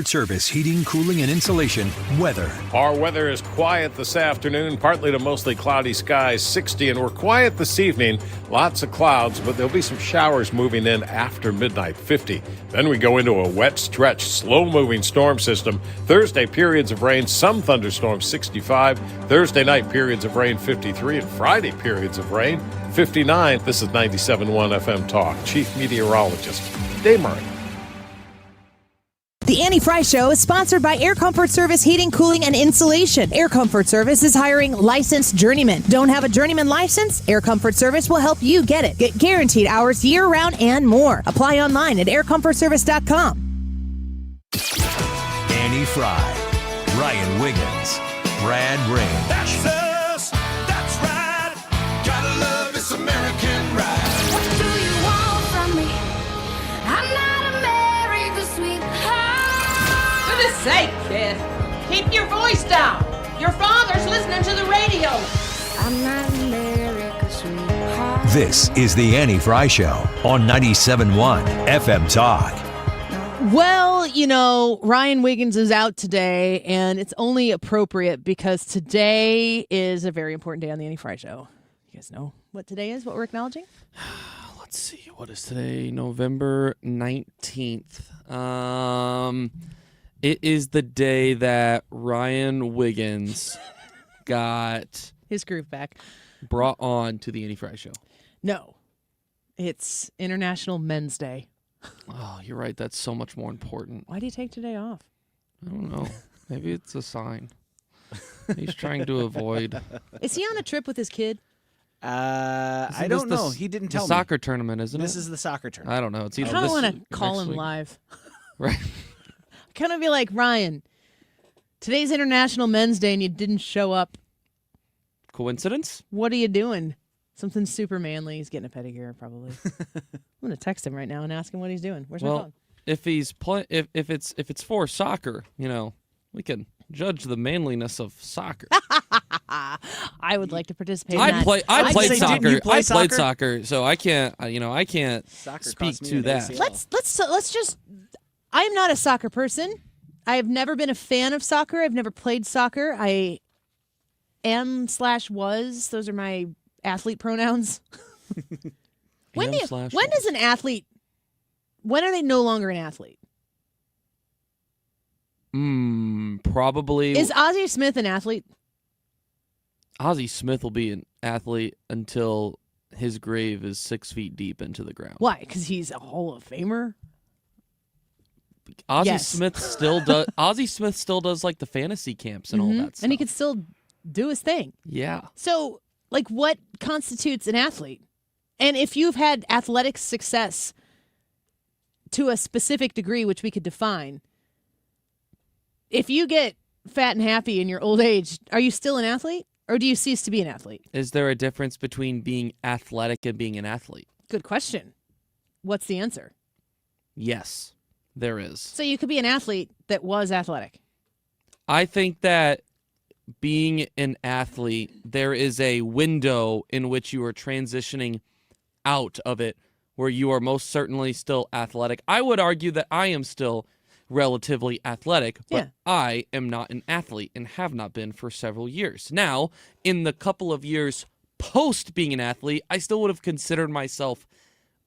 Service, heating, cooling, and insulation. Weather. Our weather is quiet this afternoon, partly to mostly cloudy skies, 60, and we're quiet this evening. Lots of clouds, but there'll be some showers moving in after midnight, 50. Then we go into a wet stretch, slow-moving storm system. Thursday, periods of rain, some thunderstorms, 65. Thursday night, periods of rain, 53. And Friday, periods of rain, 59. This is 97.1 FM Talk. Chief Meteorologist Deroy Murdock. The Annie Fry Show is sponsored by Air Comfort Service Heating, Cooling, and Insulation. Air Comfort Service is hiring licensed journeymen. Don't have a journeyman license? Air Comfort Service will help you get it. Get guaranteed hours year-round and more. Apply online at aircomfortservice.com. Annie Fry, Ryan Wiggins, Brad Ring. That's us. That's right. Gotta love this American ride. What do you want from me? I'm not America's sweetheart. For goodness sake, kid. Keep your voice down. Your father's listening to the radio. I'm not America's sweetheart. This is the Annie Fry Show on 97.1 FM Talk. Well, you know, Ryan Wiggins is out today, and it's only appropriate because today is a very important day on the Annie Fry Show. You guys know what today is, what we're acknowledging? Let's see. What is today? November 19th. It is the day that Ryan Wiggins got his groove back, brought on to the Annie Fry Show. No, it's International Men's Day. Oh, you're right. That's so much more important. Why do you take today off? I don't know. Maybe it's a sign. He's trying to avoid. Is he on a trip with his kid? I don't know. He didn't tell me. The soccer tournament, isn't it? This is the soccer tournament. I don't know. It's I either kind of this want to call him week. live. Right. Kind of be like, Ryan, today's International Men's Day and you didn't show up. Coincidence? What are you doing? Something super manly. He's getting a pedicure, probably. I'm going to text him right now and ask him what he's doing. Where's my phone? If he's if it's for soccer, you know, we can judge the manliness of soccer. I would like to participate. I played soccer. I played soccer, so I can't. I can't Soccer speak cost me to an that. ACL. Let's just. I'm not a soccer person. I have never been a fan of soccer. I've never played soccer. I am/was. Those are my athlete pronouns. When does an athlete when are they no longer an athlete? Probably. Is Ozzie Smith an athlete? Ozzie Smith will be an athlete until his grave is 6 feet deep into the ground. Why? Because he's a Hall of Famer? Ozzie Smith still does. Ozzie Smith still does like the fantasy camps and all that stuff. And he can still do his thing. Yeah. So, like, what constitutes an athlete? And if you've had athletic success to a specific degree, which we could define, if you get fat and happy in your old age, are you still an athlete, or do you cease to be an athlete? Is there a difference between being athletic and being an athlete? Good question. What's the answer? Yes, there is. So you could be an athlete that was athletic. I think that being an athlete, there is a window in which you are transitioning out of it where you are most certainly still athletic. I would argue that I am still relatively athletic, but I am not an athlete and have not been for several years. Now, in the couple of years post being an athlete, I still would have considered myself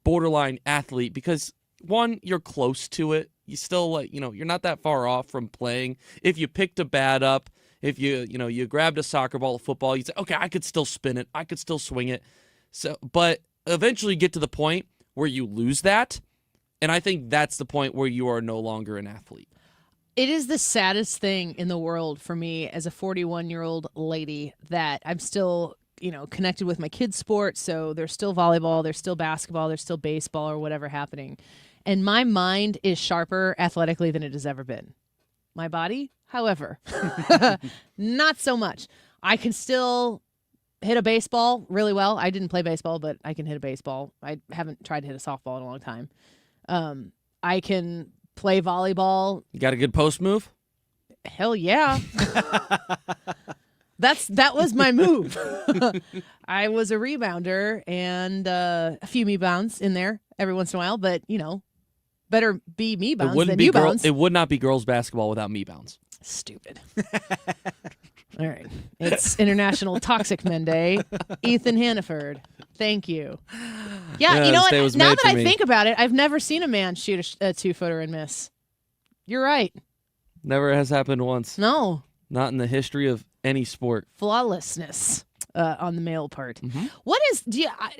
borderline athlete because, one, you're close to it. You still, like, you're not that far off from playing. If you picked a bat up, if you grabbed a soccer ball, a football, you say, okay, I could still spin it. I could still swing it. So, but eventually you get to the point where you lose that. And I think that's the point where you are no longer an athlete. It is the saddest thing in the world for me as a 41-year-old lady that I'm still, connected with my kids' sports. So there's still volleyball, there's still basketball, there's still baseball or whatever happening. And my mind is sharper athletically than it has ever been. My body, however, not so much. I can still hit a baseball really well. I didn't play baseball, but I can hit a baseball. I haven't tried to hit a softball in a long time. I can play volleyball. You got a good post move? Hell yeah. That was my move. I was a rebounder and a few me bounds in there every once in a while, but better be me bounds than you bounds. It would not be girls basketball without me bounds. Stupid. All right. It's International Toxic Men Day. Ethan Hannaford. Thank you. Yeah, you know what? Now that I think about it, I've never seen a man shoot a 2-footer and miss. You're right. Never has happened once. No. Not in the history of any sport. Flawlessness on the male part. Mm-hmm.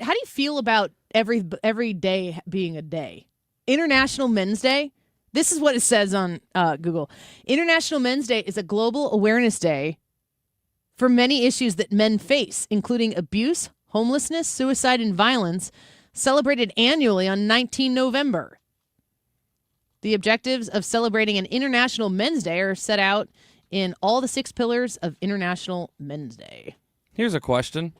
How do you feel about every day being a day? International Men's Day? This is what it says on Google. International Men's Day is a global awareness day for many issues that men face, including abuse, homelessness, suicide, and violence, celebrated annually on 19 November. The objectives of celebrating an International Men's Day are set out in all the 6 pillars of International Men's Day. Here's a question.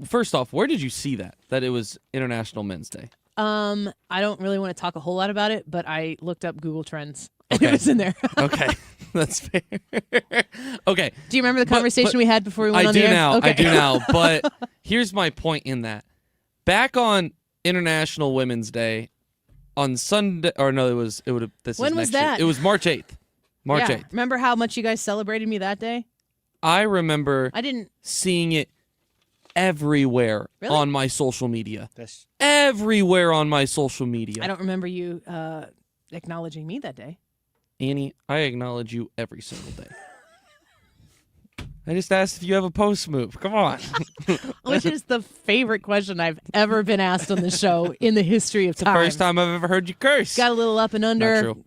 First off, where did you see that it was International Men's Day? I don't really want to talk a whole lot about it, but I looked up Google Trends. And it was in there. Okay. That's fair. Okay. Do you remember the conversation we had before we went on the air? I do now. But here's my point in that. Back on International Women's Day, on Sunday, or no, when was that? Year. It was March 8th. March 8th. Remember how much you guys celebrated me that day? I remember I didn't seeing it everywhere on my social media. Everywhere on my social media. I don't remember you acknowledging me that day. Annie, I acknowledge you every single day. I just asked if you have a post move. Come on. Which is the favorite question I've ever been asked on the show in the history of time. First time I've ever heard you curse. Got a little up and under. Not true.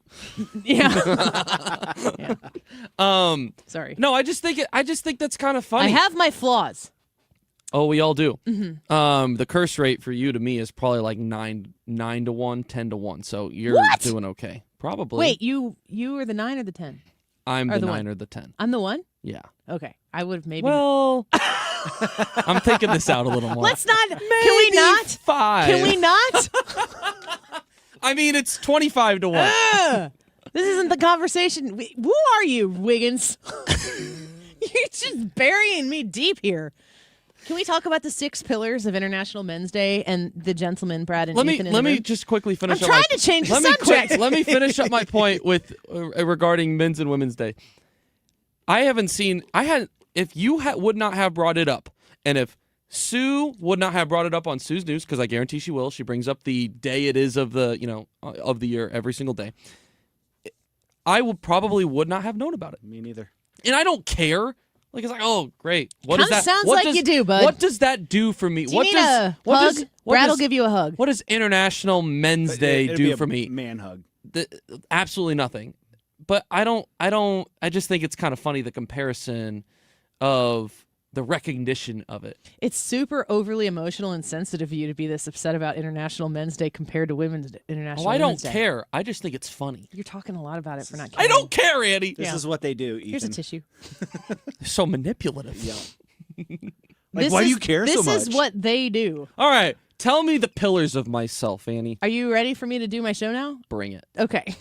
Yeah. Sorry. No, I just think that's kind of funny. I have my flaws. Oh, we all do. Mm-hmm. The curse rate for you to me is probably like 9 to 1, 10 to 1. So you're doing okay. Probably. Wait, you were the 9 or the 10? I'm the 9 or the 10. I'm the 1? Yeah. Okay. I would have maybe. Well, I'm thinking this out a little more. Let's not. Can we not? 5. Can we not? I mean, it's 25 to 1. This isn't the conversation. Who are you, Wiggins? You're just burying me deep here. Can we talk about the 6 pillars of International Men's Day and the gentlemen, Brad and Ethan? Let me just quickly finish. I'm trying to change the subject. Let me finish up my point with regarding Men's and Women's Day. I haven't seen. If you would not have brought it up, and if Sue would not have brought it up on Sue's News because I guarantee she will. She brings up the day it is of the of the year every single day. I would not have known about it. Me neither. And I don't care. Like, it's like, oh, great. What Kinda does that? sounds what like does, you do, bud. What does that do for me? Do you need a hug? Brad will give you a hug. What does International Men's Day It'd do be a for me? Man hug. Absolutely nothing. But I just think it's kind of funny, the comparison of the recognition of it. It's super overly emotional and sensitive of you to be this upset about International Men's Day compared to Women's International I Women's don't Day. care. I just think it's funny. You're talking a lot about it for not caring. I don't care, Andy. This is what they do, Ethan. Here's a tissue. They're so manipulative. Yeah. Why do you care so much? This is what they do. All right. Tell me the pillars of myself, Annie. Are you ready for me to do my show now? Bring it. Okay.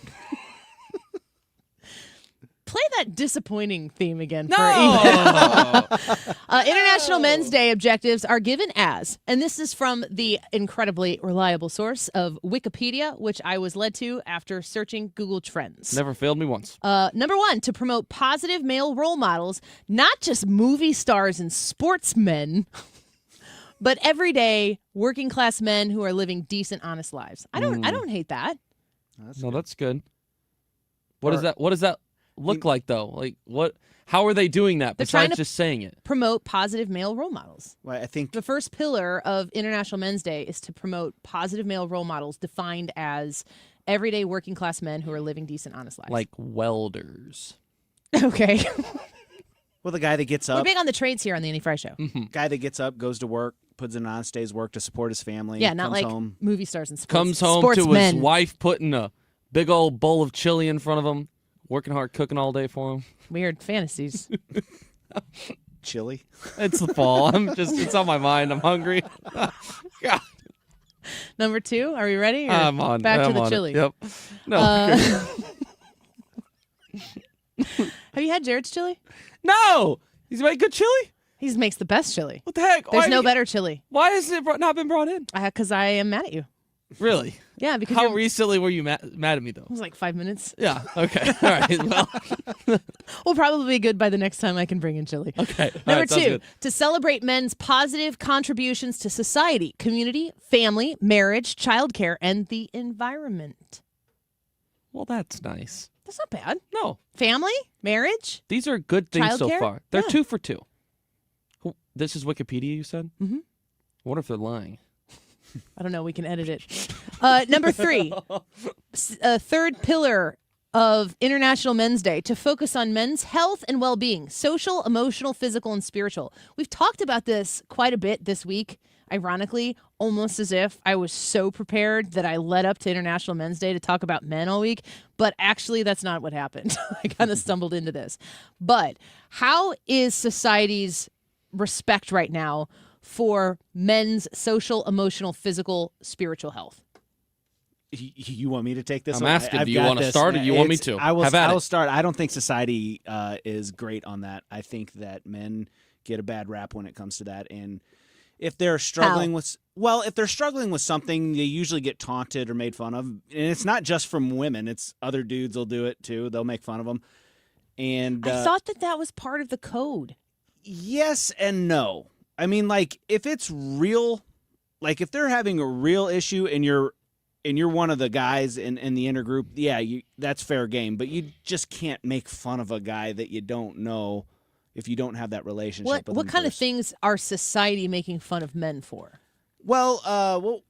Play that disappointing theme again. No! International Men's Day objectives are given as, and this is from the incredibly reliable source of Wikipedia, which I was led to after searching Google Trends. Never failed me once. Number 1, to promote positive male role models, not just movie stars and sportsmen, but everyday working class men who are living decent, honest lives. I don't hate that. That's good. What does that look like though? Like what? How are they doing that besides just saying it? Promote positive male role models. Well, I think the first pillar of International Men's Day is to promote positive male role models defined as everyday working class men who are living decent, honest lives. Like welders. Okay. Well, the guy that gets We're up, big on the trades here on the Andy Fry Show. guy that gets up, goes to work, puts in an honest day's work to support his family. Yeah, not comes like home. movie stars and sports. Comes home to his wife putting a big old bowl of chili in front of him, working hard, cooking all day for him. Weird fantasies. Chili. It's the fall. It's on my mind. I'm hungry. God. Number 2, are we ready? Or I'm on. Back I'm to the on chili. It. Yep. No. Have you had Jared's chili? No. He's made good chili? He makes the best chili. What the heck? There's no better chili. Why has it not been brought in? Because I am mad at you. Really? Yeah, because how recently were you mad at me, though? It was like 5 minutes. Yeah, okay. All right, well. We'll probably be good by the next time I can bring in chili. Okay. Number 2, to celebrate men's positive contributions to society, community, family, marriage, childcare, and the environment. Well, that's nice. That's not bad. No. Family, marriage. These are good things so Childcare? far. They're Yeah. 2 for 2. This is Wikipedia, you said? Mm-hmm. I wonder if they're lying. I don't know. We can edit it. Number 3, third pillar of International Men's Day, to focus on men's health and well-being, social, emotional, physical, and spiritual. We've talked about this quite a bit this week, ironically, almost as if I was so prepared that I led up to International Men's Day to talk about men all week. But actually, that's not what happened. I kind of stumbled into this. But how is society's respect right now for men's social, emotional, physical, spiritual health? You want me to take this? I'm one? asking, I've do you got want to this. start or do you want me It's- to? I will. Have at I will it. start. I don't think society is great on that. I think that men get a bad rap when it comes to that, and if they're struggling with, if they're struggling with something, they usually get taunted or made fun of, and it's not just from women. It's other dudes will do it too. They'll make fun of them. And I thought that was part of the code. Yes and no. I mean, like, if it's real, like if they're having a real issue and you're one of the guys in the intergroup, yeah, that's fair game. But you just can't make fun of a guy that you don't know if you don't have that relationship with What him kind of first. things are society making fun of men for? Well,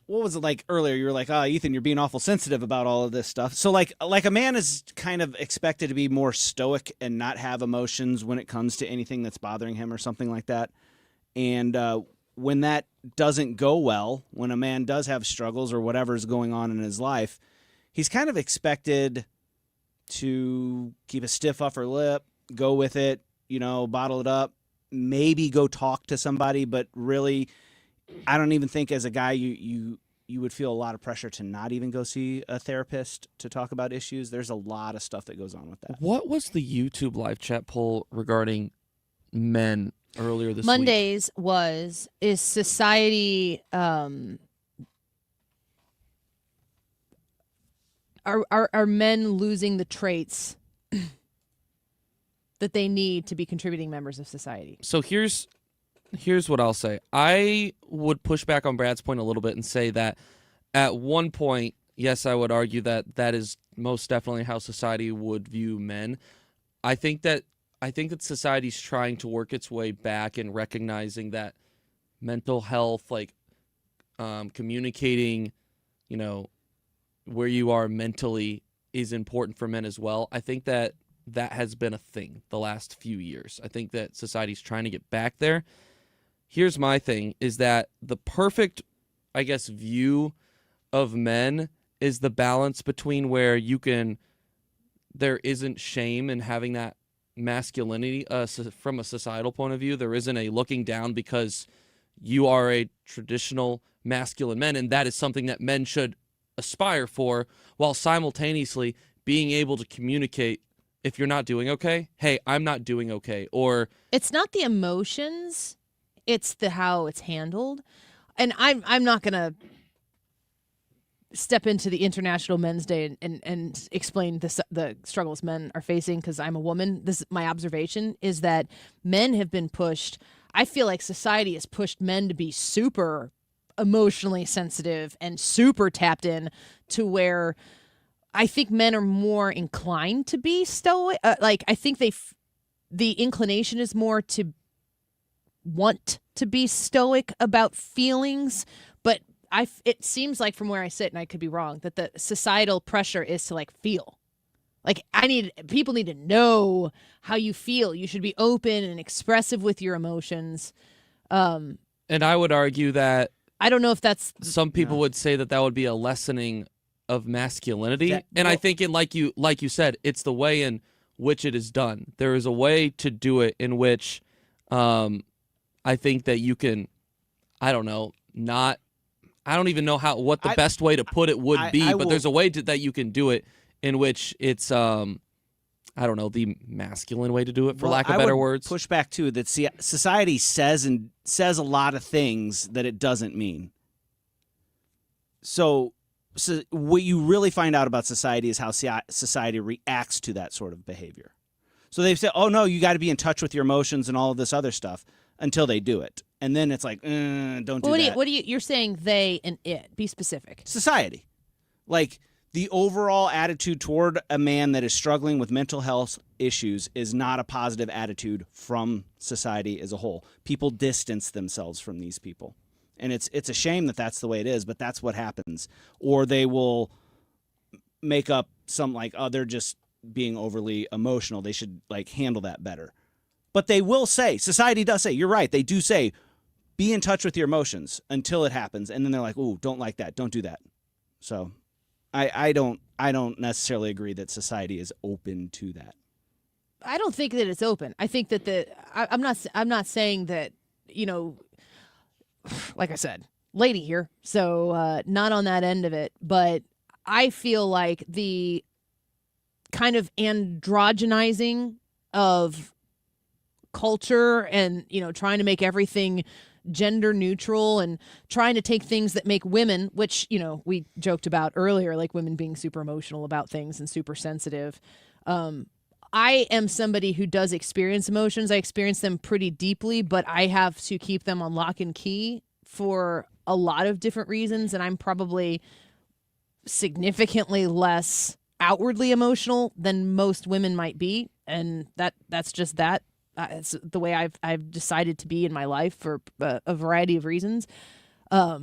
what was it like earlier? You were like, Ethan, you're being awful sensitive about all of this stuff. So like a man is kind of expected to be more stoic and not have emotions when it comes to anything that's bothering him or something like that. And when that doesn't go well, when a man does have struggles or whatever's going on in his life, he's kind of expected to keep a stiff upper lip, go with it, bottle it up, maybe go talk to somebody. But really, I don't even think as a guy you would feel a lot of pressure to not even go see a therapist to talk about issues. There's a lot of stuff that goes on with that. What was the YouTube live chat poll regarding men earlier this week? Mondays is society are men losing the traits that they need to be contributing members of society? So here's Here's what I'll say. I would push back on Brad's point a little bit and say that at one point, yes, I would argue that that is most definitely how society would view men. I think that society's trying to work its way back and recognizing that mental health, like communicating, where you are mentally is important for men as well. I think that has been a thing the last few years. I think that society's trying to get back there. Here's my thing, is that the perfect, I guess, view of men is the balance between where there isn't shame in having that masculinity from a societal point of view. There isn't a looking down because you are a traditional masculine man, and that is something that men should aspire for, while simultaneously being able to communicate, if you're not doing okay, hey, I'm not doing okay. Or it's not the emotions, it's the how it's handled. And I'm not going to step into the International Men's Day and explain the struggles men are facing because I'm a woman. My observation is that men have been pushed. I feel like society has pushed men to be super emotionally sensitive and super tapped in, to where I think men are more inclined to be stoic. I think the inclination is more to want to be stoic about feelings, but it seems like from where I sit, and I could be wrong, that the societal pressure is to feel. People need to know how you feel. You should be open and expressive with your emotions. And I would argue that I don't know if that's some people would say that would be a lessening of masculinity. I think like you said, it's the way in which it is done. There is a way to do it in which I think that you can, I don't even know what the best way to put it would be, but there's a way that you can do it in which it's, the masculine way to do it, for lack of better words. Push back too that society says a lot of things that it doesn't mean. So what you really find out about society is how society reacts to that sort of behavior. So they say, oh no, you got to be in touch with your emotions and all of this other stuff, until they do it. And then it's like, don't do that. What do you're saying they and it? Be specific. Society. The overall attitude toward a man that is struggling with mental health issues is not a positive attitude from society as a whole. People distance themselves from these people. And it's a shame that that's the way it is, but that's what happens. Or they will make up some they're just being overly emotional. They should handle that better. But they will say, society does say, you're right, they do say, be in touch with your emotions until it happens. And then they're like, ooh, don't like that, don't do that. So I don't necessarily agree that society is open to that. I don't think that it's open. I think that I'm not saying that, like I said, lady here, so not on that end of it, but I feel like the kind of androgenizing of culture and, trying to make everything gender neutral and trying to take things that make women, which, we joked about earlier, like women being super emotional about things and super sensitive. I am somebody who does experience emotions. I experience them pretty deeply, but I have to keep them on lock and key for a lot of different reasons. And I'm probably significantly less outwardly emotional than most women might be. And that's just that. It's the way I've decided to be in my life for a variety of reasons. But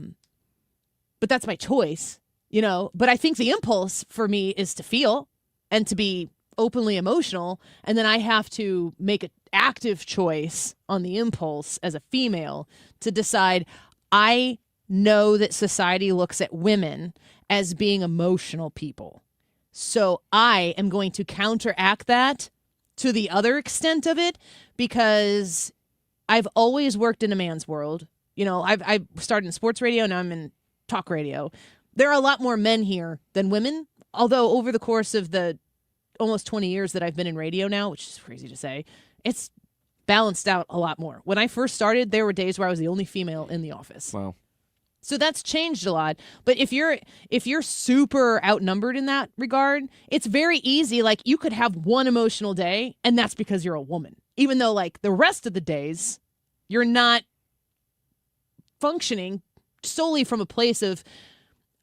that's my choice, But I think the impulse for me is to feel and to be openly emotional. And then I have to make an active choice on the impulse as a female to decide, I know that society looks at women as being emotional people. So I am going to counteract that to the other extent of it, because I've always worked in a man's world. I started in sports radio, now I'm in talk radio. There are a lot more men here than women, although over the course of the almost 20 years that I've been in radio now, which is crazy to say, it's balanced out a lot more. When I first started, there were days where I was the only female in the office. Wow. So that's changed a lot. But if you're super outnumbered in that regard, it's very easy. You could have one emotional day, and that's because you're a woman. Even though the rest of the days, you're not functioning solely from a place of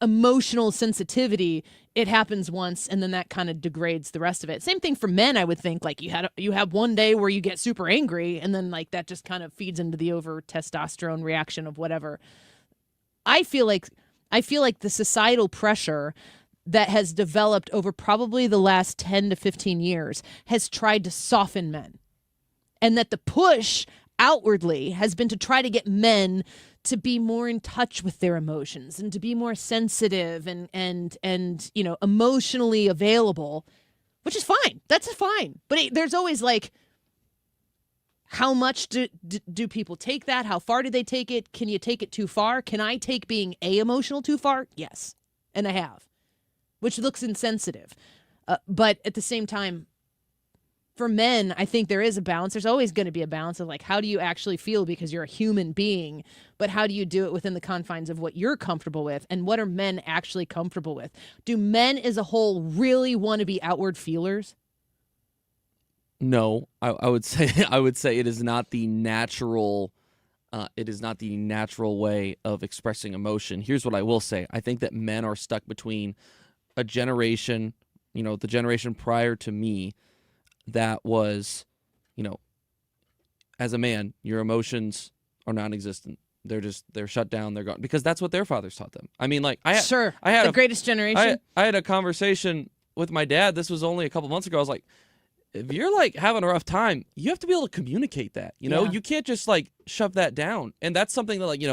emotional sensitivity, it happens once and then that kind of degrades the rest of it. Same thing for men, I would think. Like you have one day where you get super angry and then like that just kind of feeds into the over testosterone reaction of whatever. I feel like the societal pressure that has developed over probably the last 10 to 15 years has tried to soften men. And that the push outwardly has been to try to get men to be more in touch with their emotions and to be more sensitive and emotionally available, which is fine. That's fine. But there's always like, how much do people take that? How far do they take it? Can you take it too far? Can I take being emotional too far? Yes. And I have, which looks insensitive. But at the same time, for men, I think there is a balance. There's always going to be a balance of like, how do you actually feel because you're a human being, but how do you do it within the confines of what you're comfortable with and what are men actually comfortable with? Do men as a whole really want to be outward feelers? No, I would say it is not the natural. It is not the natural way of expressing emotion. Here's what I will say: I think that men are stuck between a generation, the generation prior to me, that was, as a man, your emotions are non-existent. They're shut down. They're gone because that's what their fathers taught them. I mean, like I had the greatest generation. I had a conversation with my dad. This was only a couple months ago. I was like, if you're like having a rough time, you have to be able to communicate that. You can't just like shove that down. And that's something that like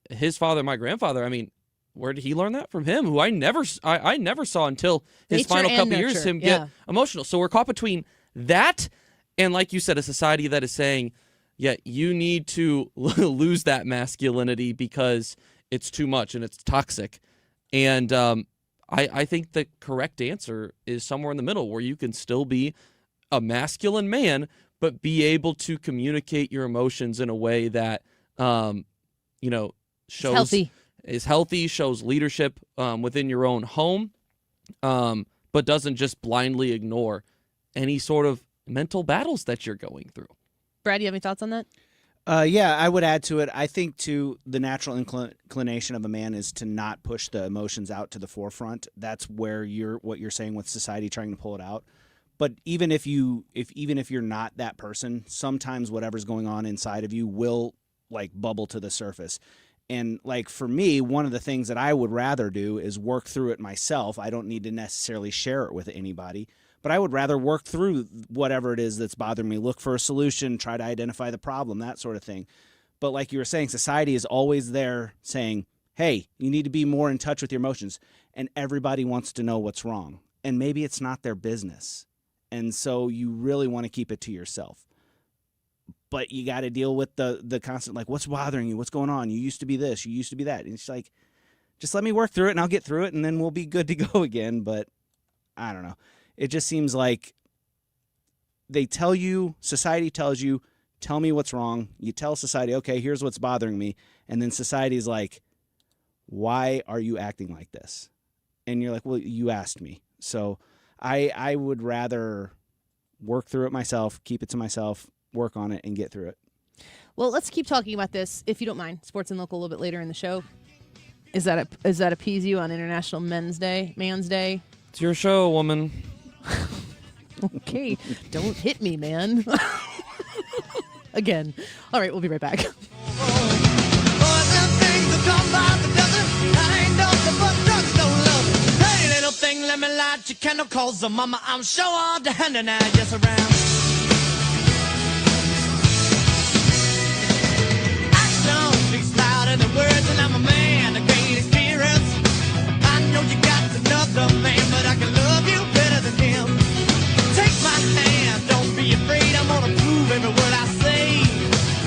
his father, my grandfather. I mean, where did he learn that from him? Who I never saw until his final couple years him get emotional. So we're caught between that and, like you said, a society that is saying, yeah, you need to lose that masculinity because it's too much and it's toxic. And I think the correct answer is somewhere in the middle where you can still be a masculine man, but be able to communicate your emotions in a way that, shows is healthy, shows leadership within your own home, but doesn't just blindly ignore any sort of mental battles that you're going through. Brad, do you have any thoughts on that? Yeah, I would add to it. I think, too, the natural inclination of a man is to not push the emotions out to the forefront. That's where what you're saying with society trying to pull it out. But even if you're not that person, sometimes whatever's going on inside of you will like bubble to the surface. And like for me, one of the things that I would rather do is work through it myself. I don't need to necessarily share it with anybody. But I would rather work through whatever it is that's bothering me, look for a solution, try to identify the problem, that sort of thing. But like you were saying, society is always there saying, hey, you need to be more in touch with your emotions. And everybody wants to know what's wrong. And maybe it's not their business. And so you really want to keep it to yourself. But you got to deal with the constant, like, what's bothering you? What's going on? You used to be this. You used to be that. And it's like, just let me work through it and I'll get through it and then we'll be good to go again. But I don't know. It just seems like society tells you, tell me what's wrong. You tell society, okay, here's what's bothering me. And then society's like, why are you acting like this? And you're like, well, you asked me. So I would rather work through it myself, keep it to myself, work on it, and get through it. Well, let's keep talking about this, if you don't mind. Sports and Local a little bit later in the show. Is that appease you on International Man's Day? It's your show, woman. Okay, don't hit me, man. Again. All right, we'll be right back. Hey, little thing, let me light your candle, 'cause mama, I'm sure all the hand and I just around. Action speaks louder than words, and I'm a man, the great experience. I know you got another man, but I can love you better than him. Take my hand, don't be afraid, I'm gonna prove every word I say.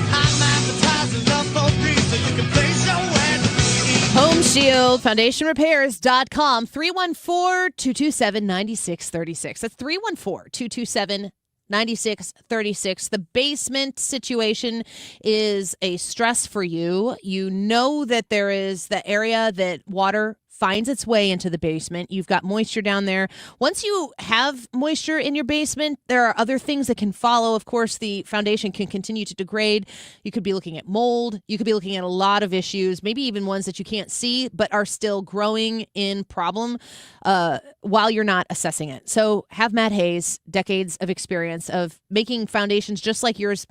I'm advertising love for free, so you can place your ad with me. Home Shield, FoundationRepairs.com, 314-227-9636. That's 314-227-9636. The basement situation is a stress for you. You know that there is the area that water finds its way into the basement. You've got moisture down there. Once you have moisture in your basement, there are other things that can follow. Of course, the foundation can continue to degrade. You could be looking at mold. You could be looking at a lot of issues, maybe even ones that you can't see but are still growing in problem while you're not assessing it. So have Matt Hayes, decades of experience of making foundations just like yours,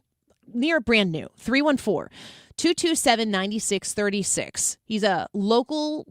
near brand new. 314-227-9636. He's a local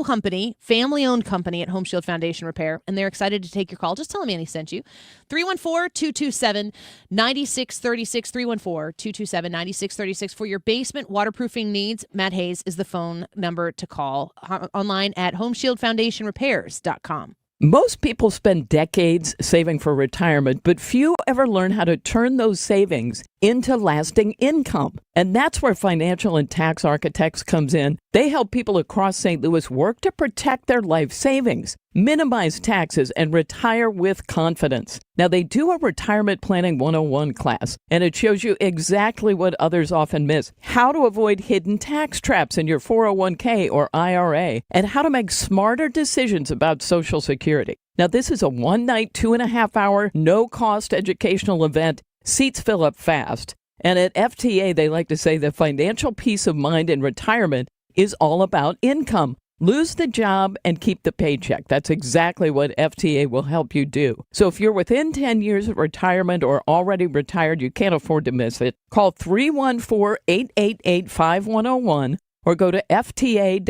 company, family-owned company at Home Shield Foundation Repair, and they're excited to take your call. Just tell him Annie sent you. 314-227-9636. 314-227-9636. For your basement waterproofing needs, Matt Hayes is the phone number to call. Online at homeshieldfoundationrepairs.com. Most people spend decades saving for retirement, but few ever learn how to turn those savings into lasting income. And that's where Financial and Tax Architects comes in. They help people across St. Louis work to protect their life savings, minimize taxes, and retire with confidence. Now, they do a Retirement Planning 101 class, and it shows you exactly what others often miss: how to avoid hidden tax traps in your 401k or IRA, and how to make smarter decisions about Social Security. Now, this is a one-night, 2.5-hour, no-cost educational event. Seats fill up fast. And at FTA, they like to say that financial peace of mind in retirement is all about income. Lose the job and keep the paycheck. That's exactly what FTA will help you do. So if you're within 10 years of retirement or already retired, you can't afford to miss it. Call 314-888-5101 or go to fta-ria.com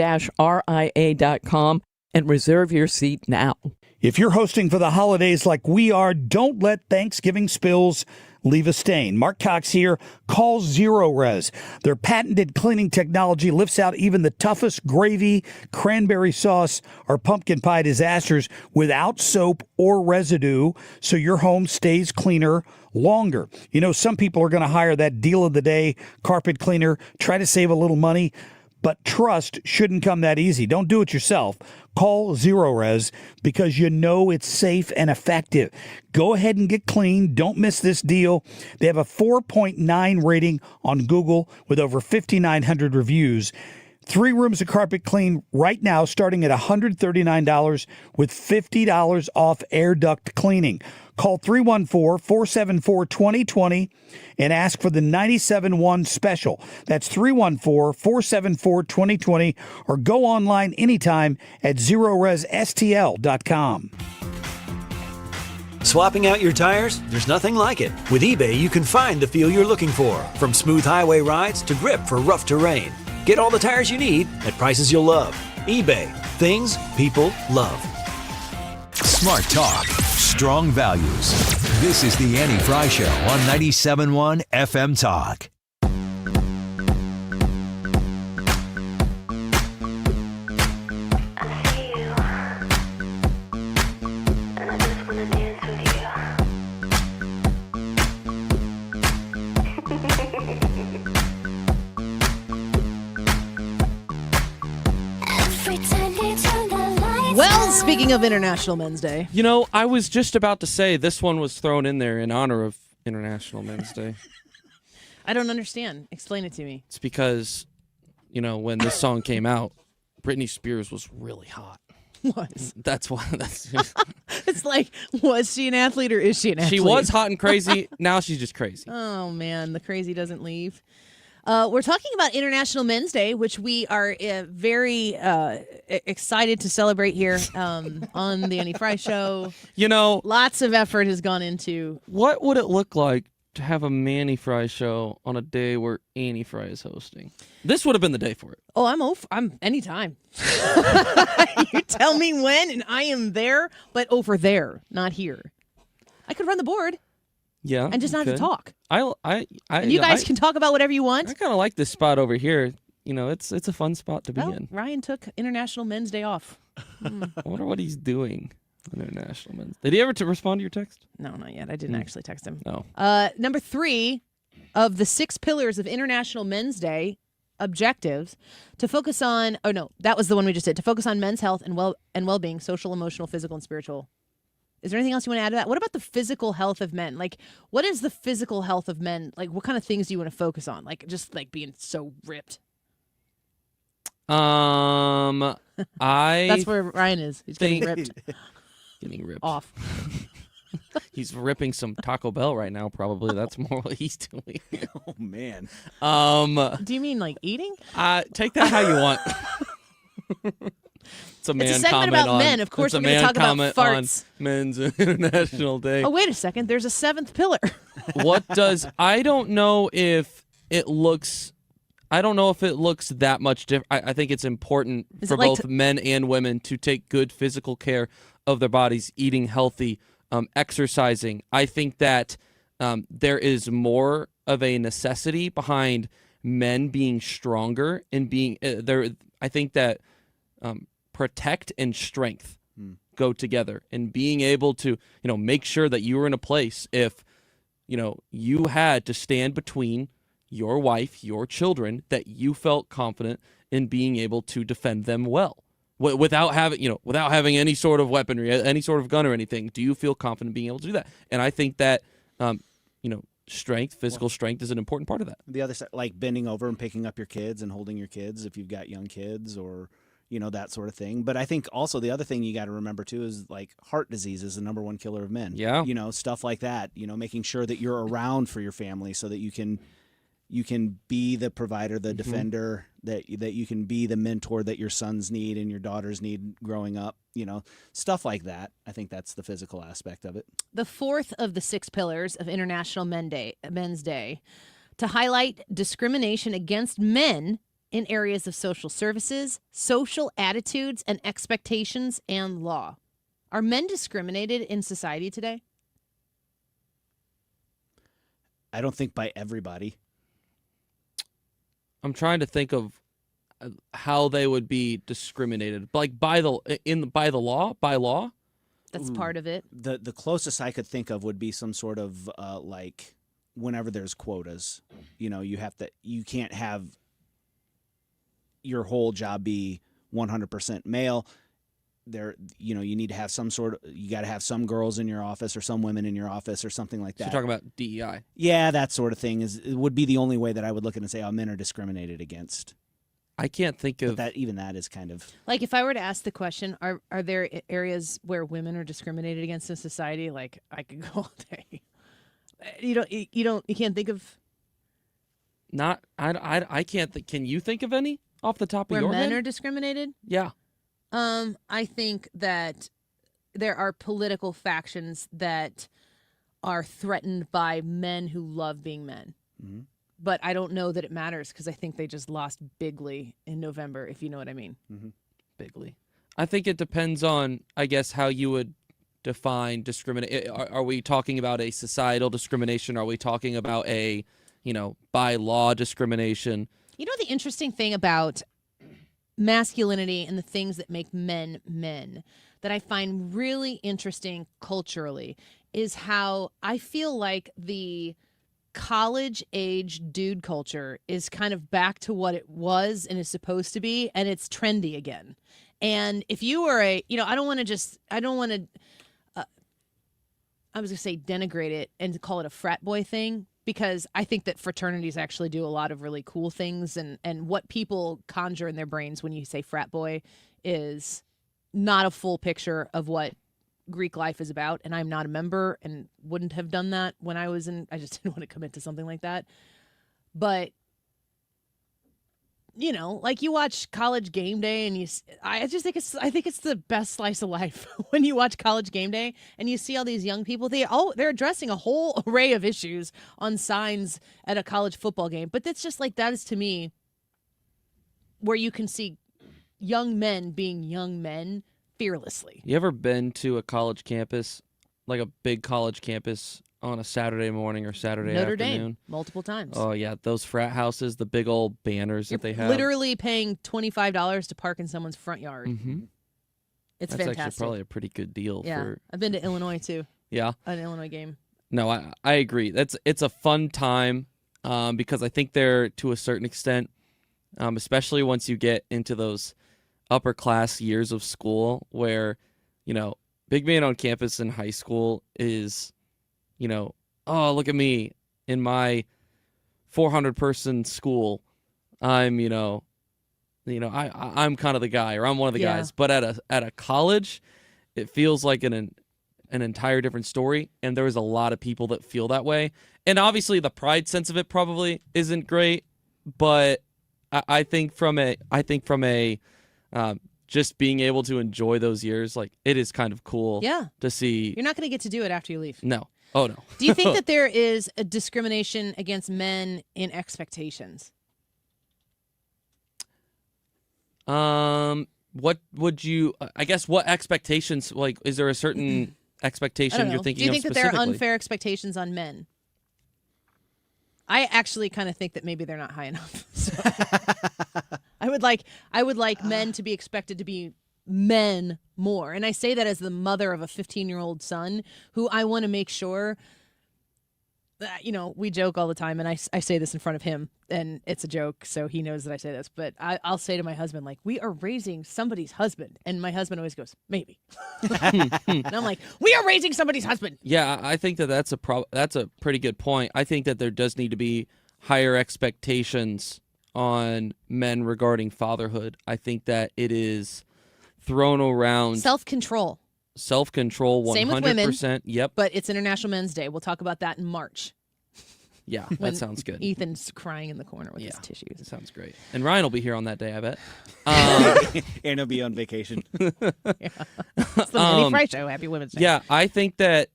and reserve your seat now. If you're hosting for the holidays like we are, don't let Thanksgiving spills leave a stain. Mark Cox here. Call Zero Res. Their patented cleaning technology lifts out even the toughest gravy, cranberry sauce, or pumpkin pie disasters without soap or residue, so your home stays cleaner longer. You know, some people are going to hire that deal of the day carpet cleaner, try to save a little money, but trust shouldn't come that easy. Don't do it yourself. Call Zero Res because you know it's safe and effective. Go ahead and get clean. Don't miss this deal. They have a 4.9 rating on Google with over 5,900 reviews. 3 rooms of carpet clean right now starting at $139 with $50 off air duct cleaning. Call 314-474-2020 and ask for the 97.1 special. That's 314-474-2020 or go online anytime at ZeroResSTL.com. Swapping out your tires? There's nothing like it. With eBay, you can find the feel you're looking for, from smooth highway rides to grip for rough terrain. Get all the tires you need at prices you'll love. eBay. Things people love. Smart talk, strong values. This is the Annie Fry Show on 97.1 FM Talk. Well, speaking of International Men's Day. You know, I was just about to say this one was thrown in there in honor of International Men's Day. I don't understand. Explain it to me. It's because, you know, when this song came out, Britney Spears was really hot. Was. That's why. It's like, was she an athlete or is she an athlete? She was hot and crazy. Now she's just crazy. Oh, man. The crazy doesn't leave. We're talking about International Men's Day, which we are very excited to celebrate here on the Annie Fry Show. You know, lots of effort has gone into. What would it look like to have a Manny Fry show on a day where Annie Fry is hosting? This would have been the day for it. Oh, I'm anytime. You tell me when, and I am there, but over there, not here. I could run the board. Yeah, and just not have to talk. And you guys can talk about whatever you want. I kind of like this spot over here. You know, it's a fun spot to be in. Ryan took International Men's Day off. I wonder what he's doing on International Men's. Did he ever respond to your text? No, not yet. I didn't actually text him. No. Number 3 of the 6 pillars of International Men's Day objectives to focus on. Oh no, that was the one we just did. To focus on men's health and well-being, social, emotional, physical, and spiritual. Is there anything else you want to add to that? What about the physical health of men? Like, what is the physical health of men? Like, what kind of things do you want to focus on? Like, just like being so ripped. That's where Ryan is. He's getting think- ripped Getting ripped off. He's ripping some Taco Bell right now. Probably that's more what he's doing. Oh man. Do you mean like eating? Take that how you want. It's a man It's a segment comment about on, men. Of course, it's a we're going to man talk about comment farts. on Men's International Day. Oh, wait a second. There's a seventh pillar. What does I don't know if it looks that much different. I think it's important Is for it like both men and women to take good physical care of their bodies, eating healthy, exercising. I think that there is more of a necessity behind men being stronger and being there. I think that protect and strength go together, and being able to make sure that you were in a place if you had to stand between your wife, your children, that you felt confident in being able to defend them well without having any sort of weaponry, any sort of gun or anything. Do you feel confident being able to do that? And I think that strength, physical strength, is an important part of that. The other side, like bending over and picking up your kids and holding your kids if you've got young kids, or that sort of thing. But I think also the other thing you got to remember too is like heart disease is the number one killer of men. Yeah. Stuff like that. Making sure that you're around for your family so that you can be the provider, the defender, that you can be the mentor that your sons need and your daughters need growing up. Stuff like that. I think that's the physical aspect of it. The fourth of the 6 pillars of International Men's Day, to highlight discrimination against men in areas of social services, social attitudes and expectations, and law. Are men discriminated in society today? I don't think by everybody. I'm trying to think of how they would be discriminated, like by law. That's part of it. The closest I could think of would be some sort of like whenever there's quotas, you can't have your whole job be 100% male. You need to have you got to have some girls in your office or some women in your office or something like that. So you're talking about DEI. Yeah, that sort of thing would be the only way that I would look at it and say, men are discriminated against. I can't think of that. Even that is kind of like, if I were to ask the question, are there areas where women are discriminated against in society? Like, I could go all day. You can't think of. Not I can't think. Can you think of any off the top of Where your head? men are discriminated? Yeah. I think that there are political factions that are threatened by men who love being men. Mm-hmm. But I don't know that it matters because I think they just lost bigly in November, if you know what I mean. Mm-hmm. Bigly. I think it depends on, I guess, how you would define discriminate. Are we talking about a societal discrimination? Are we talking about a, by law discrimination? You know, the interesting thing about masculinity and the things that make men men that I find really interesting culturally is how I feel like the college age dude culture is kind of back to what it was and is supposed to be, and it's trendy again. And if you are I was going to say denigrate it and call it a frat boy thing, because I think that fraternities actually do a lot of really cool things, and what people conjure in their brains when you say frat boy is not a full picture of what Greek life is about. And I'm not a member and wouldn't have done that when I was in. I just didn't want to commit to something like that. But like you watch College Game Day, and I think it's the best slice of life when you watch College Game Day and you see all these young people. They're addressing a whole array of issues on signs at a college football game. But that's just like, that is to me where you can see young men being young men fearlessly. You ever been to a college campus, like a big college campus, on a Saturday morning or Saturday Notre afternoon? Dame, multiple times. Oh, yeah. Those frat houses, the big old banners that they have. Literally paying $25 to park in someone's front yard. Mm-hmm. It's That's fantastic. actually probably a pretty good deal. Yeah. I've been to Illinois, too. Yeah. An Illinois game. No, I agree. It's a fun time because I think they're, to a certain extent, especially once you get into those upper class years of school where, big man on campus in high school is, oh, look at me in my 400-person school. I'm, I'm kind of the guy, or I'm one of the guys. But at a college, it feels like an entire different story, and there's a lot of people that feel that way. And obviously, the pride sense of it probably isn't great, but I think from a just being able to enjoy those years, like, it is kind of cool. Yeah. To see. You're not going to get to do it after you leave. No. Oh no. Do you think that there is a discrimination against men in expectations? What would you? I guess what expectations? Like, is there a certain expectation you're thinking of? Do you think that there are specifically? unfair expectations on men? I actually kind of think that maybe they're not high enough. So I would like men to be expected to be men more. And I say that as the mother of a 15-year-old son who I want to make sure that, we joke all the time, and I say this in front of him, and it's a joke, so he knows that I say this, but I'll say to my husband, like, we are raising somebody's husband. And my husband always goes, maybe. And I'm like, we are raising somebody's husband. Yeah, I think that's a pretty good point. I think that there does need to be higher expectations on men regarding fatherhood. I think that it is thrown around. Self-control. 100%. Same with women. Yep. But it's International Men's Day. We'll talk about that in March. Yeah, that sounds good. Ethan's crying in the corner with his tissues. That sounds great. And Ryan will be here on that day, I bet. And he'll be on vacation. It's the Manny Fry Show. Happy Women's Day. Yeah, I think that,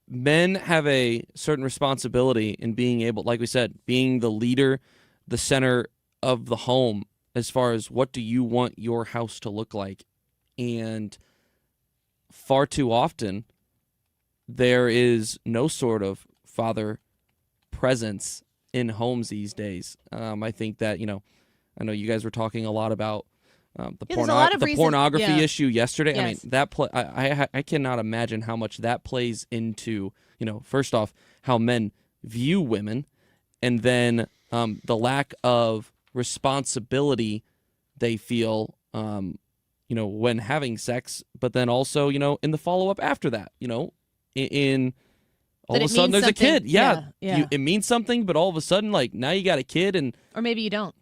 men have a certain responsibility in being able, like we said, being the leader, the center of the home, as far as what do you want your house to look like. And far too often, there is no sort of father presence in homes these days. I think that, I know you guys were talking a lot about the pornography issue yesterday. Yes. I mean, I cannot imagine how much that plays into, first off, how men view women, and then the lack of responsibility they feel, when having sex, but then also, in the follow-up after that, in all of a sudden there's a kid. Yeah. It means something, but all of a sudden, like, now you got a kid, and or maybe you don't.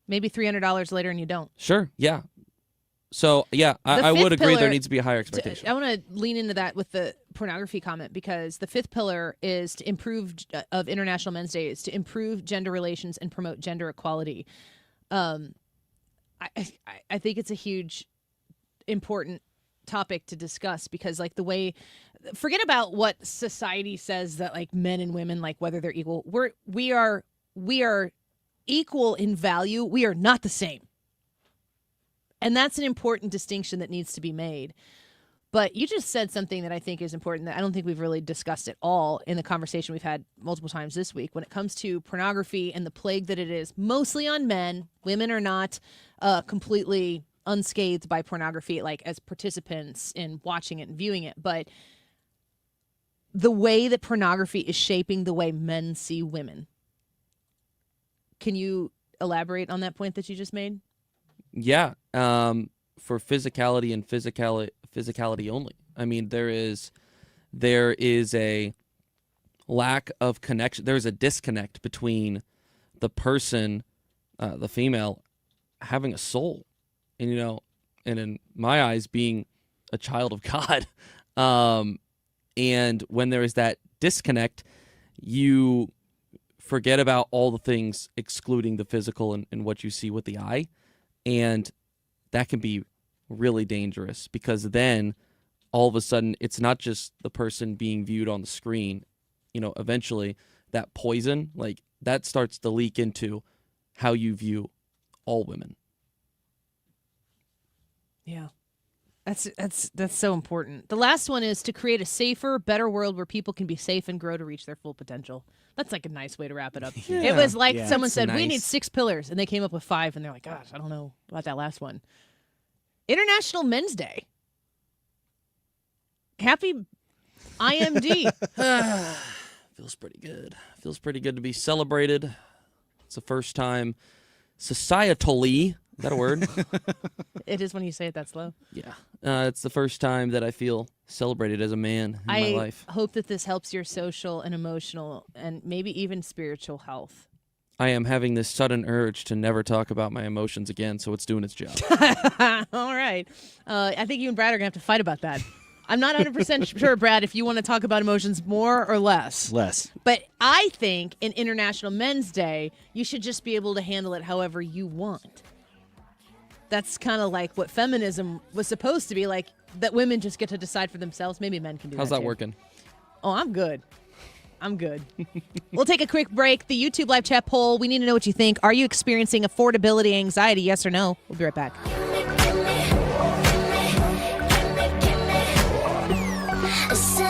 Maybe $300 later and you don't. Sure, yeah. So, yeah, I would agree there needs to be a higher expectation. I want to lean into that with the pornography comment, because the fifth pillar is to improve of International Men's Day is to improve gender relations and promote gender equality. I think it's a huge, important topic to discuss, because, like, the way, forget about what society says that, like, men and women, like, whether they're equal, we are equal in value. We are not the same. And that's an important distinction that needs to be made. But you just said something that I think is important that I don't think we've really discussed at all in the conversation we've had multiple times this week when it comes to pornography and the plague that it is, mostly on men. Women are not completely unscathed by pornography, like, as participants in watching it and viewing it. But the way that pornography is shaping the way men see women. Can you elaborate on that point that you just made? Yeah, for physicality and physicality only. I mean, there is a lack of connection. There's a disconnect between the person, the female, having a soul, and and in my eyes, being a child of God. And when there is that disconnect, you forget about all the things excluding the physical and what you see with the eye. And that can be really dangerous, because then all of a sudden it's not just the person being viewed on the screen. Eventually that poison, like, that starts to leak into how you view all women. Yeah. That's so important. The last one is to create a safer, better world where people can be safe and grow to reach their full potential. That's like a nice way to wrap it up. Yeah. It was like someone That's said, nice. we need 6 pillars, and they came up with 5, and they're like, gosh, I don't know about that last one. International Men's Day. Happy IMD. Feels pretty good. Feels pretty good to be celebrated. It's the first time societally, is that a word? It is when you say it that slow. Yeah. It's the first time that I feel celebrated as a man in my life. I hope that this helps your social and emotional and maybe even spiritual health. I am having this sudden urge to never talk about my emotions again, so it's doing its job. All right. I think you and Brad are going to have to fight about that. I'm not 100% sure, Brad, if you want to talk about emotions more or less. Less. But I think in International Men's Day, you should just be able to handle it however you want. That's kind of like what feminism was supposed to be, like that women just get to decide for themselves. Maybe men can do that. How's that too. working? Oh, I'm good. We'll take a quick break. The YouTube live chat poll. We need to know what you think. Are you experiencing affordability anxiety? Yes or no? We'll be right back.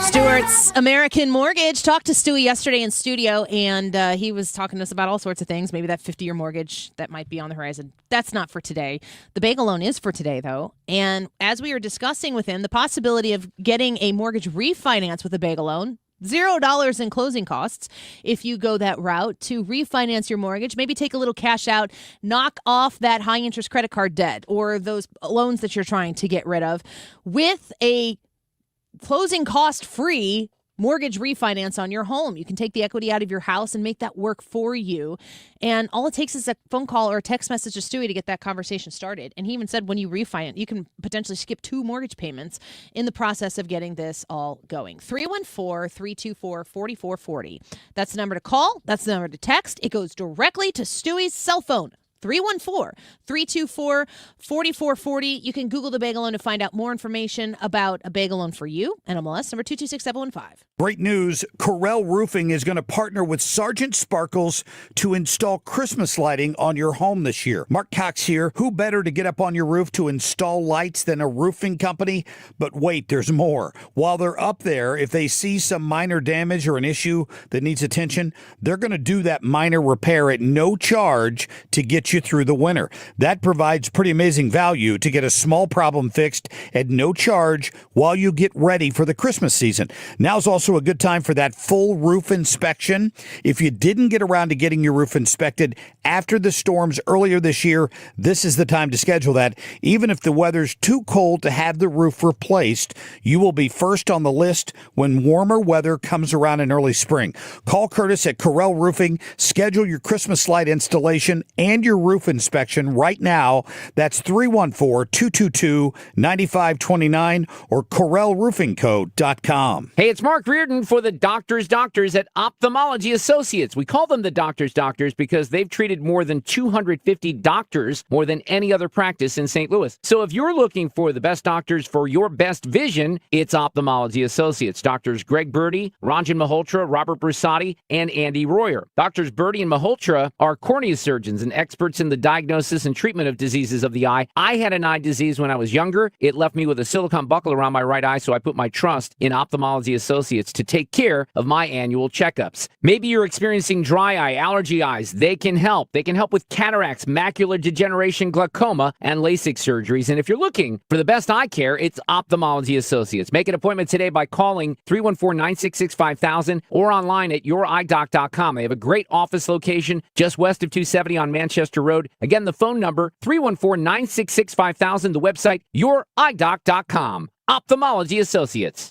Stewart's American Mortgage talked to Stewie yesterday in studio, and he was talking to us about all sorts of things. Maybe that 50-year mortgage that might be on the horizon. That's not for today. The bagel loan is for today, though. And as we were discussing with him, the possibility of getting a mortgage refinance with a bagel loan, $0 in closing costs if you go that route to refinance your mortgage. Maybe take a little cash out, knock off that high interest credit card debt or those loans that you're trying to get rid of with a closing cost free mortgage refinance on your home. You can take the equity out of your house and make that work for you. And all it takes is a phone call or a text message to Stewie to get that conversation started. And he even said when you refinance, you can potentially skip 2 mortgage payments in the process of getting this all going. 314-324-4440. That's the number to call. That's the number to text. It goes directly to Stewie's cell phone. 314-324-4440. You can Google the bagel loan to find out more information about a bagel loan for you. NMLS number 226715. Great news. Corel Roofing is going to partner with Sergeant Sparkles to install Christmas lighting on your home this year. Mark Cox here. Who better to get up on your roof to install lights than a roofing company? But wait, there's more. While they're up there, if they see some minor damage or an issue that needs attention, they're going to do that minor repair at no charge to get you through the winter. That provides pretty amazing value to get a small problem fixed at no charge while you get ready for the Christmas season. Now's also a good time for that full roof inspection. If you didn't get around to getting your roof inspected after the storms earlier this year, this is the time to schedule that. Even if the weather's too cold to have the roof replaced, you will be first on the list when warmer weather comes around in early spring. Call Curtis at Corel Roofing. Schedule your Christmas light installation and your roof inspection right now. That's 314-222-9529 or CorelRoofingCo.com. Hey, it's Mark Reardon for the Doctors at Ophthalmology Associates. We call them the Doctors because they've treated more than 250 doctors, more than any other practice in St. Louis. So if you're looking for the best doctors for your best vision, it's Ophthalmology Associates. Doctors Greg Birdie, Ranjan Malhotra, Robert Brusati, and Andy Royer. Doctors Birdie and Malhotra are cornea surgeons and experts in the diagnosis and treatment of diseases of the eye. I had an eye disease when I was younger. It left me with a silicone buckle around my right eye, so I put my trust in Ophthalmology Associates to take care of my annual checkups. Maybe you're experiencing dry eye, allergy eyes. They can help. They can help with cataracts, macular degeneration, glaucoma, and LASIK surgeries. And if you're looking for the best eye care, it's Ophthalmology Associates. Make an appointment today by calling 314-966-5000 or online at yourEyeDoc.com. They have a great office location just west of 270 on Manchester Road. Again, the phone number, 314-966-5000. The website, yourEyeDoc.com. Ophthalmology Associates.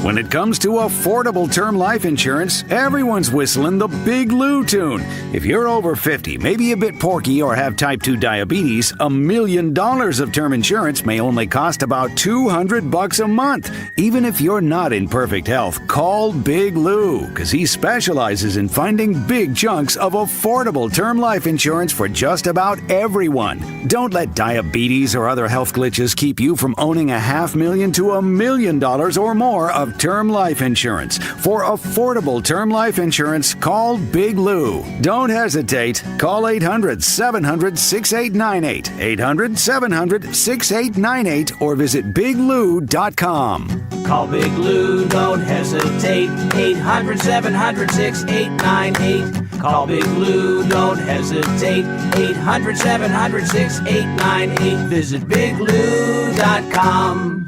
When it comes to affordable term life insurance, everyone's whistling the Big Lou tune. If you're over 50, maybe a bit porky, or have type 2 diabetes, $1 million of term insurance may only cost about $200 a month. Even if you're not in perfect health, call Big Lou, because he specializes in finding big chunks of affordable term life insurance for just about everyone. Don't let diabetes or other health glitches keep you from owning $500,000 to $1 million or more of term life insurance. For affordable term life insurance, call Big Lou. Don't hesitate. Call 800-700-6898, 800-700-6898, or visit biglou.com. Call Big Lou, don't hesitate. 800-700-6898. Call Big Lou, don't hesitate. 800-700-6898. Visit biglou.com.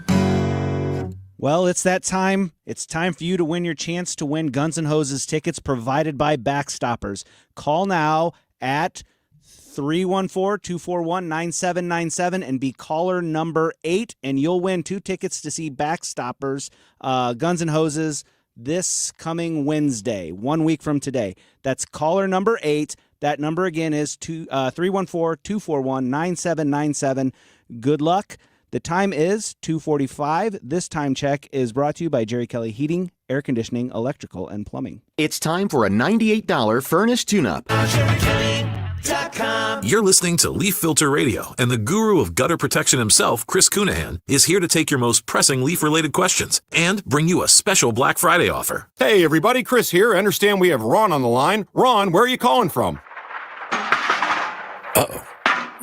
Well, it's that time. It's time for you to win your chance to win Guns N' Hoses tickets provided by Backstoppers. Call now at 314-241-9797 and be caller number 8, and you'll win 2 tickets to see Backstoppers, Guns N' Hoses this coming Wednesday, 1 week from today. That's caller number 8. That number again is 314-241-9797. Good luck. The time is 2:45. This time check is brought to you by Jerry Kelly Heating, Air Conditioning, Electrical, and Plumbing. It's time for a $98 furnace tune-up. You're listening to Leaf Filter Radio, and the guru of gutter protection himself, Chris Cunahan, is here to take your most pressing leaf-related questions and bring you a special Black Friday offer. Hey, everybody, Chris here. I understand we have Ron on the line. Ron, where are you calling from? Uh-oh.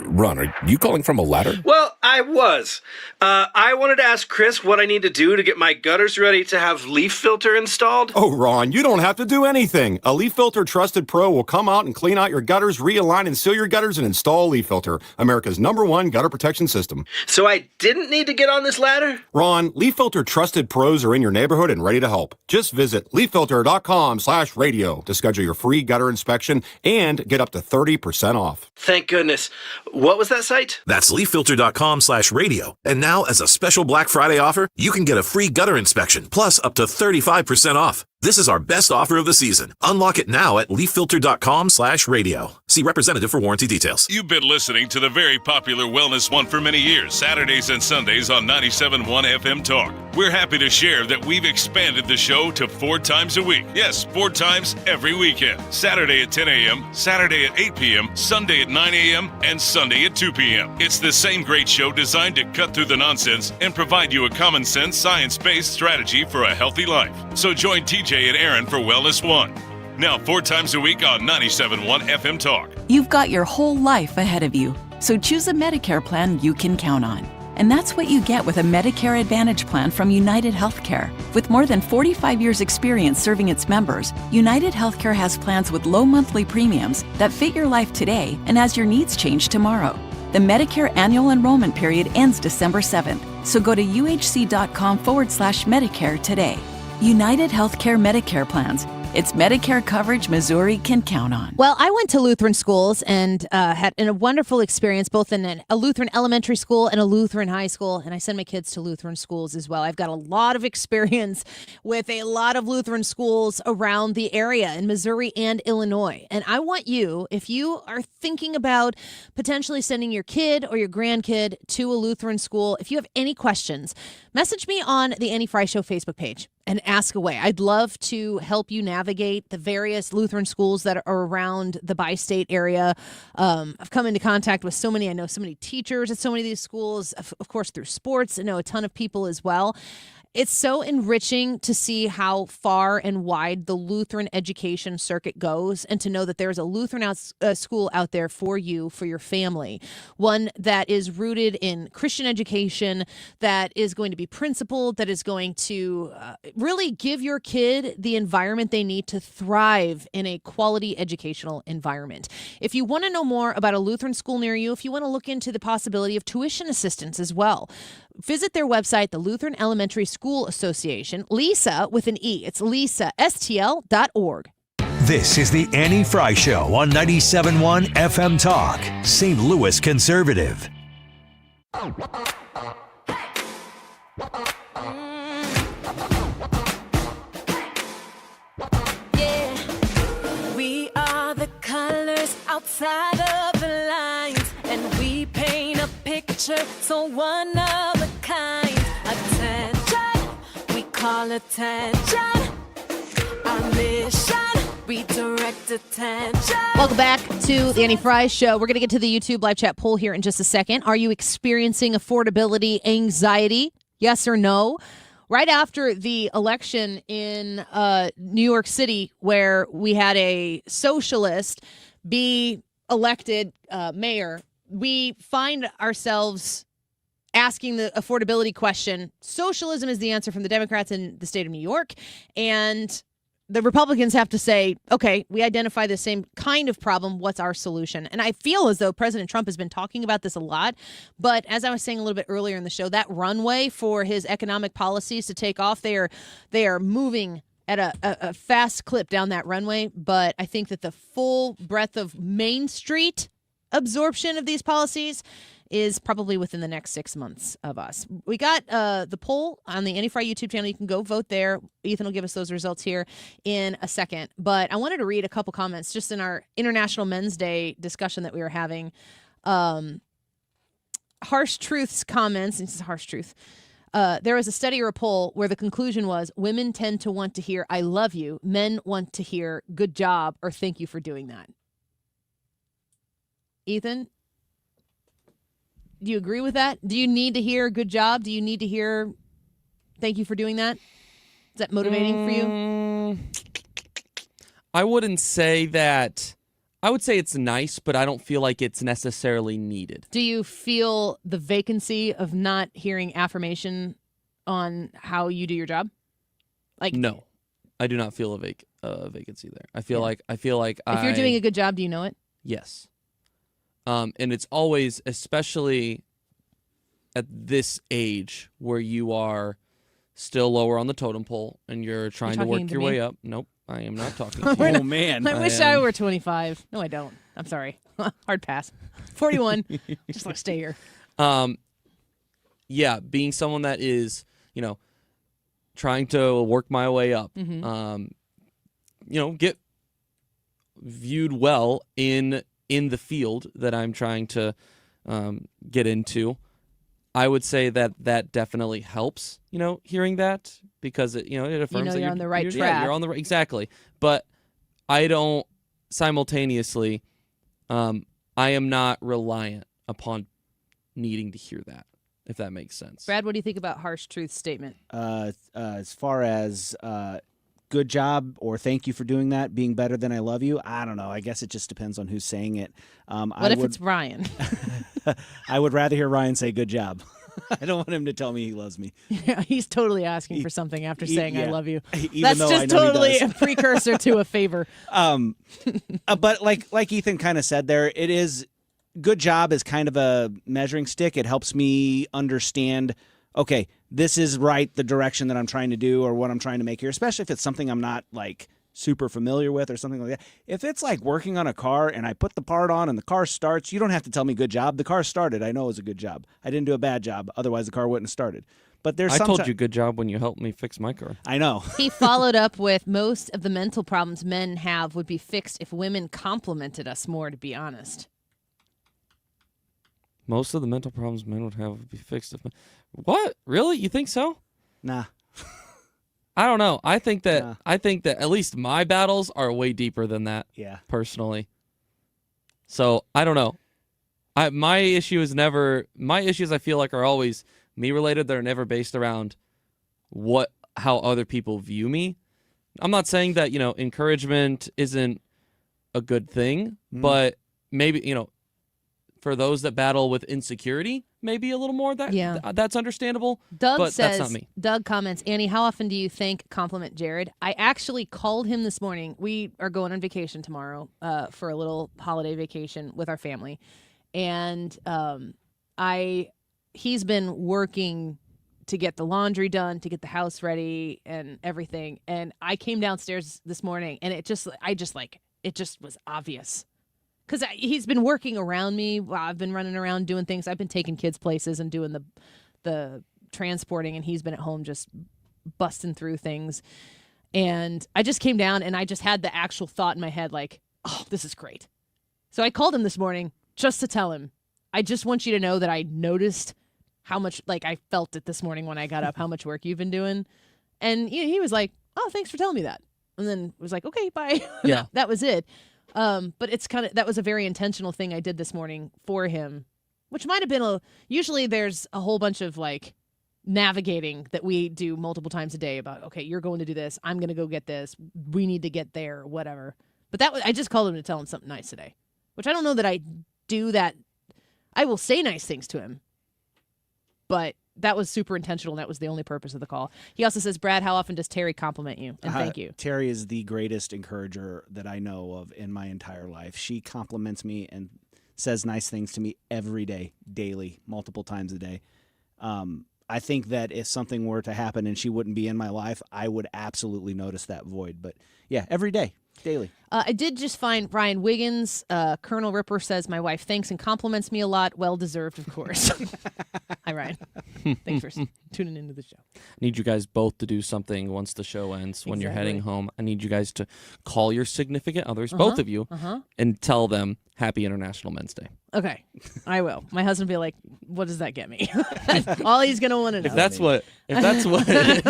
Ron, are you calling from a ladder? Well, I was. I wanted to ask Chris what I need to do to get my gutters ready to have leaf filter installed. Oh, Ron, you don't have to do anything. A Leaf Filter Trusted Pro will come out and clean out your gutters, realign and seal your gutters, and install Leaf Filter, America's #1 gutter protection system. So I didn't need to get on this ladder? Ron, Leaf Filter Trusted Pros are in your neighborhood and ready to help. Just visit leaffilter.com/radio to schedule your free gutter inspection and get up to 30% off. Thank goodness. What was that site? That's leaffilter.com/radio. And now, as a special Black Friday offer, you can get a free gutter inspection, plus up to 35% off. This is our best offer of the season. Unlock it now at leaffilter.com/radio. See representative for warranty details. You've been listening to the very popular Wellness One for many years, Saturdays and Sundays on 97.1 FM Talk. We're happy to share that we've expanded the show to 4 times a week. Yes, 4 times every weekend. Saturday at 10 a.m., Saturday at 8 p.m., Sunday at 9 a.m., and Sunday at 2 p.m. It's the same great show designed to cut through the nonsense and provide you a common sense, science-based strategy for a healthy life. So join TJ and Aaron for Wellness One. Now 4 times a week on 97.1 FM Talk. You've got your whole life ahead of you, so choose a Medicare plan you can count on. And that's what you get with a Medicare Advantage plan from United Healthcare. With more than 45 years' experience serving its members, United Healthcare has plans with low monthly premiums that fit your life today and as your needs change tomorrow. The Medicare annual enrollment period ends December 7th, so go to uhc.com/Medicare today. United Healthcare Medicare plans. It's Medicare coverage Missouri can count on. Well, I went to Lutheran schools and had a wonderful experience, both in a Lutheran elementary school and a Lutheran high school. And I send my kids to Lutheran schools as well. I've got a lot of experience with a lot of Lutheran schools around the area in Missouri and Illinois. And I want you, if you are thinking about potentially sending your kid or your grandkid to a Lutheran school, if you have any questions, message me on the Annie Fry Show Facebook page and ask away. I'd love to help you navigate the various Lutheran schools that are around the bi-state area. I've come into contact with so many. I know so many teachers at so many of these schools, of course, through sports. I know a ton of people as well. It's so enriching to see how far and wide the Lutheran education circuit goes, and to know that there's a Lutheran school out there for you, for your family, one that is rooted in Christian education, that is going to be principled, that is going to really give your kid the environment they need to thrive in a quality educational environment. If you want to know more about a Lutheran school near you, if you want to look into the possibility of tuition assistance as well, visit their website, the Lutheran Elementary School Association, Lisa with an E. It's lisastl.org. This is the Annie Fry Show on 97.1 FM Talk, St. Louis Conservative. Yeah, we are the colors outside of the lines, and we paint a picture so one of a kind. Attention, we call attention. Our mission, redirect attention. Welcome back to the Annie Fry Show. We're going to get to the YouTube live chat poll here in just a second. Are you experiencing affordability anxiety? Yes or no? Right after the election in New York City, where we had a socialist be elected mayor, we find ourselves asking the affordability question. Socialism is the answer from the Democrats in the state of New York, and the Republicans have to say, okay, we identify the same kind of problem. What's our solution? And I feel as though President Trump has been talking about this a lot. But as I was saying a little bit earlier in the show, that runway for his economic policies to take off, they are moving at a fast clip down that runway. But I think that the full breadth of Main Street absorption of these policies is probably within the next 6 months of us. We got the poll on the Annie Fry YouTube channel. You can go vote there. Ethan will give us those results here in a second. But I wanted to read a couple comments just in our International Men's Day discussion that we were having. Harsh Truth's comments, and this is Harsh Truth. There was a study or a poll where the conclusion was women tend to want to hear, I love you. Men want to hear, good job, or thank you for doing that. Ethan, do you agree with that? Do you need to hear good job? Do you need to hear thank you for doing that? Is that motivating for you? I wouldn't say that. I would say it's nice, but I don't feel like it's necessarily needed. Do you feel the vacancy of not hearing affirmation on how you do your job? Like, no, I do not feel a vacancy there. I feel like if you're doing a good job, do you know it? Yes. And it's always, especially at this age where you are still lower on the totem pole and you're trying to work your way up. Nope, I am not talking to you. Oh, man. I wish I were 25. No, I don't. I'm sorry. Hard pass. 41. Just want to stay here. Yeah, being someone that is, trying to work my way up, get viewed well in the field that I'm trying to get into. I would say that definitely helps, hearing that, because it affirms that you're on the right track. Yeah, you're on the right, exactly. But I don't simultaneously, I am not reliant upon needing to hear that, if that makes sense. Brad, what do you think about Harsh Truth's statement? As far as good job or thank you for doing that, being better than I love you, I don't know. I guess it just depends on who's saying it. What if it's Ryan? I would rather hear Ryan say good job. I don't want him to tell me he loves me. Yeah, he's totally asking for something after saying I love you. Even That's just totally a precursor to a favor. But like Ethan kind of said there, it is good job is kind of a measuring stick. It helps me understand, okay, this is right, the direction that I'm trying to do or what I'm trying to make here, especially if it's something I'm not like super familiar with or something like that. If it's like working on a car and I put the part on and the car starts, you don't have to tell me good job. The car started. I know it was a good job. I didn't do a bad job. Otherwise, the car wouldn't have started. But I told you good job when you helped me fix my car. I know. He followed up with, most of the mental problems men have would be fixed if women complimented us more, to be honest. Most of the mental problems men would have would be fixed if... What? Really? You think so? Nah. I don't know. I think that at least my battles are way deeper than that. Yeah. Personally. So I don't know. My issues I feel like are always me related. They're never based around how other people view me. I'm not saying that, encouragement isn't a good thing, but maybe, for those that battle with insecurity, maybe a little more that's understandable. Doug but says, that's not me. Doug comments, Annie, how often do you compliment Jared? I actually called him this morning. We are going on vacation tomorrow for a little holiday vacation with our family. And he's been working to get the laundry done, to get the house ready and everything. And I came downstairs this morning and it just was obvious. Because he's been working around me while I've been running around doing things. I've been taking kids places and doing the transporting, and he's been at home just busting through things. And I just came down, and I just had the actual thought in my head, like, oh, this is great. So I called him this morning just to tell him, I just want you to know that I noticed how much, like, I felt it this morning when I got up, how much work you've been doing. And he was like, oh, thanks for telling me that. And then was like, okay, bye. Yeah. That was it. But it's that was a very intentional thing I did this morning for him, which might have been usually there's a whole bunch of like navigating that we do multiple times a day about, okay, you're going to do this. I'm going to go get this. We need to get there, whatever. But I just called him to tell him something nice today, which I don't know that I do that. I will say nice things to him, but that was super intentional. And that was the only purpose of the call. He also says, Brad, how often does Terry compliment you? And thank you. Terry is the greatest encourager that I know of in my entire life. She compliments me and says nice things to me every day, daily, multiple times a day. I think that if something were to happen and she wouldn't be in my life, I would absolutely notice that void. But yeah, every day, daily. I did just find Ryan Wiggins. Colonel Ripper says, my wife thanks and compliments me a lot. Well-deserved, of course. Hi, Ryan. Thanks for tuning into the show. I need you guys both to do something once the show ends. When you're heading home, I need you guys to call your significant others, both of you, and tell them Happy International Men's Day. Okay, I will. My husband will be like, what does that get me? All he's going to want to know. If that's what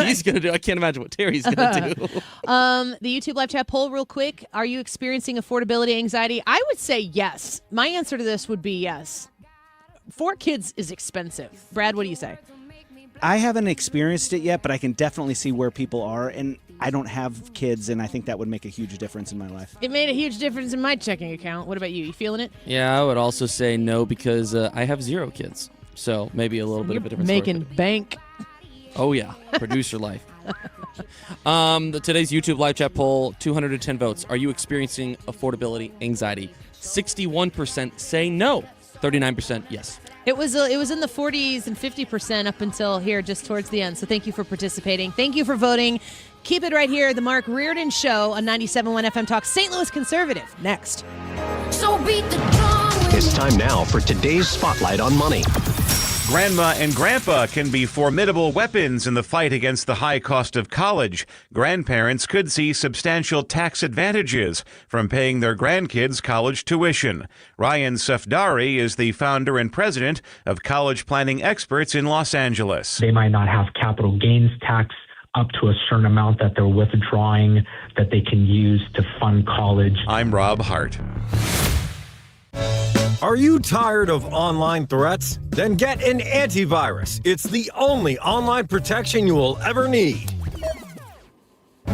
he's going to do, I can't imagine what Terry's going to do. The YouTube live chat poll real quick. Are you experiencing affordability anxiety? I would say yes. My answer to this would be yes. 4 kids is expensive. Brad, what do you say? I haven't experienced it yet, but I can definitely see where people are, and I don't have kids, and I think that would make a huge difference in my life. It made a huge difference in my checking account. What about you? You feeling it? Yeah, I would also say no because I have 0 kids, so maybe a little bit of a difference. Making bank. Oh yeah, producer life. Today's YouTube live chat poll, 210 votes. Are you experiencing affordability anxiety? 61% say no. 39% yes. It was in the 40s and 50% up until here, just towards the end. So thank you for participating. Thank you for voting. Keep it right here. The Mark Reardon Show on 97.1 FM Talk. St. Louis Conservative. Next. So beat the drum. It's time now for today's Spotlight on Money. Grandma and Grandpa can be formidable weapons in the fight against the high cost of college. Grandparents could see substantial tax advantages from paying their grandkids college tuition. Ryan Safdari is the founder and president of College Planning Experts in Los Angeles. They might not have capital gains tax up to a certain amount that they're withdrawing that they can use to fund college. I'm Rob Hart. Are you tired of online threats? Then get an antivirus. It's the only online protection you will ever need.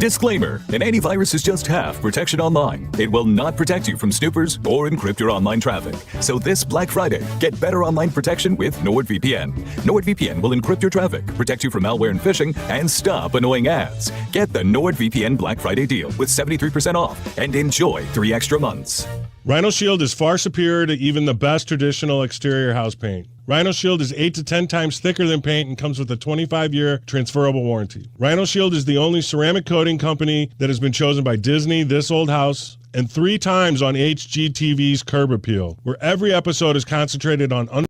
Disclaimer, an antivirus is just half protection online. It will not protect you from snoopers or encrypt your online traffic. So this Black Friday, get better online protection with NordVPN. NordVPN will encrypt your traffic, protect you from malware and phishing, and stop annoying ads. Get the NordVPN Black Friday deal with 73% off and enjoy 3 extra months. Rhino Shield is far superior to even the best traditional exterior house paint. Rhino Shield is 8 to 10 times thicker than paint and comes with a 25-year transferable warranty. Rhino Shield is the only ceramic coating company that has been chosen by Disney, This Old House, and 3 times on HGTV's Curb Appeal, where every episode is concentrated on